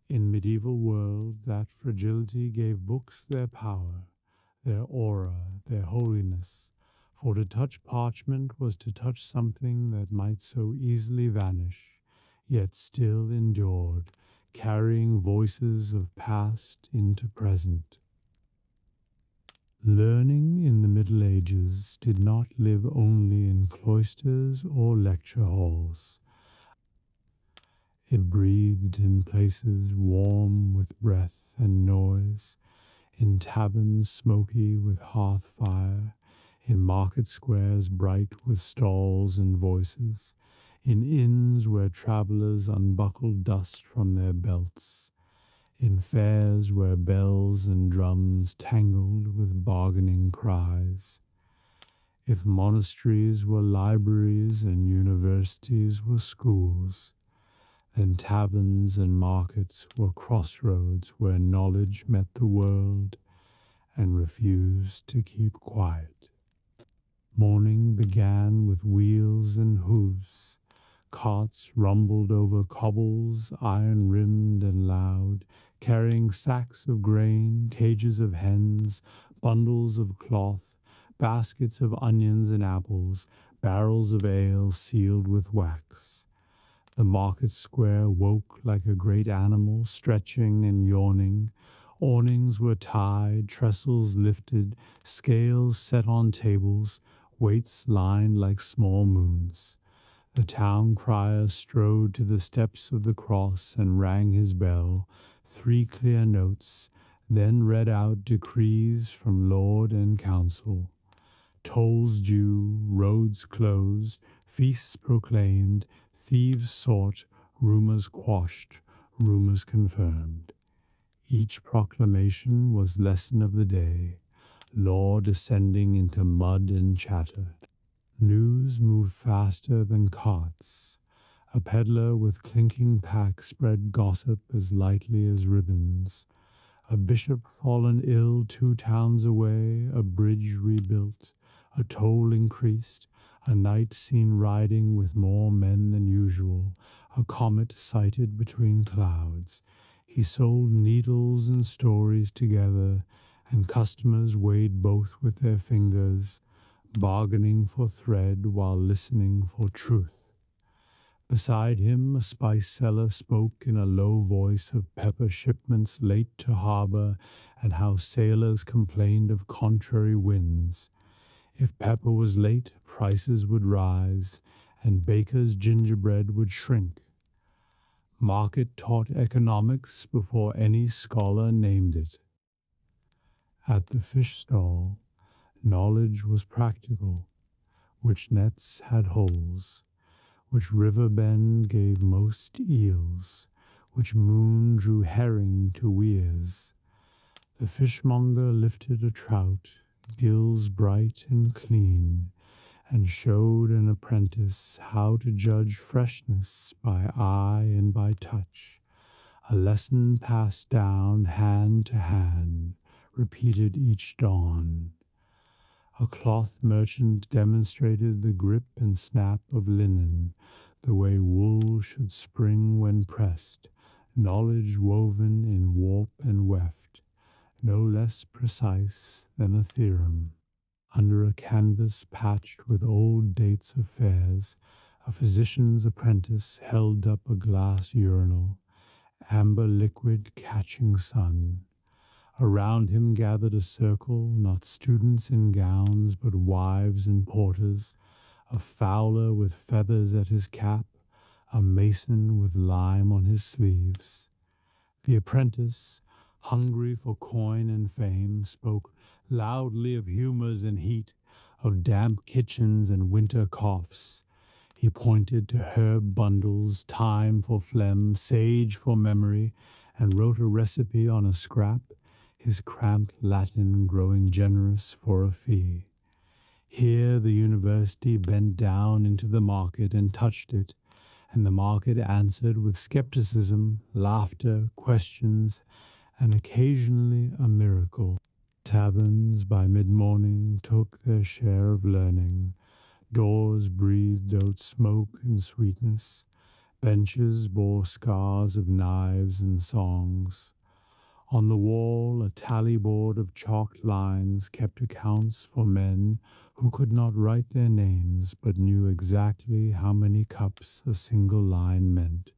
In medieval world, that fragility gave books their power, their aura, their holiness. For to touch parchment was to touch something that might so easily vanish, yet still endured, carrying voices of past into present. Learning in the Middle Ages did not live only in cloisters or lecture halls. It breathed in places warm with breath and noise, in taverns smoky with hearth fire, in market squares bright with stalls and voices, in inns where travellers unbuckled dust from their belts, in fairs where bells and drums tangled with bargaining cries. If monasteries were libraries and universities were schools, then taverns and markets were crossroads where knowledge met the world and refused to keep quiet. Morning began with wheels and hooves. Carts rumbled over cobbles, iron-rimmed and loud, carrying sacks of grain, cages of hens, bundles of cloth, baskets of onions and apples, barrels of ale sealed with wax. The market square woke like a great animal, stretching and yawning. Awnings were tied, trestles lifted, scales set on tables, weights lined like small moons. The town crier strode to the steps of the cross and rang his bell, 3 clear notes, then read out decrees from Lord and Council. Tolls due, roads closed, feasts proclaimed, thieves sought, rumors quashed, rumors confirmed. Each proclamation was lesson of the day, law descending into mud and chatter. News moved faster than carts. A peddler with clinking pack spread gossip as lightly as ribbons. A bishop fallen ill 2 towns away, a bridge rebuilt, a toll increased, a knight seen riding with more men than usual, a comet sighted between clouds. He sold needles and stories together, and customers weighed both with their fingers, bargaining for thread while listening for truth. Beside him, a spice seller spoke in a low voice of pepper shipments late to harbor and how sailors complained of contrary winds. If pepper was late, prices would rise, and bakers' gingerbread would shrink. Market taught economics before any scholar named it. At the fish stall, knowledge was practical. Which nets had holes? Which river bend gave most eels? Which moon drew herring to weirs? The fishmonger lifted a trout, gills bright and clean, and showed an apprentice how to judge freshness by eye and by touch, a lesson passed down hand to hand, repeated each dawn. A cloth merchant demonstrated the grip and snap of linen, the way wool should spring when pressed, knowledge woven in warp and weft, no less precise than a theorem. Under a canvas patched with old dates of fairs, A physician's apprentice held up a glass urinal, amber liquid catching sun. Around him gathered a circle, not students in gowns, but wives and porters, a fowler with feathers at his cap, a mason with lime on his sleeves. The apprentice, hungry for coin and fame, spoke loudly of humors and heat, of damp kitchens and winter coughs. He pointed to herb bundles, thyme for phlegm, sage for memory, and wrote a recipe on a scrap, his cramped Latin growing generous for a fee. Here the university bent down into the market and touched it, and the market answered with skepticism, laughter, questions, and occasionally a miracle. Taverns by mid-morning took their share of learning. Doors breathed out smoke and sweetness. Benches bore scars of knives and songs. On the wall, a tally board of chalked lines kept accounts for men who could not write their names but knew exactly how many cups a single line meant.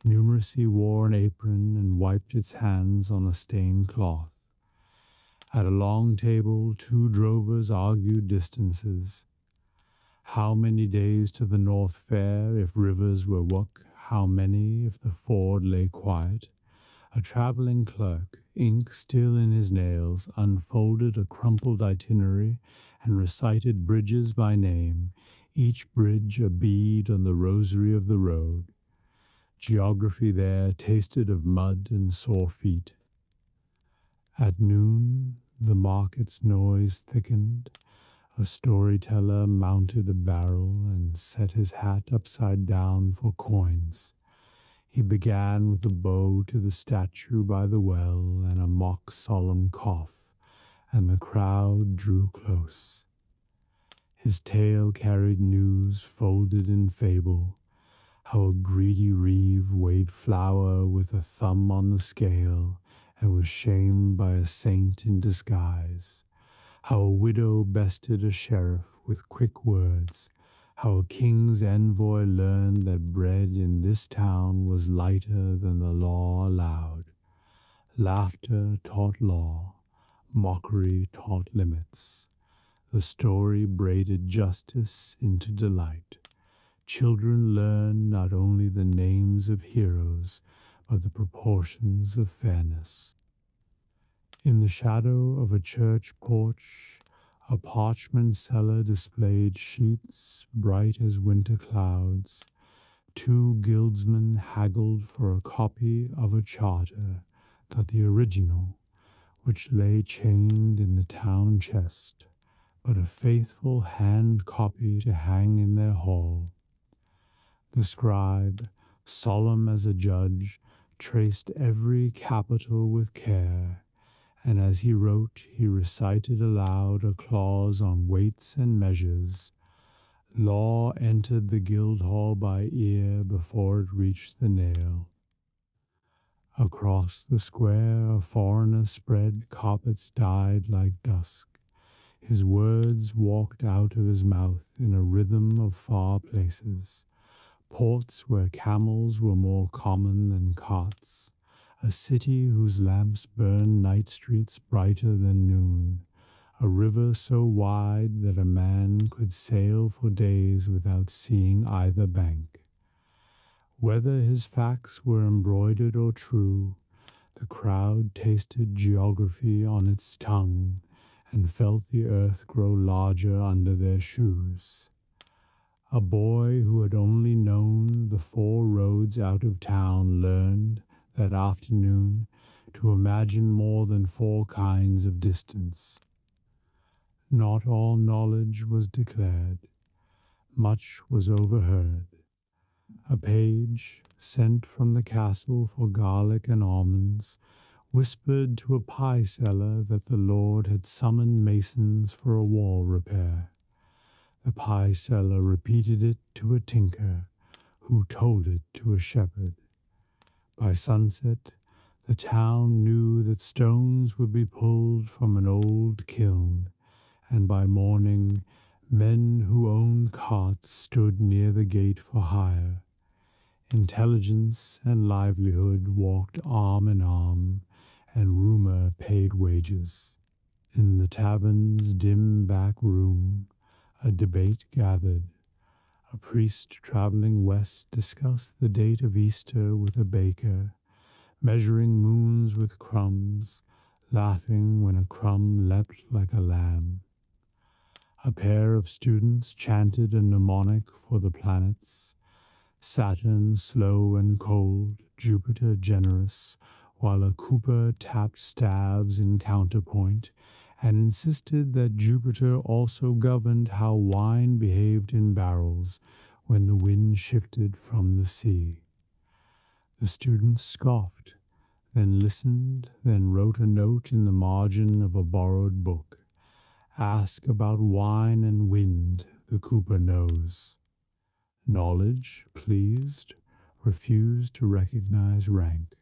Numeracy wore an apron and wiped its hands on a stained cloth. At a long table, two drovers argued distances. How many days to the North Fair if rivers were wook? How many if the ford lay quiet? A traveling clerk, ink still in his nails, unfolded a crumpled itinerary and recited bridges by name, each bridge a bead on the rosary of the road. Geography there tasted of mud and sore feet. At noon, the market's noise thickened. A storyteller mounted a barrel and set his hat upside down for coins. He began with a bow to the statue by the well and a mock solemn cough, and the crowd drew close. His tale carried news folded in fable, how a greedy reeve weighed flour with a thumb on the scale and was shamed by a saint in disguise, how a widow bested a sheriff with quick words, how a king's envoy learned that bread in this town was lighter than the law allowed. Laughter taught law, mockery taught limits. The story braided justice into delight. Children learn not only the names of heroes, but the proportions of fairness. In the shadow of a church porch, a parchment seller displayed sheets bright as winter clouds. Two guildsmen haggled for a copy of a charter, not the original, which lay chained in the town chest, but a faithful hand copy to hang in their hall. The scribe, solemn as a judge, traced every capital with care, and as he wrote, he recited aloud a clause on weights and measures. Law entered the guild hall by ear before it reached the nail. Across the square a foreigner spread carpets dyed like dusk. His words walked out of his mouth in a rhythm of far places. Ports where camels were more common than carts. A city whose lamps burned night streets brighter than noon. A river so wide that a man could sail for days without seeing either bank. Whether his facts were embroidered or true, the crowd tasted geography on its tongue and felt the earth grow larger under their shoes. A boy who had only known the 4 roads out of town learned, that afternoon, to imagine more than 4 kinds of distance. Not all knowledge was declared. Much was overheard. A page, sent from the castle for garlic and almonds, whispered to a pie seller that the Lord had summoned masons for a wall repair. The pie seller repeated it to a tinker, who told it to a shepherd. By sunset, the town knew that stones would be pulled from an old kiln, and by morning, Men who owned carts stood near the gate for hire. Intelligence and livelihood walked arm in arm, and rumor paid wages. In the tavern's dim back room, a debate gathered. A priest traveling west discussed the date of Easter with a baker, measuring moons with crumbs, laughing when a crumb leapt like a lamb. A pair of students chanted a mnemonic for the planets, Saturn slow and cold, Jupiter generous, while a cooper tapped staves in counterpoint and insisted that Jupiter also governed how wine behaved in barrels when the wind shifted from the sea. The students scoffed, then listened, then wrote a note in the margin of a borrowed book. Ask about wine and wind, the cooper knows. Knowledge, pleased, refused to recognize rank.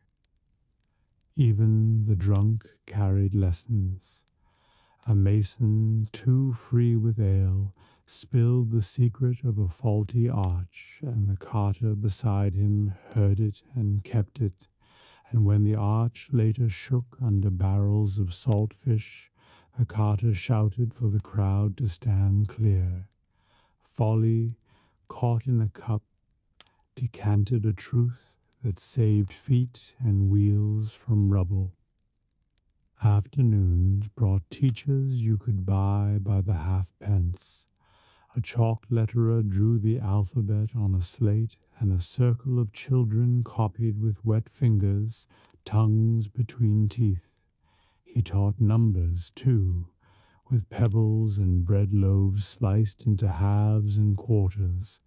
Even the drunk carried lessons. A mason, too free with ale, spilled the secret of a faulty arch, and the carter beside him heard it and kept it. And when the arch later shook under barrels of salt fish, the carter shouted for the crowd to stand clear. Folly, caught in a cup, decanted a truth that saved feet and wheels from rubble. Afternoons brought teachers you could buy by the halfpence. A chalk letterer drew the alphabet on a slate, and a circle of children copied with wet fingers, tongues between teeth. He taught numbers, too, with pebbles and bread loaves sliced into halves and quarters.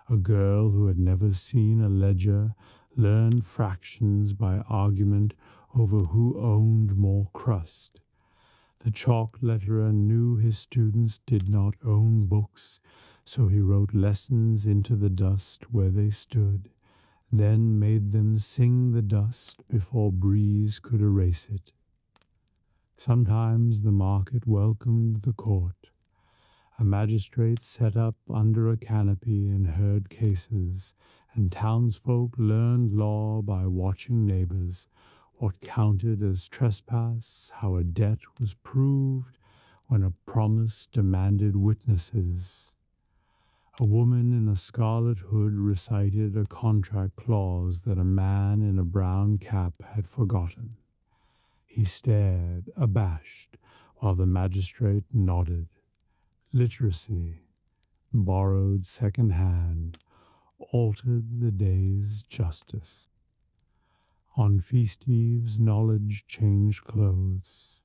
A girl who had never seen a ledger learned fractions by argument over who owned more crust. The chalk letterer knew his students did not own books, so he wrote lessons into the dust where they stood, then made them sing the dust before breeze could erase it. Sometimes the market welcomed the court. A magistrate set up under a canopy and heard cases, and townsfolk learned law by watching neighbors, what counted as trespass, how a debt was proved, when a promise demanded witnesses. A woman in a scarlet hood recited a contract clause that a man in a brown cap had forgotten. He stared, abashed, while the magistrate nodded. Literacy, borrowed second-hand, altered the day's justice. On feast eves, knowledge changed clothes.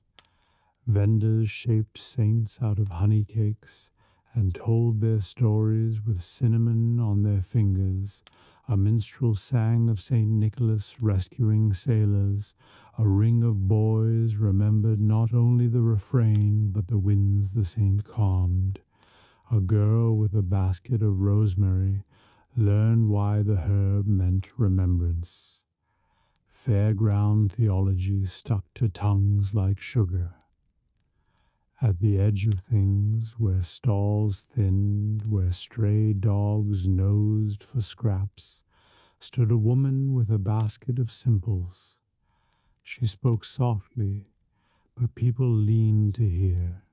Vendors shaped saints out of honey cakes and told their stories with cinnamon on their fingers. A minstrel sang of St. Nicholas rescuing sailors. A ring of boys remembered not only the refrain, but the winds the saint calmed. A girl with a basket of rosemary learned why the herb meant remembrance. Fairground theology stuck to tongues like sugar. At the edge of things, where stalls thinned, where stray dogs nosed for scraps, stood a woman with a basket of simples. She spoke softly, but people leaned to hear.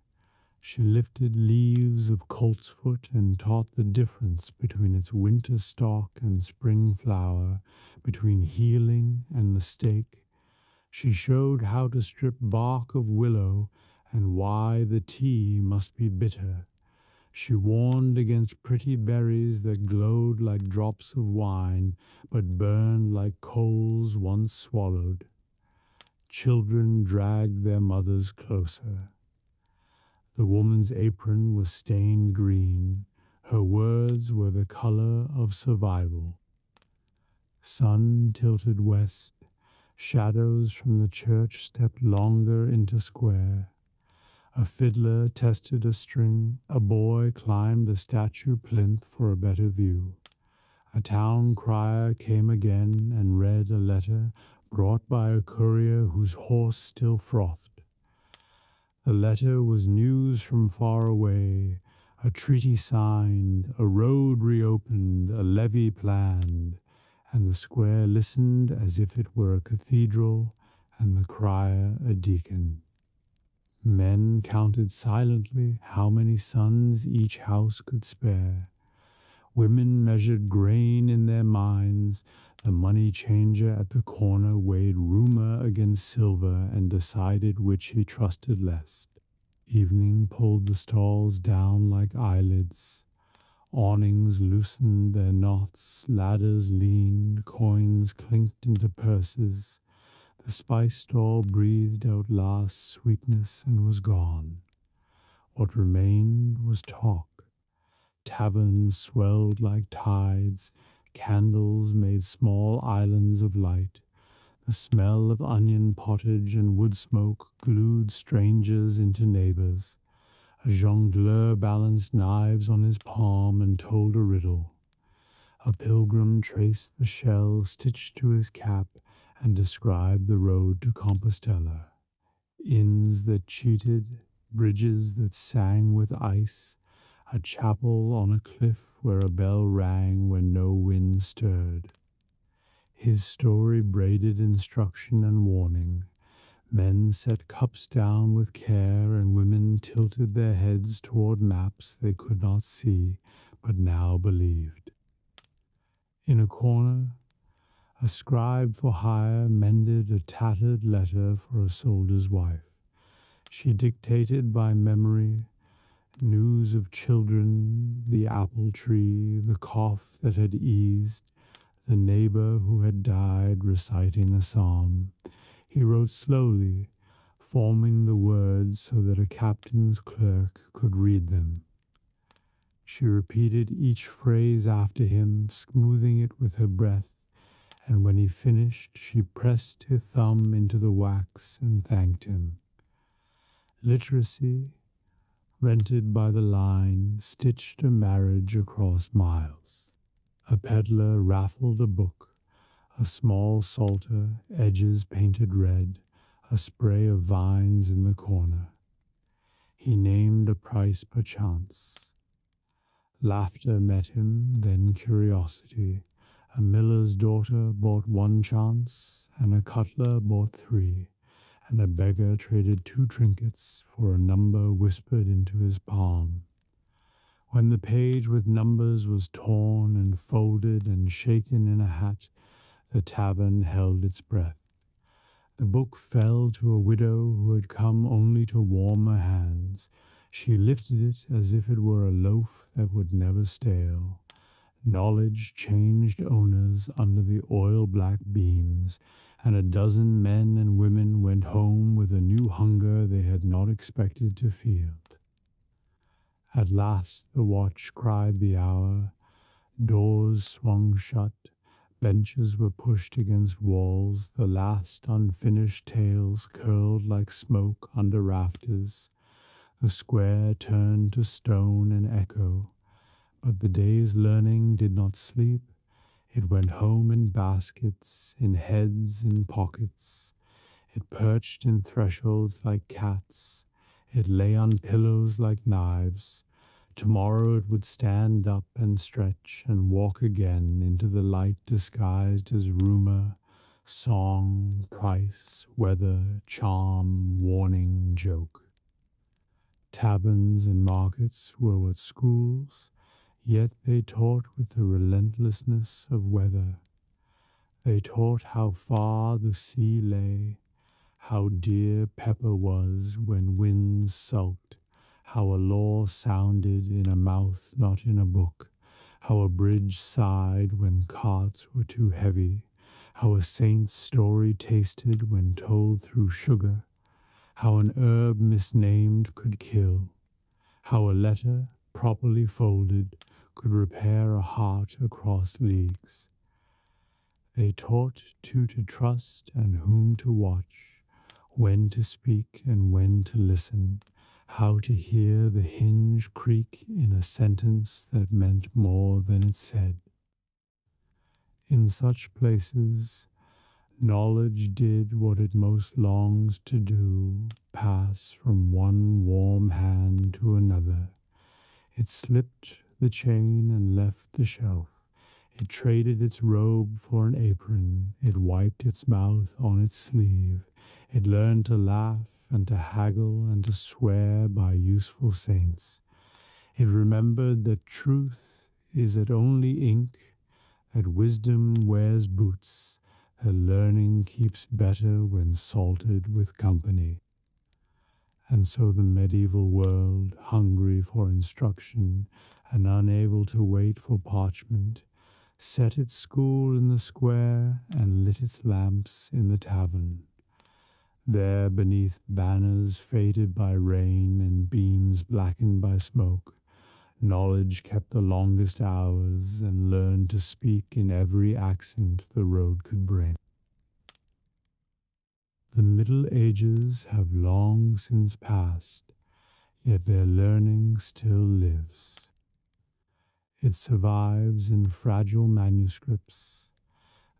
She lifted leaves of coltsfoot and taught the difference between its winter stalk and spring flower, between healing and mistake. She showed how to strip bark of willow and why the tea must be bitter. She warned against pretty berries that glowed like drops of wine, but burned like coals once swallowed. Children dragged their mothers closer. The woman's apron was stained green. Her words were the color of survival. Sun tilted west. Shadows from the church stepped longer into square. A fiddler tested a string. A boy climbed a statue plinth for a better view. A town crier came again and read a letter brought by a courier whose horse still frothed. The letter was news from far away, A treaty signed, a road reopened, a levy planned, and the square listened as if it were a cathedral and the crier a deacon. Men counted silently how many sons each house could spare. Women measured grain in their minds. The money changer at the corner weighed rumor against silver and decided which he trusted less. Evening pulled the stalls down like eyelids. Awnings loosened their knots, ladders leaned, coins clinked into purses. The spice stall breathed out last sweetness and was gone. What remained was talk. Taverns swelled like tides, candles made small islands of light. The smell of onion pottage and wood smoke glued strangers into neighbors. A jongleur balanced knives on his palm and told a riddle. A pilgrim traced the shell stitched to his cap and described the road to Compostela. Inns that cheated, bridges that sang with ice, a chapel on a cliff where a bell rang when no wind stirred. His story braided instruction and warning. Men set cups down with care, and women tilted their heads toward maps they could not see, but now believed. In a corner, a scribe for hire mended a tattered letter for a soldier's wife. She dictated by memory news of children, the apple tree, the cough that had eased, the neighbor who had died reciting a psalm. He wrote slowly, forming the words so that a captain's clerk could read them. She repeated each phrase after him, smoothing it with her breath, and when he finished, she pressed her thumb into the wax and thanked him. Literacy, rented by the line, stitched a marriage across miles. A peddler raffled a book, a small psalter, edges painted red, a spray of vines in the corner. He named a price perchance. Laughter met him, then curiosity. A miller's daughter bought one chance, and a cutler bought three, and a beggar traded 2 trinkets for a number whispered into his palm. When the page with numbers was torn and folded and shaken in a hat, the tavern held its breath. The book fell to a widow who had come only to warm her hands. She lifted it as if it were a loaf that would never stale. Knowledge changed owners under the oil-black beams, and a dozen men and women went home with a new hunger they had not expected to feel. At last the watch cried the hour, doors swung shut, benches were pushed against walls, the last unfinished tales curled like smoke under rafters. The square turned to stone and echo, but the day's learning did not sleep. It went home in baskets, in heads, in pockets. It perched in thresholds like cats. It lay on pillows like knives. Tomorrow it would stand up and stretch and walk again into the light disguised as rumor, song, price, weather, charm, warning, joke. Taverns and markets were what schools, yet they taught with the relentlessness of weather. They taught how far the sea lay, how dear pepper was when winds sulked, how a law sounded in a mouth not in a book, how a bridge sighed when carts were too heavy, how a saint's story tasted when told through sugar, how an herb misnamed could kill, how a letter, properly folded, could repair a heart across leagues. They taught to trust and whom to watch, when to speak and when to listen, how to hear the hinge creak in a sentence that meant more than it said. In such places, knowledge did what it most longs to do, pass from one warm hand to another. It slipped the chain and left the shelf. It traded its robe for an apron. It wiped its mouth on its sleeve. It learned to laugh and to haggle and to swear by useful saints. It remembered that truth is at only ink, that wisdom wears boots, that learning keeps better when salted with company. And so the medieval world, hungry for instruction and unable to wait for parchment, set its school in the square and lit its lamps in the tavern. There, beneath banners faded by rain and beams blackened by smoke, knowledge kept the longest hours and learned to speak in every accent the road could bring. The Middle Ages have long since passed, yet their learning still lives. It survives in fragile manuscripts,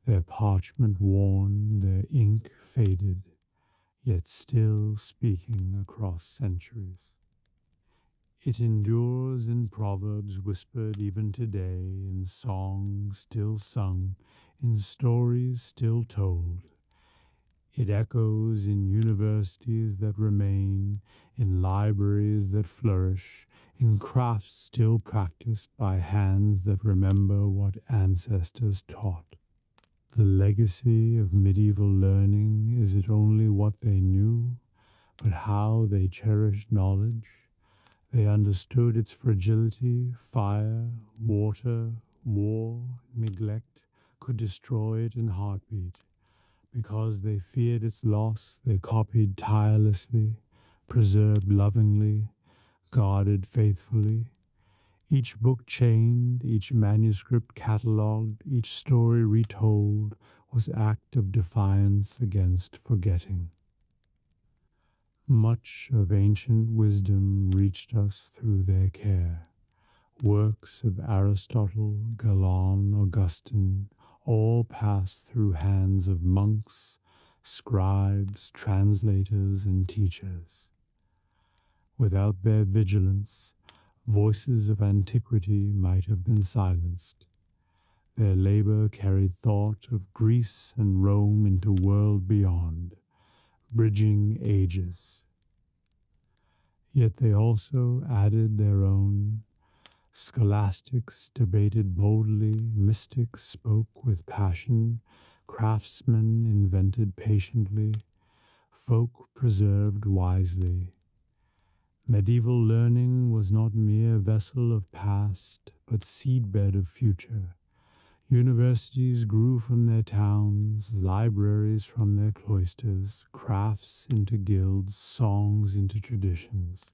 their parchment worn, their ink faded, yet still speaking across centuries. It endures in proverbs whispered even today, in songs still sung, in stories still told. It echoes in universities that remain, in libraries that flourish, in crafts still practiced by hands that remember what ancestors taught. The legacy of medieval learning is it only what they knew, but how they cherished knowledge. They understood its fragility, fire, water, war, neglect could destroy it in a heartbeat. Because they feared its loss, they copied tirelessly, preserved lovingly, guarded faithfully. Each book chained, each manuscript catalogued, each story retold was act of defiance against forgetting. Much of ancient wisdom reached us through their care. Works of Aristotle, Galon, Augustine, all passed through hands of monks, scribes, translators, and teachers. Without their vigilance, voices of antiquity might have been silenced. Their labor carried thought of Greece and Rome into world beyond, bridging ages. Yet they also added their own. Scholastics debated boldly, mystics spoke with passion, craftsmen invented patiently, folk preserved wisely. Medieval learning was not mere vessel of past, but seedbed of future. Universities grew from their towns, libraries from their cloisters, crafts into guilds, songs into traditions.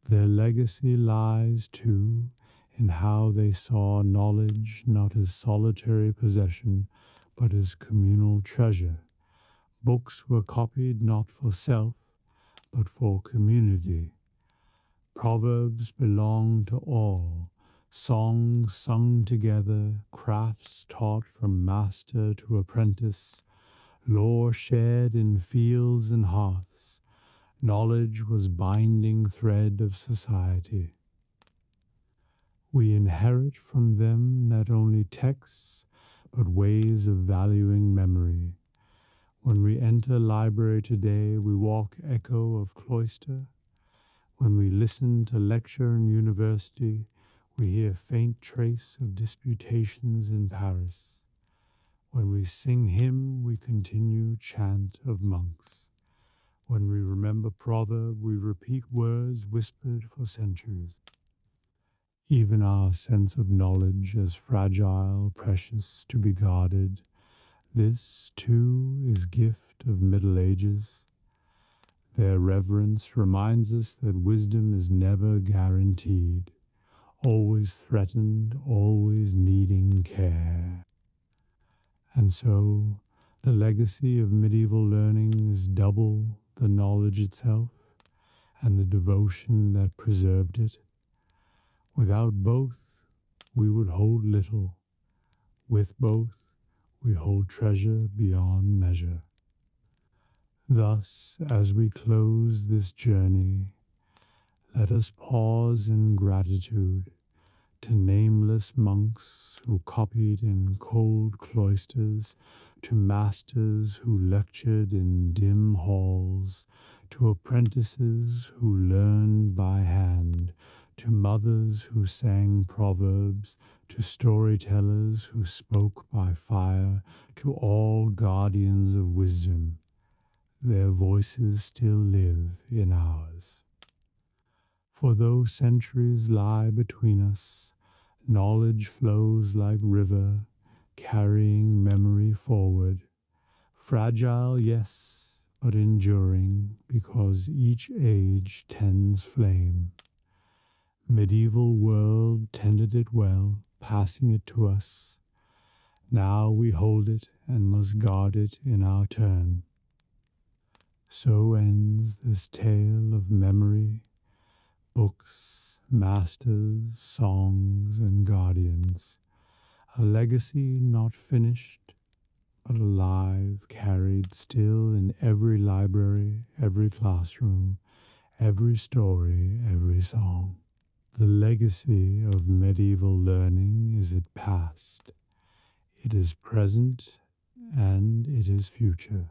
Their legacy lies, too, in how they saw knowledge not as solitary possession, but as communal treasure. Books were copied not for self, but for community. Proverbs belong to all, songs sung together, crafts taught from master to apprentice, lore shared in fields and hearths. Knowledge was binding thread of society. We inherit from them not only texts, but ways of valuing memory. When we enter library today, we walk echo of cloister. When we listen to lecture in university, we hear faint trace of disputations in Paris. When we sing hymn, we continue chant of monks. When we remember proverb, we repeat words whispered for centuries. Even our sense of knowledge as fragile, precious, to be guarded, this, too, is gift of Middle Ages. Their reverence reminds us that wisdom is never guaranteed, always threatened, always needing care. And so, the legacy of medieval learning is double the knowledge itself and the devotion that preserved it. Without both, we would hold little. With both, we hold treasure beyond measure. Thus, as we close this journey, Let us pause in gratitude to nameless monks who copied in cold cloisters, to masters who lectured in dim halls, to apprentices who learned by hand, to mothers who sang proverbs, to storytellers who spoke by fire, to all guardians of wisdom. Their voices still live in ours. For though centuries lie between us, knowledge flows like river, carrying memory forward. Fragile, yes, but enduring, because each age tends flame. Medieval world tended it well, passing it to us. Now we hold it and must guard it in our turn. So ends this tale of memory, books, masters, songs, and guardians. A legacy not finished, but alive, carried still in every library, every classroom, every story, every song. The legacy of medieval learning is it past, it is present, and it is future.